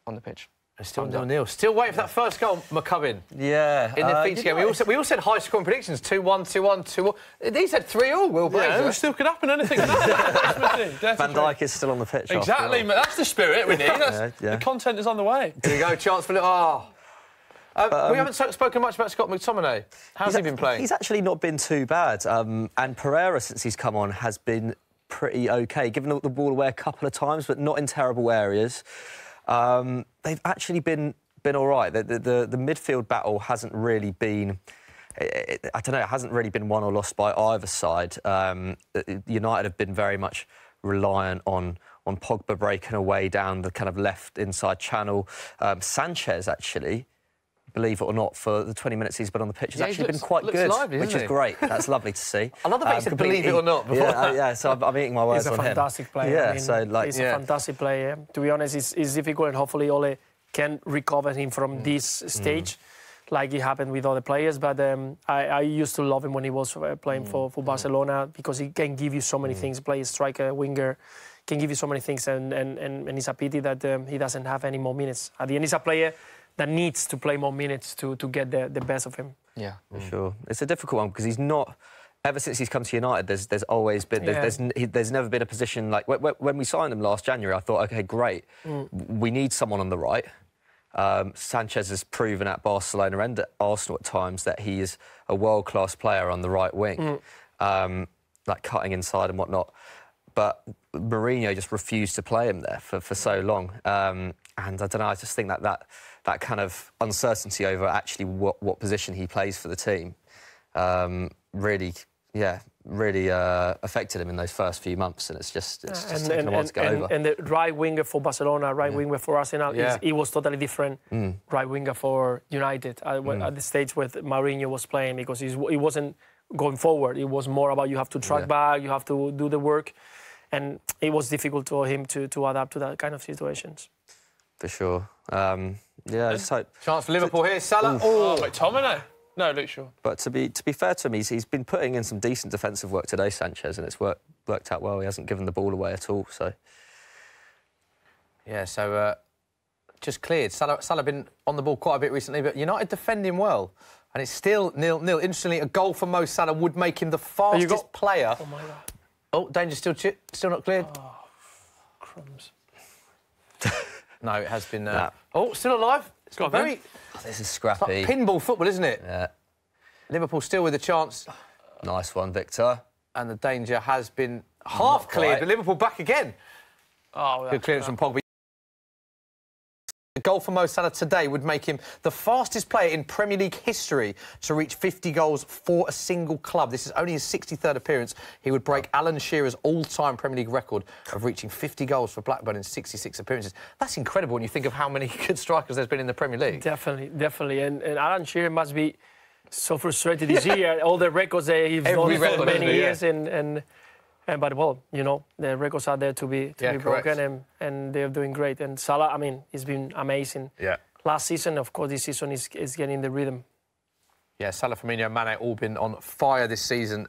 on the pitch. Still 0-0. Still waiting for that first goal, McCubbin. Yeah. In the feature game. We all said high-scoring predictions, 2-1, 2-1, 2-1. These said 3-3, Will Blazer. Yeah, it still could happen, anything. Van Dijk is still on the pitch. Exactly, mate. That's the spirit we need. The content is on the way. Here you go, chance for... we haven't spoken much about Scott McTominay. How's he been playing? He's actually not been too bad. And Pereira, since he's come on, has been pretty OK. Given the ball away a couple of times, but not in terrible areas. They've actually been all right. The midfield battle hasn't really been... I don't know, it hasn't really been won or lost by either side. United have been very much reliant on Pogba breaking away down the kind of left inside channel. Sanchez, actually, believe it or not, for the 20 minutes he's been on the pitch, has actually been quite looks good, lively, which is great. That's lovely to see. I love the fact you said believe it or not before. Yeah, so I'm eating my words on him. He's a fantastic player. Yeah, I mean, so like... He's a fantastic player. To be honest, it's difficult, and hopefully Ole can recover him from this stage, like it happened with other players. But I used to love him when he was playing for Barcelona, because he can give you so many things, play striker, winger, can give you so many things, and it's a pity that he doesn't have any more minutes. At the end, he's a player that needs to play more minutes to get the best of him. Yeah, for sure. It's a difficult one because he's not... Ever since he's come to United, there's always been... There's never been a position... Like, when we signed him last January, I thought, OK, great, we need someone on the right. Sanchez has proven at Barcelona and at Arsenal at times that he is a world-class player on the right wing, like cutting inside and whatnot. But Mourinho just refused to play him there for so long. And I don't know, I just think that kind of uncertainty over actually what position he plays for the team really affected him in those first few months, and it's just taken a while to get over. And the right winger for Barcelona, right winger for Arsenal, he was totally different. Right winger for United at the stage where Mourinho was playing, because he wasn't going forward. It was more about you have to track back, you have to do the work, and it was difficult for him to adapt to that kind of situations. For sure. I just hope... Chance for Liverpool here. Salah. Oh, McTominay. No, Luke Shaw. But to be fair to him, he's been putting in some decent defensive work today, Sanchez, and it's worked out well. He hasn't given the ball away at all, so... Yeah, so just cleared. Salah been on the ball quite a bit recently, but United defending well. And it's still 0-0. Interestingly, a goal from Mo Salah would make him the fastest player. Oh, my God. Oh, danger still not cleared. Oh, crumbs. No, it has been... Oh, still alive. It's got very... Oh, this is scrappy. It's like pinball football, isn't it? Yeah. Liverpool still with a chance. Nice one, Victor. And the danger has been half cleared, but Liverpool back again. Oh, good clearance from Pogba. A goal for Mo Salah today would make him the fastest player in Premier League history to reach 50 goals for a single club. This is only his 63rd appearance. He would break Alan Shearer's all-time Premier League record of reaching 50 goals for Blackburn in 66 appearances. That's incredible when you think of how many good strikers there's been in the Premier League. Definitely. And Alan Shearer must be so frustrated this year. All the records that he's done for many years, but well, you know, the records are there to be broken, and they're doing great. And Salah, I mean, he's been amazing. Yeah. Last season, of course, this season is getting the rhythm. Yeah, Salah, Firmino, Mane all been on fire this season.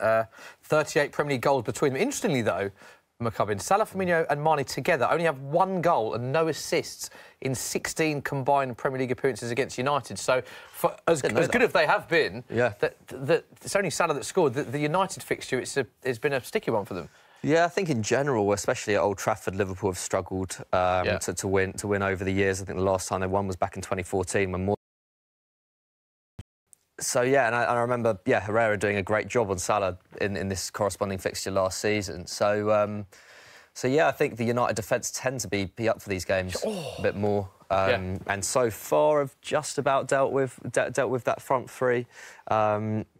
38 Premier League goals between them. Interestingly, though, McCubbin, Salah, Firmino and Mane together only have 1 goal and no assists in 16 combined Premier League appearances against United. So, for as good as they have been, it's only Salah that scored. The United fixture, it's been a sticky one for them. Yeah, I think in general, especially at Old Trafford, Liverpool have struggled to win over the years. I think the last time they won was back in 2014 when more. So, yeah, and I remember, Herrera doing a great job on Salah in this corresponding fixture last season. So, I think the United defence tend to be up for these games a bit more. And so far have just about dealt with that front three.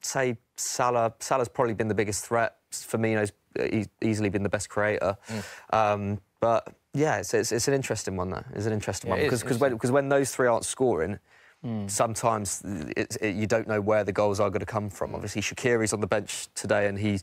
Say Salah's probably been the biggest threat. Firmino's easily been the best creator. But, yeah, it's an interesting one, though. It's an interesting one. Because when those three aren't scoring... Sometimes you don't know where the goals are going to come from. Obviously, Shaqiri's on the bench today, and he,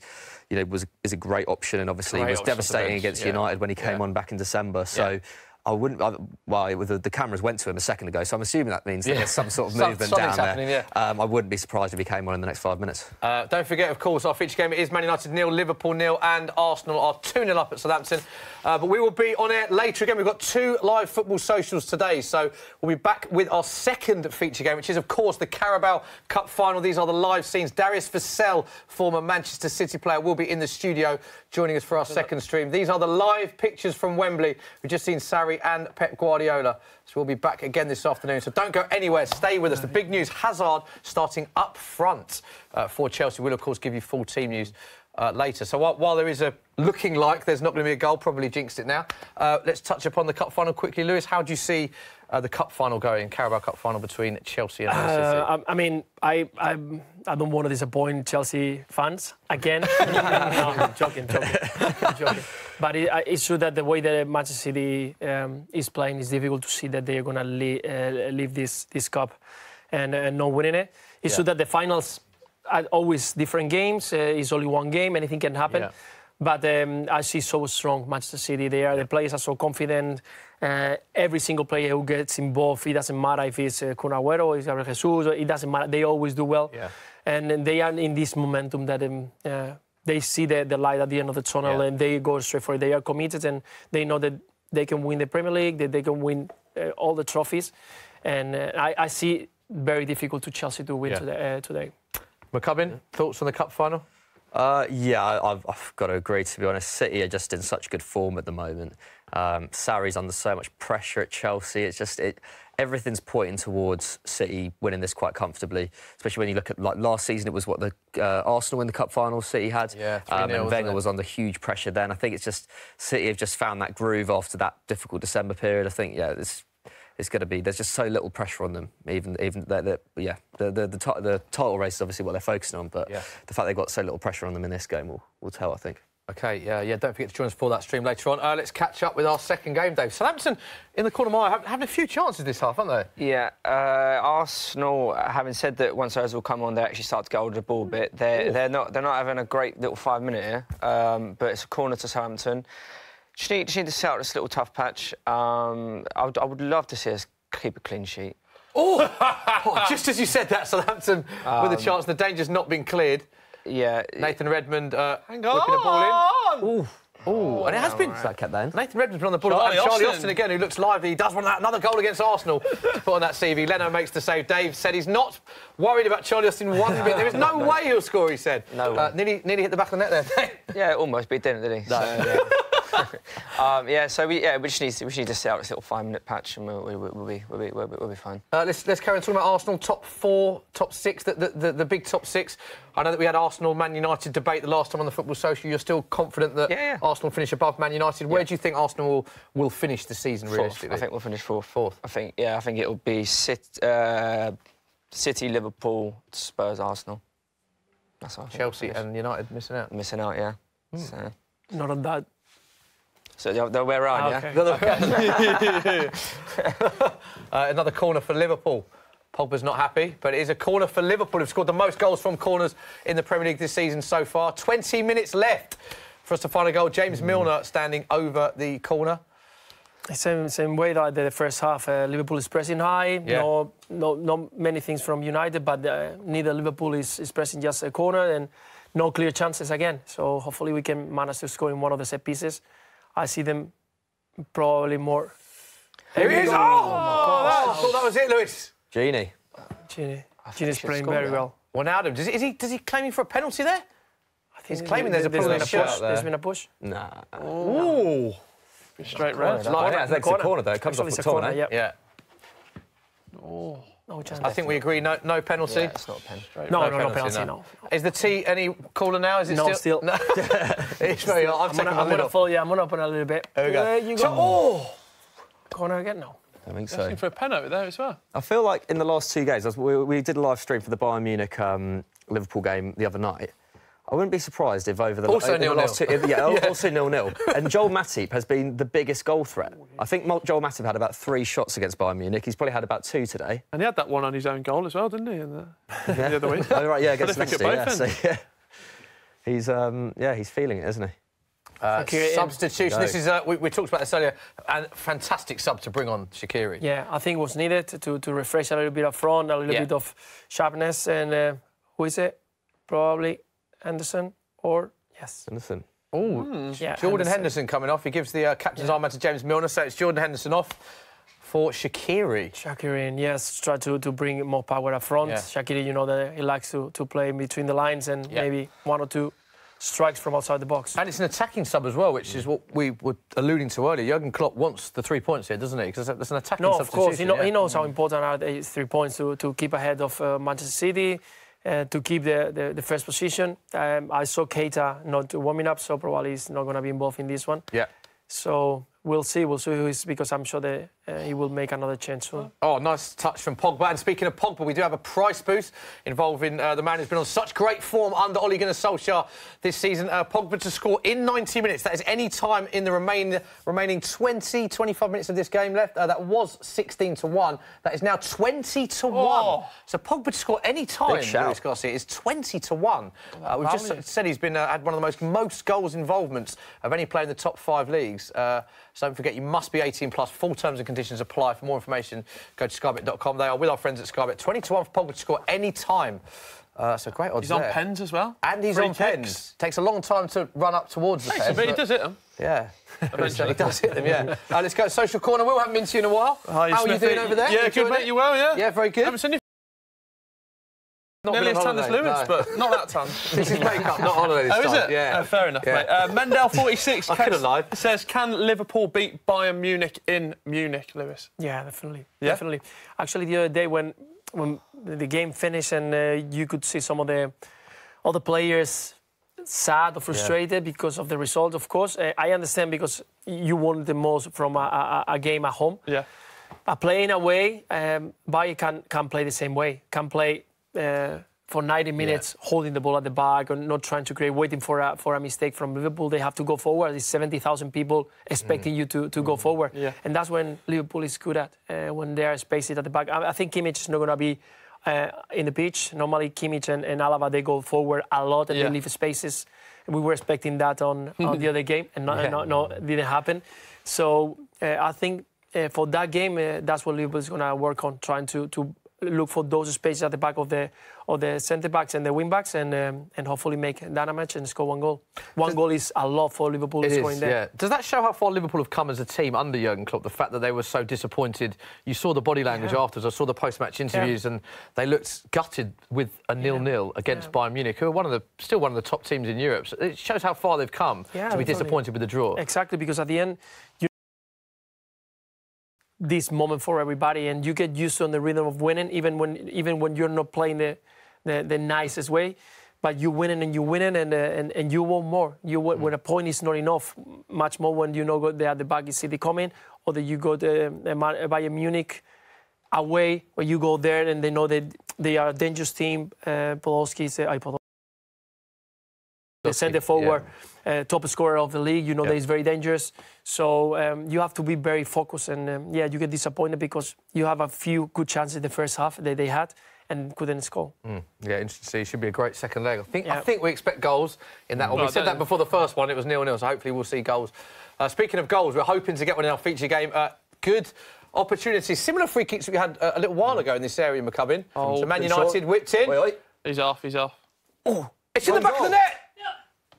is a great option. And obviously, he was devastating against United when he came on back in December. So I wouldn't. The cameras went to him a second ago, so I'm assuming that means that there's some sort of movement down there. I wouldn't be surprised if he came on in the next 5 minutes. Don't forget, of course, our feature game is Man United 0, Liverpool 0, and Arsenal are 2-0 up at Southampton. But we will be on air later again. We've got 2 live football socials today, so we'll be back with our second feature game, which is, of course, the Carabao Cup final. These are the live scenes. Darius Vassell, former Manchester City player, will be in the studio joining us for our second stream. These are the live pictures from Wembley. We've just seen Sarri and Pep Guardiola. So we'll be back again this afternoon. So don't go anywhere. Stay with us. The big news, Hazard starting up front for Chelsea. We'll, of course, give you full team news later. So while there is looking like there's not going to be a goal, probably jinxed it now, let's touch upon the cup final quickly. Lewis, how do you see the cup final going, Carabao Cup final between Chelsea and City? I mean, I don't want to disappoint Chelsea fans again. No, I'm joking. But it's true that the way that Manchester City is playing, it's difficult to see that they are going to leave this cup. and not winning it. It's so that the finals are always different games. It's only one game, anything can happen. Yeah. But I see so strong Manchester City there. The players are so confident. Every single player who gets involved, it doesn't matter if it's Kun Agüero or it's Gabriel Jesus, it doesn't matter. They always do well. Yeah. And they are in this momentum that they see the light at the end of the tunnel and they go straight for it. They are committed and they know that they can win the Premier League, that they can win all the trophies. And I see very difficult to Chelsea to win today. McCubbin, thoughts on the cup final? I've got to agree, to be honest. City are just in such good form at the moment. Sarri's under so much pressure at Chelsea. It's just everything's pointing towards City winning this quite comfortably. Especially when you look at last season, it was the Arsenal in the cup final City had. Yeah, 3-0, and Wenger was under huge pressure then. I think it's just City have just found that groove after that difficult December period. I think it's going to be. There's just so little pressure on them. Even the title race is obviously what they're focusing on, but the fact they've got so little pressure on them in this game will tell, I think. OK, yeah. Don't forget to join us for that stream later on. Let's catch up with our second game, Dave. Southampton in the corner mile having a few chances this half, aren't they? Yeah. Arsenal, having said that, once those will come on, they actually start to get hold of the ball a bit. They're not having a great little 5 minute here, but it's a corner to Southampton. Just need to set out this little tough patch. I would love to see us keep a clean sheet. Just as you said that, Southampton with a chance, the danger's not been cleared. Yeah. Nathan Redmond whipping the ball in. Ooh, and it has been. That kept then. Nathan Redmond's been on the ball. Charlie Austin again, who looks lively. He does want another goal against Arsenal to put on that CV. Leno makes the save. Dave said he's not worried about Charlie Austin one bit. There is no way he'll score, he said. No way. Nearly hit the back of the net there. Yeah, almost, but he didn't, did he? No. So, we just need to set out this little 5 minute patch and we'll be fine. Let's carry on talking about Arsenal top 4, top 6, the big top 6. I know that we had Arsenal Man United debate the last time on the Football Social. You're still confident that Arsenal finish above Man United. Where do you think Arsenal will finish the season realistically? I think we'll finish fourth. Fourth. I think it'll be City, Liverpool, Spurs, Arsenal. That's what I think. Chelsea and United missing out. Yeah. So. Not on that. So the other way around, Okay. Another corner for Liverpool. Pogba's not happy, but it is a corner for Liverpool, who've scored the most goals from corners in the Premier League this season so far. 20 minutes left for us to find a goal. James Milner standing over the corner. Same way that the first half. Liverpool is pressing high. Yeah. No many things from United, but neither Liverpool is pressing just a corner and no clear chances again. So hopefully we can manage to score in one of the set pieces. I see them probably more. Here he is! I thought that was it, Luis. Genie. Gini's playing very well. Well, now, does he claiming for a penalty there? I think He's claiming there's been a push. There's been a push. Nah. Ooh. Straight red. I think it's a corner, though. It comes off the corner. Yeah. Oh. No chance. I think we agree, no penalty. Yeah, it's not a pen. No penalty, no. Is the tea any cooler now? Is it still? No. It's very hot. I'm gonna open a little bit. There you go. Corner again? No. I think so. Asking for a pen over there as well. I feel like in the last 2 games, we did a live stream for the Bayern Munich Liverpool game the other night. I wouldn't be surprised if over the also last 2... also 0-0. And Joel Matip has been the biggest goal threat. I think Joel Matip had about 3 shots against Bayern Munich. He's probably had about 2 today. And he had that one on his own goal as well, didn't he? The other week. Oh, right, yeah, against Prolific Leicester. at both He's he's feeling it, isn't he? Substitution. This is we talked about this earlier. And fantastic sub to bring on Shaqiri. Yeah, I think it was needed to refresh a little bit up front, a little bit of sharpness. And who is it? Probably Henderson or Henderson. Oh, Jordan Henderson coming off. He gives the captain's armband to James Milner, so it's Jordan Henderson off for Shaqiri. Shaqiri, yes, try to bring more power up front. Shaqiri, you know that he likes to play in between the lines and maybe 1 or 2 strikes from outside the box. And it's an attacking sub as well, which is what we were alluding to earlier. Jurgen Klopp wants the 3 points here, doesn't he? Because that's an attacking substitution. No, of course. He knows how important are the 3 points to keep ahead of Manchester City. To keep the first position. I saw Keita not warming up, so probably he's not going to be involved in this one. Yeah. So we'll see who is, because I'm sure that he will make another change soon. Oh, nice touch from Pogba. And speaking of Pogba, we do have a price boost involving the man who's been on such great form under Ole Gunnar Solskjaer this season. Pogba to score in 90 minutes. That is any time in the remaining 20, 25 minutes of this game left. That was 16-1. That is now 20-1. Oh. So Pogba to score any time, Luis Garcia, is 20-1. We've just said he's been had one of the most goals involvements of any player in the top 5 leagues. So don't forget, you must be 18 plus. Full terms and conditions apply. For more information, go to skybet.com. They are with our friends at Skybet. 20-1 for Pogba to score any time. So great odds. He's on pens as well. And he's on pens. Takes a long time to run up towards the pens. But he does hit them. Yeah. He does hit them, yeah. Let's go to Social Corner. Will, haven't been to you in a while. Hi, how are you doing over there? Yeah, good, mate. You well, yeah? Yeah, very good. Haven't seen you. Not nearly as tan as Lewis, but not that tan. This is makeup, not holiday this time. Oh, is it? Yeah. Fair enough, mate. Mendel46 I could have lied. says, can Liverpool beat Bayern Munich in Munich, Lewis? Yeah, definitely. Yeah? Definitely. Actually, the other day when the game finished and you could see some of the other players sad or frustrated because of the result, of course. I understand, because you want the most from a game at home. Yeah. Playing away, Bayern can play the same way. Can play for 90 minutes, holding the ball at the back, or not trying to create, waiting for a mistake from Liverpool. They have to go forward. There's 70,000 people expecting you to go forward. Yeah. And that's when Liverpool is good at, when they are spaced at the back. I think Kimmich is not going to be in the pitch. Normally, Kimmich and Alaba, they go forward a lot and they leave spaces. And we were expecting that on the other game, and no, it didn't happen. So I think for that game, that's what Liverpool is going to work on, trying to look for those spaces at the back of the centre backs and the wing backs, and hopefully make that a match and score one goal. One goal is a lot for Liverpool scoring there. Yeah. Does that show how far Liverpool have come as a team under Jurgen Klopp? The fact that they were so disappointed. You saw the body language afterwards. I saw the post-match interviews, and they looked gutted with a 0-0 against Bayern Munich, who are still one of the top teams in Europe. So it shows how far they've come to be disappointed with the draw. Exactly, because at the end, this moment for everybody, and you get used to the rhythm of winning, even when you're not playing the nicest way, but you winning and you winning, and you want more. You want, when a point is not enough, much more when you know go there at the back, you see the coming, or that you go to Bayern Munich away, where you go there and they know that they are a dangerous team. Podolski, the centre forward, top scorer of the league. You know that he's very dangerous. So you have to be very focused, and you get disappointed because you have a few good chances in the first half that they had and couldn't score. Yeah, interesting to see. It should be a great second leg. I think we expect goals in that one. We said that before the first one. It was 0-0, so hopefully we'll see goals. Speaking of goals, we're hoping to get one in our feature game. Good opportunities. Similar free kicks we had a little while ago in this area, McCubbin. So Man United whipped in. He's off. Oh, it's in the back of the net.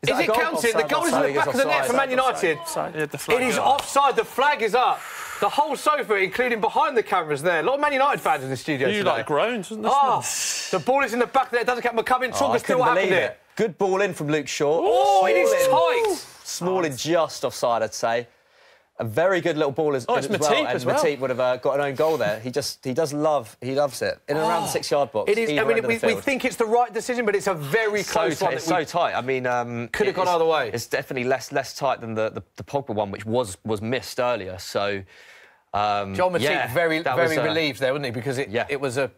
Is it counted? The goal is in the back of the net for Man United. It is offside. The flag is up. The whole sofa, including behind the cameras there. A lot of Man United fans in the studio today. Like groans, wasn't this? The ball is in the back of the net. Doesn't count. McCubbin, talk us through what happened there. Good ball in from Luke Shaw. Oh, it is tight. Smalling just offside, I'd say. A very good little ball as well. And Matip would have got an own goal there. He loves it. In and around the 6-yard box. It is. I mean, we think it's the right decision, but it's a very close one. It's so tight. I mean, could have gone either way. It's definitely less tight than the Pogba one, which was missed earlier. So, John Matip very relieved there, wasn't he? Because it was a.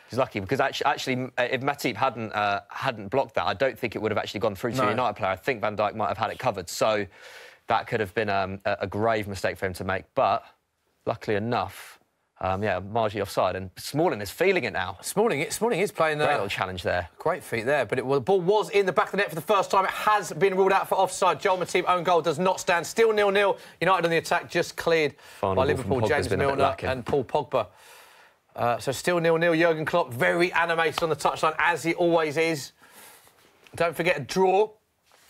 He's lucky because actually, if Matip hadn't blocked that, I don't think it would have actually gone through to a United player. I think Van Dijk might have had it covered. So. That could have been a grave mistake for him to make, but luckily enough, marginally offside. And Smalling is feeling it now. Smalling is playing a great little challenge there. Great feet there, but the ball was in the back of the net for the first time. It has been ruled out for offside. Joel Matip own goal does not stand. Still 0-0. United on the attack, just cleared by Liverpool. James Milner and Paul Pogba. So still 0-0. Jurgen Klopp very animated on the touchline, as he always is. Don't forget a draw.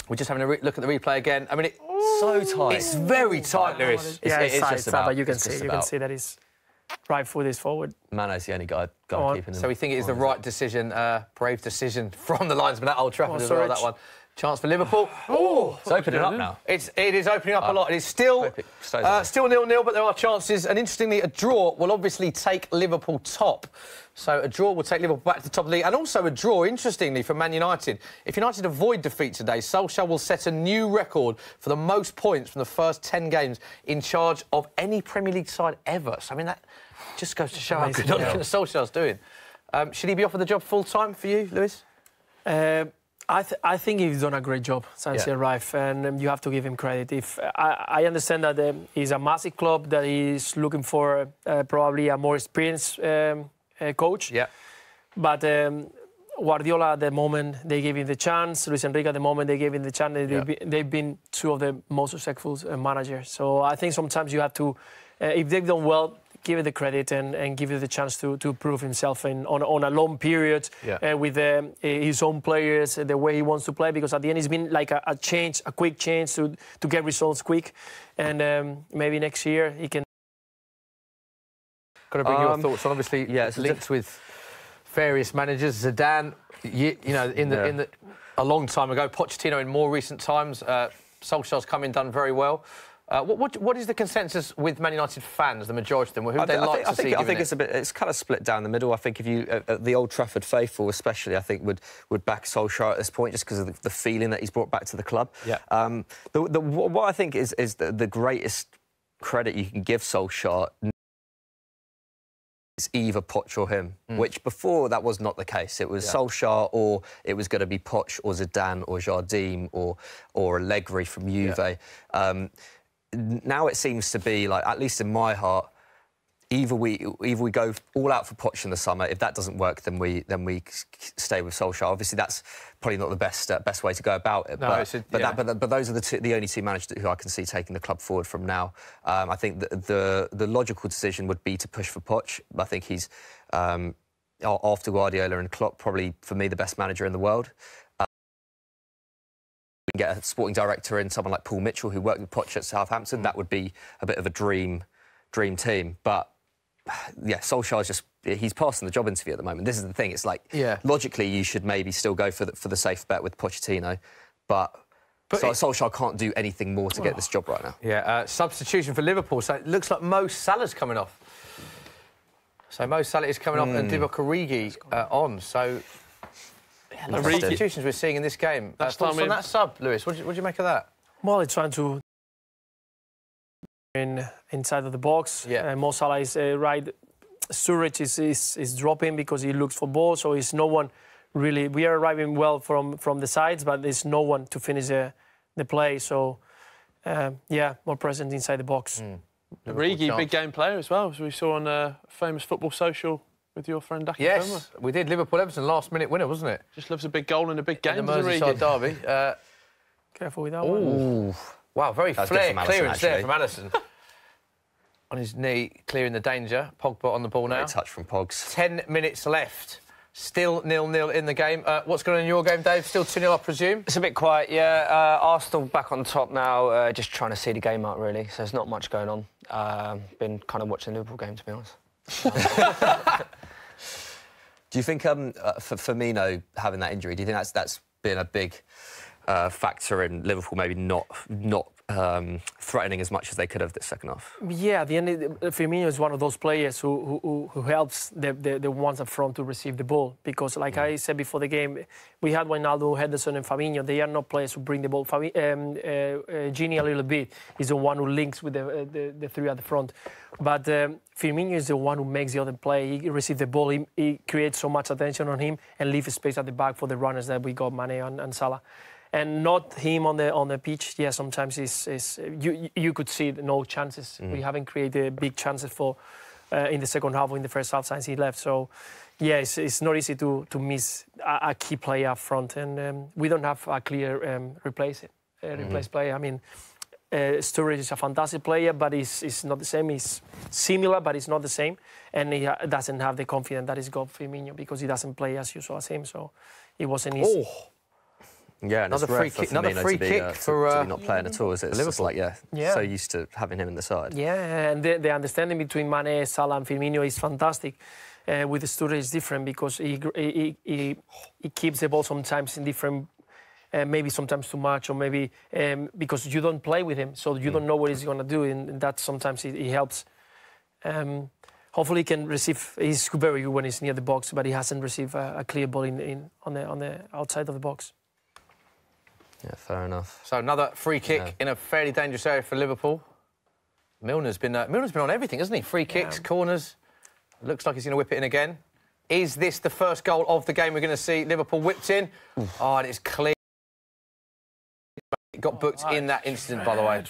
We're just having a look at the replay again. I mean, it's so tight. It's very tight, Lewis. It's just about. But you can see that his right foot is forward. Mano's the only guy keeping him. So we think it is the right decision, brave decision from the linesman at Old Trafford as well. That one. Chance for Liverpool. Oh, it's opening up now. It is opening up a lot. It's still still 0-0, but there are chances. And interestingly, a draw will obviously take Liverpool top. So a draw will take Liverpool back to the top of the league. And also a draw, interestingly, for Man United. If United avoid defeat today, Solskjaer will set a new record for the most points from the first 10 games in charge of any Premier League side ever. So, I mean, that just goes to show how good Solskjaer's doing. Should he be offered the job full-time for you, Luis? I think he's done a great job since he arrived, and you have to give him credit. If I understand that he's a massive club, that he's looking for probably a more experienced coach. Yeah. But Guardiola, at the moment they gave him the chance, Luis Enrique, at the moment they gave him the chance, they've been two of the most successful managers. So I think sometimes you have to, if they've done well, give it the credit and give it the chance to prove himself on a long period with his own players, the way he wants to play, because at the end it's been like a quick change to get results quick, and maybe next year he can. Got to bring your thoughts on, obviously, it's linked with various managers. Zidane, you know, a long time ago, Pochettino in more recent times, Solskjaer's come in, done very well. What is the consensus with Man United fans, the majority of them? Who would they like to see? I think it's kind of split down the middle. I think if you, the Old Trafford faithful especially, I think would back Solskjaer at this point just because of the feeling that he's brought back to the club. Yeah. What I think is the greatest credit you can give Solskjaer is either Poch or him, which before that was not the case. It was Solskjaer, or it was going to be Poch or Zidane or Jardim or Allegri from Juve. Now it seems to be like, at least in my heart, either we go all out for Poch in the summer. If that doesn't work, then we stay with Solskjaer. Obviously, that's probably not the best way to go about it. No, but those are the only two managers who I can see taking the club forward from now. I think the logical decision would be to push for Poch. I think he's after Guardiola and Klopp, probably for me the best manager in the world. We can get a sporting director in, someone like Paul Mitchell, who worked with Poch at Southampton. That would be a bit of a dream team. But yeah, Solskjaer's he's passing the job interview at the moment. This is the thing. It's like logically you should maybe still go for the safe bet with Pochettino, but Solskjaer can't do anything more to get this job right now. Yeah, substitution for Liverpool. So it looks like Mo Salah's coming off. So Mo Salah is coming off and Divock Origi on. So. The substitutions we're seeing in this game. Thoughts on that sub, Lewis? What do you make of that? Well, it's trying to inside of the box. Yeah. Mo Salah is right. Sturridge is dropping because he looks for balls. So it's no one really. We are arriving well from the sides, but there's no one to finish the play. So yeah, more present inside the box. Origi, big game player as well, as we saw on famous Football Social. With your friend Ducky. Yes, we did. Liverpool-Everton, last-minute winner, wasn't it? Just loves a big goal in a big game. In the Merseyside derby. Careful with that one. Wow, very flare clearance there from Alisson. On his knee, clearing the danger. Pogba on the ball now. Great touch from Pogs. 10 minutes left. Still 0-0 in the game. What's going on in your game, Dave? Still 2-0, I presume? It's a bit quiet, yeah. Arsenal back on top now, just trying to see the game out, really. So there's not much going on. Been kind of watching the Liverpool game, to be honest. Do you think for Firmino having that injury, do you think that's been a big factor in Liverpool maybe not threatening as much as they could have this second half? Yeah, at the end, Firmino is one of those players who helps the ones up front to receive the ball, because, like I said before the game, we had Wijnaldum, Henderson and Fabinho. They are not players who bring the ball. Gini a little bit is the one who links with the three at the front. But Firmino is the one who makes the other play. He receives the ball, he creates so much attention on him and leaves space at the back for the runners that we got, Mane and Salah. And not him on the pitch. Yeah, sometimes you could see no chances. We haven't created big chances for in the second half or in the first half since he left. So yeah, it's not easy to miss a key player up front, and we don't have a clear replace player. I mean, Sturridge is a fantastic player, but he's not the same. He's similar, but it's not the same, and he doesn't have the confidence that he's got Firmino, because he doesn't play as usual as him. So it wasn't easy. Yeah, another free kick. Another free kick for to be not playing at all. Is it? It's just like so used to having him in the side. Yeah, and the understanding between Mane, Salah, and Firmino is fantastic. With Sturridge, it's different because he keeps the ball sometimes in different maybe sometimes too much, or maybe because you don't play with him, so you don't know what he's going to do, and that sometimes he helps. Hopefully he can receive. He's very good when he's near the box, but he hasn't received a clear ball on the outside of the box. Yeah, fair enough. So another free kick in a fairly dangerous area for Liverpool. Milner's been on everything, hasn't he? Free kicks, corners. Looks like he's going to whip it in again. Is this the first goal of the game we're going to see Liverpool whipped in? Oh, and it's clear. It got booked in that instant, by the way.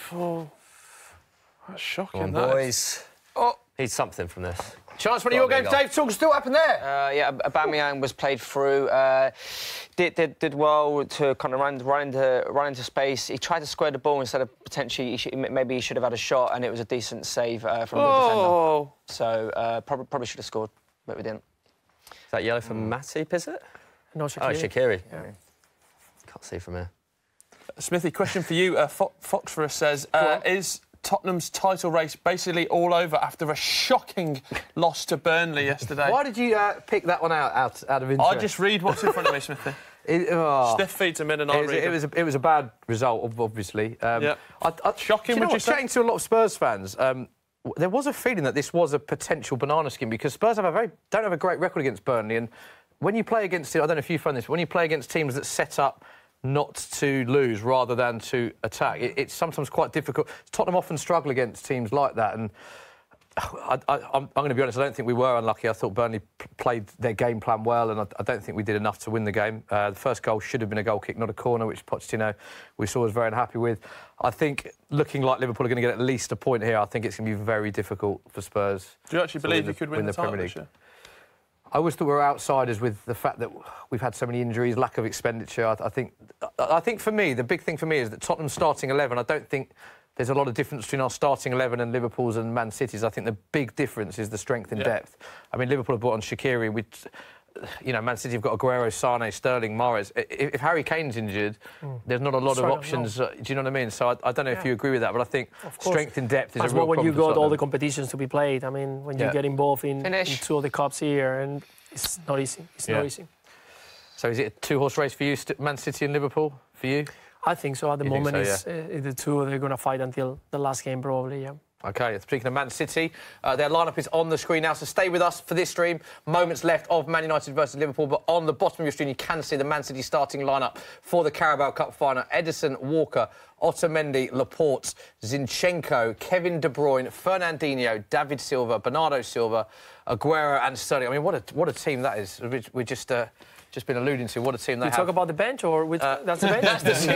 That's shocking, Come on, boys. Oh, Need something from this. Chance, one of your games, Dave. Talk us through what happened there. Yeah, Aubameyang was played through. Did well to kind of run into space. He tried to square the ball instead of potentially maybe he should have had a shot, and it was a decent save from the defender. So probably should have scored, but we didn't. Is that yellow for Matip, is it? No, Shaqiri. Oh, Shaqiri. Yeah. Can't see from here. Smithy, question for you. Foxforus says, is Tottenham's title race basically all over after a shocking loss to Burnley yesterday? Why did you pick that one out of interest? I just read what's in front of me, Smithy. Stiff feet a minute, it was a bad result, obviously. Shocking, would you say? Chatting to a lot of Spurs fans, there was a feeling that this was a potential banana skin because Spurs don't have a great record against Burnley, and when you play against, I don't know if you find this, but when you play against teams that set up not to lose rather than to attack, it's sometimes quite difficult. Tottenham often struggle against teams like that, and I'm going to be honest, I don't think we were unlucky. I thought Burnley played their game plan well, and I don't think we did enough to win the game. The first goal should have been a goal kick, not a corner, which Pochettino, we saw, was very unhappy with. I think, looking like Liverpool are going to get at least a point here, I think it's going to be very difficult for Spurs. Do you actually believe you could win the title this year? I always thought we were outsiders with the fact that we've had so many injuries, lack of expenditure. I think for me, the big thing for me is that Tottenham's starting 11, I don't think there's a lot of difference between our starting 11 and Liverpool's and Man City's. I think the big difference is the strength in depth. I mean, Liverpool have brought on Shaqiri. Man City have got Aguero, Sane, Sterling, Mahrez. If Harry Kane's injured, there's not a lot of options. Do you know what I mean? So I don't know if you agree with that, but I think strength in depth is a real problem. When you got all the competitions to be played, I mean, when you get involved in two of the cups here, and it's not easy. It's not easy. So is it a two-horse race for you, Man City and Liverpool, for you? I think so. At the moment, it's the two they're going to fight until the last game, probably, yeah. OK, speaking of Man City, their lineup is on the screen now, so stay with us for this stream. Moments left of Man United versus Liverpool, but on the bottom of your screen you can see the Man City starting lineup for the Carabao Cup final. Edison, Walker, Otamendi, Laporte, Zinchenko, Kevin De Bruyne, Fernandinho, David Silva, Bernardo Silva, Aguero and Sterling. I mean, what a team that is. We're just been alluding to what a team they have. You talk about the bench, or that's the bench? That's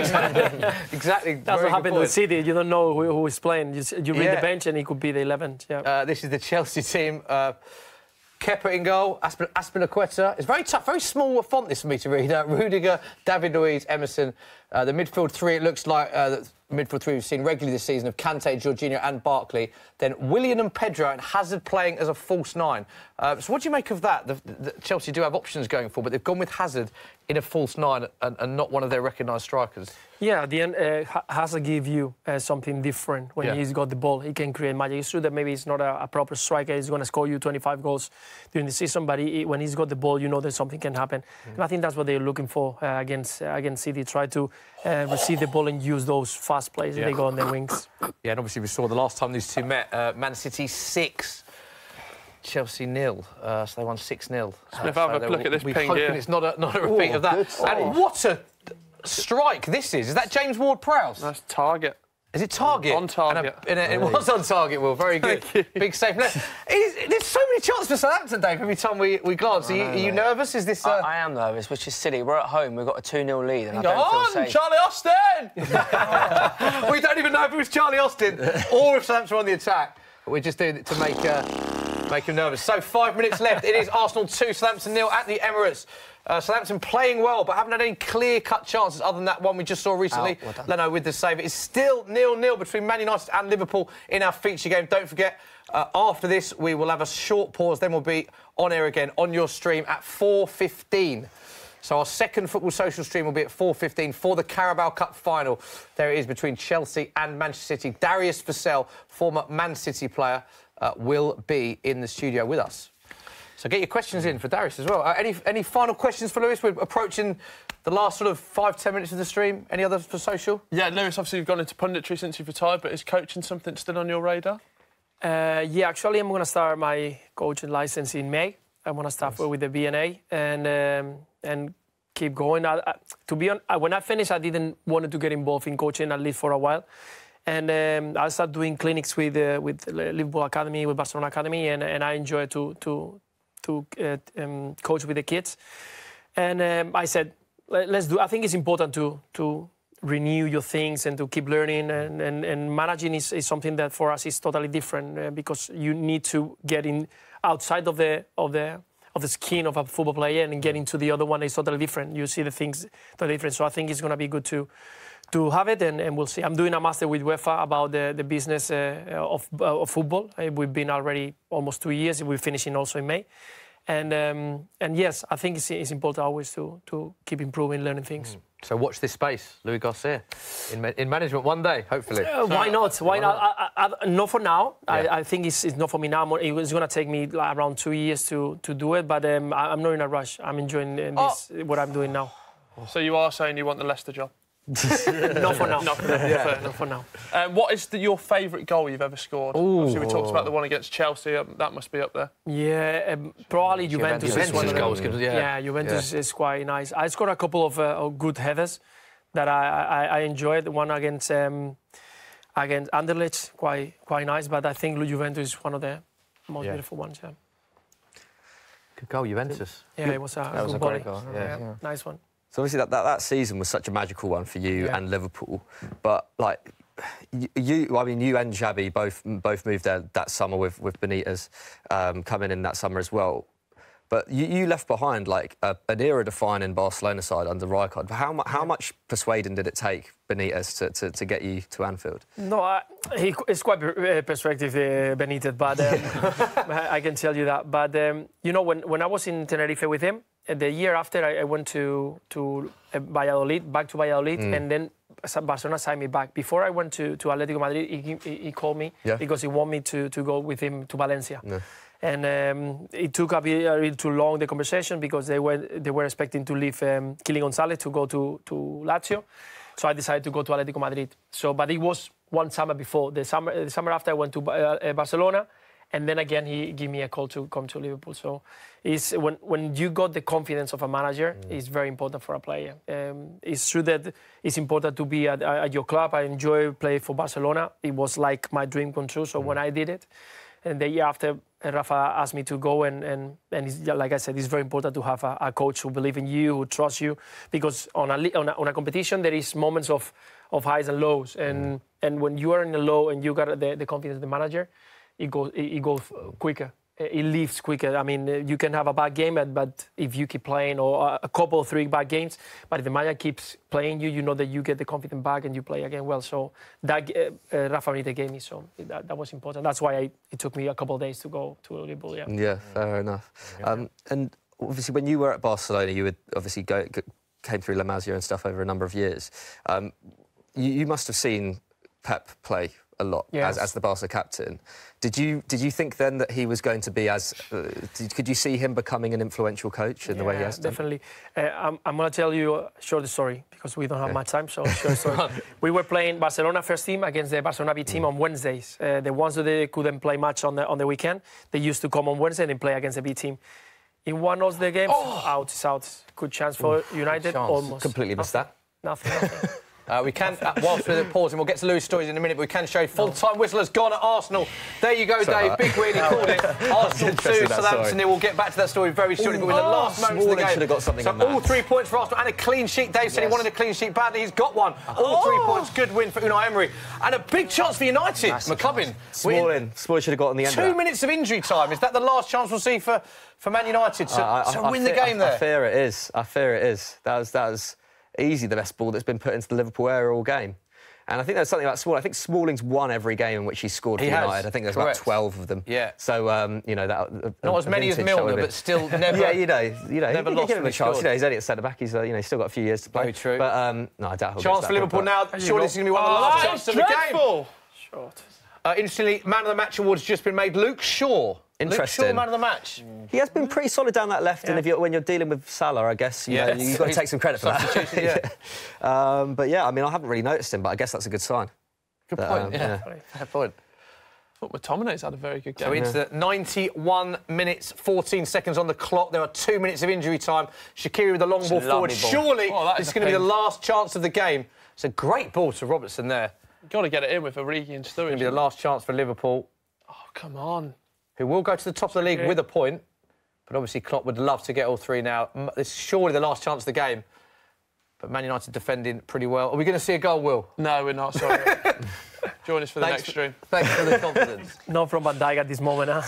exactly. That's what happened with City. You don't know who is playing. You read the bench, and he could be the 11th. Yeah. This is the Chelsea team. Kepa in goal. Aspilicueta. It's very tough, very small font this for me to read. Rudiger, David Luiz, Emerson. The midfield three. It looks like the midfield three we've seen regularly this season of Kante, Jorginho, and Barkley. Then Willian and Pedro, and Hazard playing as a false nine. So what do you make of that? The Chelsea do have options going forward, but they've gone with Hazard in a false nine and not one of their recognised strikers. Yeah, at the end, Hazard give you something different when he's got the ball. He can create magic. It's true that maybe he's not a proper striker. He's going to score you 25 goals during the season, but when he's got the ball, you know that something can happen. And I think that's what they're looking for against City. Try to receive the ball and use those fast plays that they got on their wings. Yeah, and obviously we saw the last time these two met, Man City 6. Chelsea 0, so they won 6-0. Smith, have a look at this ping here. It's not a repeat of that. And what a strike this is. Is that James Ward-Prowse? That's Target. Is it Target? On target. It was on target, Will. Very good. Big save. There's so many chances for Southampton, Dave, every time we glance. Are you nervous? Is this... I am nervous, which is silly. We're at home. We've got a 2-0 lead, and I don't feel safe. Charlie Austin! We don't even know if it was Charlie Austin or if Southampton were on the attack. But we're just doing it to make him nervous. So 5 minutes left. It is Arsenal 2, Southampton 0 at the Emirates. Southampton playing well, but haven't had any clear-cut chances other than that one we just saw recently. Leno with the save. It's still 0-0 between Man United and Liverpool in our feature game. Don't forget, after this, we will have a short pause. Then we'll be on air again on your stream at 4:15. So our second Football Social stream will be at 4:15 for the Carabao Cup final. There it is between Chelsea and Manchester City. Darius Vassell, former Man City player, will be in the studio with us. So get your questions in for Darius as well. Any final questions for Lewis? We're approaching the last sort of 5-10 minutes of the stream? Any others for social? Yeah, Lewis, obviously you've gone into punditry since you've retired, but is coaching something still on your radar? Yeah, actually, I'm going to start my coaching license in May. I want to start with the BNA and keep going. To be honest, when I finished, I didn't want to get involved in coaching, at least for a while. And I started doing clinics with Liverpool Academy, with Barcelona Academy, and I enjoy to coach with the kids. And I said, let's do. I think it's important to renew your things and to keep learning. And managing is something that for us is totally different because you need to get in outside of the skin of a football player and get into the other one is totally different. You see the things totally different. So I think it's going to be good to have it, and we'll see. I'm doing a master with UEFA about the business of football. We've been already almost 2 years. We're finishing also in May. And yes, I think it's important always to keep improving, learning things. So watch this space, Luis Garcia, in management one day, hopefully. Why not? Why not? Not for now. Yeah. I think it's not for me now. It's going to take me around 2 years to do it, but I'm not in a rush. I'm enjoying what I'm doing now. So you are saying you want the Leicester job? Not for now. Not for now. What is your favourite goal you've ever scored? Obviously, we talked about the one against Chelsea. That must be up there. Yeah, probably Juventus is one of them. Goals, yeah, Juventus is quite nice. I scored a couple of good headers that I enjoyed. One against Anderlecht, quite nice. But I think Juventus is one of the most beautiful ones. Yeah. Good goal, Juventus. Yeah, it was a great goal. Yeah. Nice one. So obviously that season was such a magical one for you and Liverpool, but like you and Javy both moved there that summer with Benitez coming in that summer as well. But you left behind like an era-defining Barcelona side under Rijkaard. How much persuading did it take Benitez to get you to Anfield? No, it's quite perspective, Benitez, but I can tell you that. But you know, when I was in Tenerife with him, the year after I went to Valladolid, back to Valladolid, and then Barcelona signed me back. Before I went to Atletico Madrid, he called me because he wanted me to go with him to Valencia. Yeah. And it took a bit too long, the conversation, because they were expecting to leave Kylian Gonzalez to go to Lazio. So I decided to go to Atletico Madrid. But it was one summer before. The summer after I went to Barcelona. And then again, he gave me a call to come to Liverpool. So it's when you got the confidence of a manager, it's very important for a player. It's true that it's important to be at your club. I enjoy playing for Barcelona. It was like my dream come true. So when I did it, and the year after, Rafa asked me to go, and like I said, it's very important to have a coach who believes in you, who trusts you, because on a competition there is moments of highs and lows, and when you are in a low and you got the confidence of the manager, it goes quicker. It leaves quicker. I mean, you can have a bad game, but if you keep playing, or a couple of 3 bad games, but if the manager keeps playing you, you know that you get the confidence back and you play again well. So that Rafa Benitez gave me, so that was important. That's why it took me a couple of days to go to Liverpool. Yeah. Yeah, fair enough. And obviously, when you were at Barcelona, you would obviously came through La Masia and stuff over a number of years. You must have seen Pep play a lot as the Barca captain. Did you think then that he was going to be as... could you see him becoming an influential coach in the way he has done? Definitely. I'm going to tell you a short story because we don't have much time, so short story. We were playing Barcelona first team against the Barcelona B team on Wednesdays. The ones that they couldn't play much on the weekend, they used to come on Wednesday and play against the B team. In one of the games, out. Good chance for United, almost. Completely missed that. Nothing. We can, whilst we're pausing, we'll get to Louis' stories in a minute, but we can show you full-time whistle has gone at Arsenal. There you go, Dave. Big win, he called it. Arsenal 2, Southampton 0. We'll get back to that story very shortly, but in the last moments of the game. Should have got something so on that. all 3 points for Arsenal and a clean sheet. Dave said he wanted a clean sheet badly. He's got one. All 3 points. Good win for Unai Emery. And a big chance for United. McCubbin. Smalling should have got on the end 2 minutes of injury time. Is that the last chance we'll see for Man United to win the game there? I fear it is. That was easy the best ball that's been put into the Liverpool area all game. And I think there's something about Smalling. I think Smalling's won every game in which he's scored for United. I think there's about 12 of them. Yeah. So, you know, that... Not as many as Milner, but still never... Yeah, you know, never lost give him a chance. You know, he's only at centre-back. He's, he's still got a few years to play. Very true. But, no, I doubt he'll chance for Liverpool now. Surely this is going to be one of the last chances of the game. Dreadful! Short. Interestingly, Man of the Match award's just been made. Luke Shaw Interesting. Luke Shaw, man of the match. He has been pretty solid down that left, and when you're dealing with Salah, I guess you know, you've got to take some credit for that. But yeah, I mean, I haven't really noticed him, but I guess that's a good sign. Good point. Fair point. I thought McTominay's had a very good game. So into the 91 minutes, 14 seconds on the clock. There are 2 minutes of injury time. Shaqiri with the long ball forward. Surely this is going to be the last chance of the game. It's a great ball to Robertson there. Got to get it in with Origi and Sturridge. It's going to be the last chance for Liverpool. Oh, come on. Who will go to the top of the league with a point. But obviously Klopp would love to get all three now. This is surely the last chance of the game. But Man United defending pretty well. Are we going to see a goal, Will? No, we're not, sorry. Join us for the next stream. Thanks for the confidence. Not from Van Dijk at this moment, huh?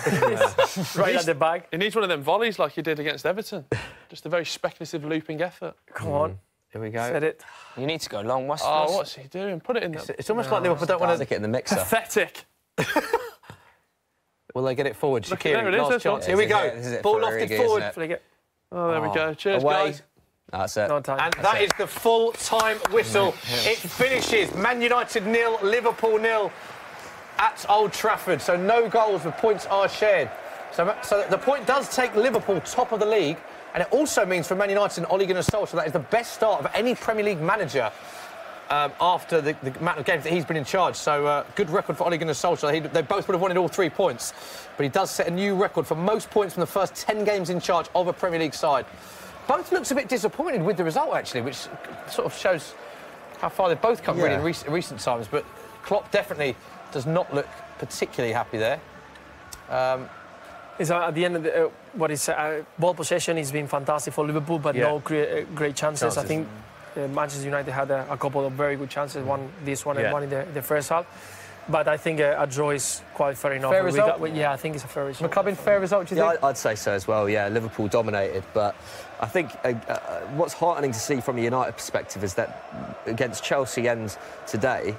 Right at the back. He needs one of them volleys like he did against Everton. Just a very speculative looping effort. Come on. Here we go. Said it. You need to go long. What's he doing? Put it in there. It's almost like Liverpool don't want to stick it in the mixer. Pathetic. Will they get it forward? Shaqiri, there it is, last chance. Here we go. Ball lofted forward. Oh, there we go. Cheers, Away. guys. That's it. No time. And that is the full-time whistle. It finishes Man United 0, Liverpool 0 at Old Trafford. So no goals, the points are shared. So the point does take Liverpool top of the league, and it also means for Man United and Ole Gunnar Solskjaer that is the best start of any Premier League manager after the amount of games that he's been in charge. So good record for Ole Gunnar Solskjaer. They both would have wanted all 3 points, but he does set a new record for most points from the first 10 games in charge of a Premier League side. Both looks a bit disappointed with the result, actually, which sort of shows how far they've both come really in recent times. But Klopp definitely does not look particularly happy there. At the end of what is ball possession has been fantastic for Liverpool, but no great chances. I think Manchester United had a couple of very good chances. One this one and one in the first half. But I think a draw is quite fair enough. Fair result? I think it's a fair result. McCubbin, fair result, do you think? I'd say so as well, yeah. Liverpool dominated, but I think what's heartening to see from a United perspective is that against Chelsea and today,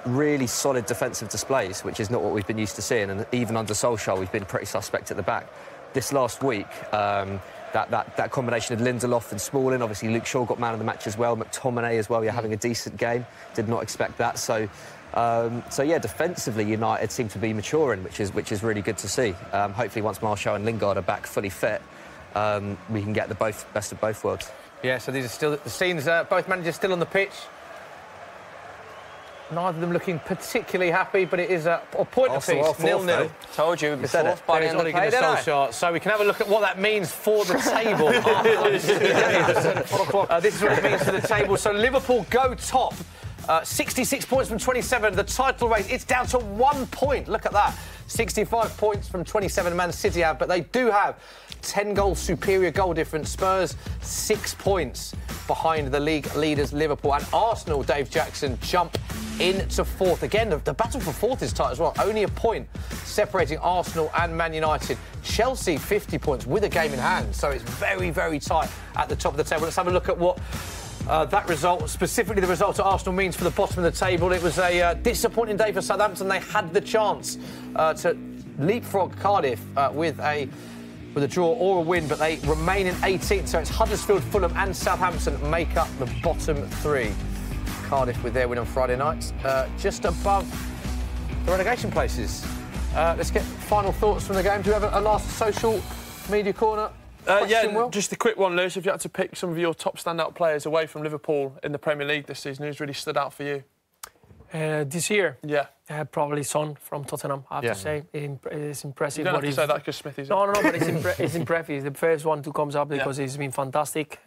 really solid defensive displays, which is not what we've been used to seeing. And even under Solskjaer, we've been pretty suspect at the back. This last week, that combination of Lindelof and Smalling, obviously Luke Shaw got man of the match as well, McTominay as well, you're having a decent game. Did not expect that. So yeah, defensively United seem to be maturing, which is really good to see. Hopefully once Martial and Lingard are back fully fit, we can get the best of both worlds. Yeah, so these are still the scenes, both managers still on the pitch. Neither of them looking particularly happy, but it is a point apiece, 0-0. Told you, fourth by the end of the play, didn't I? So we can have a look at what that means for the table. This is what it means for the table. So Liverpool go top. 66 points from 27. The title race, it's down to 1 point. Look at that. 65 points from 27 Man City have, but they do have 10 goals superior goal difference. Spurs 6 points behind the league leaders Liverpool, and Arsenal, Dave Jackson, jump into fourth. Again, the battle for fourth is tight as well. Only a point separating Arsenal and Man United. Chelsea 50 points with a game in hand, so it's very, very tight at the top of the table. Let's have a look at what that result, specifically the result at Arsenal, means for the bottom of the table. It was a disappointing day for Southampton. They had the chance to leapfrog Cardiff with a draw or a win, but they remain in 18th. So it's Huddersfield, Fulham and Southampton make up the bottom three. Cardiff with their win on Friday night, just above the relegation places. Let's get final thoughts from the game. Do you have a last social media corner? Just a quick one, Lewis. If you had to pick some of your top standout players away from Liverpool in the Premier League this season, who's really stood out for you? This year? Yeah. Probably Son from Tottenham, I have to say. It's impressive. You don't have to say that because Smithy's... No, but it's impressive. He's the first one to come up because he's been fantastic.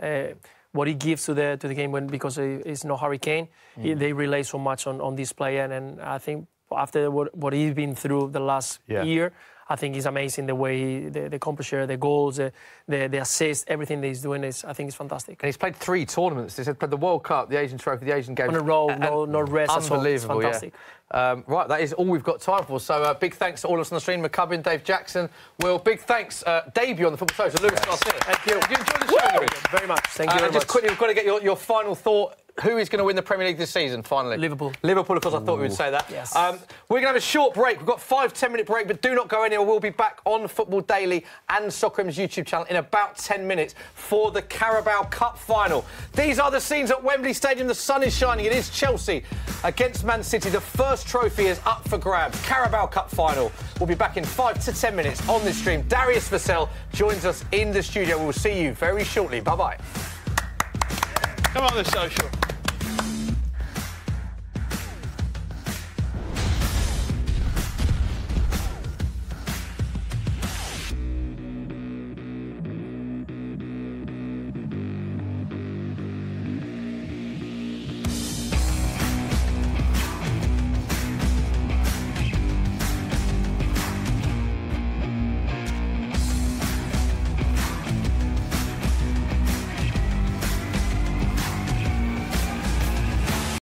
What he gives to the game because he's no Hurricane. They rely so much on this player, and I think after what he's been through the last year, I think it's amazing the way the composure, the goals, the assists, everything that he's doing I think it's fantastic. And he's played 3 tournaments. He's played the World Cup, the Asian Trophy, the Asian Games. On a roll, no rest. Unbelievable, it's fantastic. Right, that is all we've got time for. So big thanks to all of us on the stream. McCubbin, Dave Jackson, Will. Big thanks, debut on the Football Social, Luis Garcia. Did you enjoy the show? Very much. Thank you very much. Just quickly, we've got to get your final thought. Who is going to win the Premier League this season, finally? Liverpool. Liverpool, of course, I thought we would say that. Yes. We're going to have a short break. We've got 5-10 minute break, but do not go anywhere. We'll be back on Football Daily and Soccer's YouTube channel in about 10 minutes for the Carabao Cup final. These are the scenes at Wembley Stadium. The sun is shining. It is Chelsea against Man City. The first trophy is up for grabs. Carabao Cup final. We'll be back in 5 to 10 minutes on this stream. Darius Vassell joins us in the studio. We'll see you very shortly. Bye-bye. Come on, the social.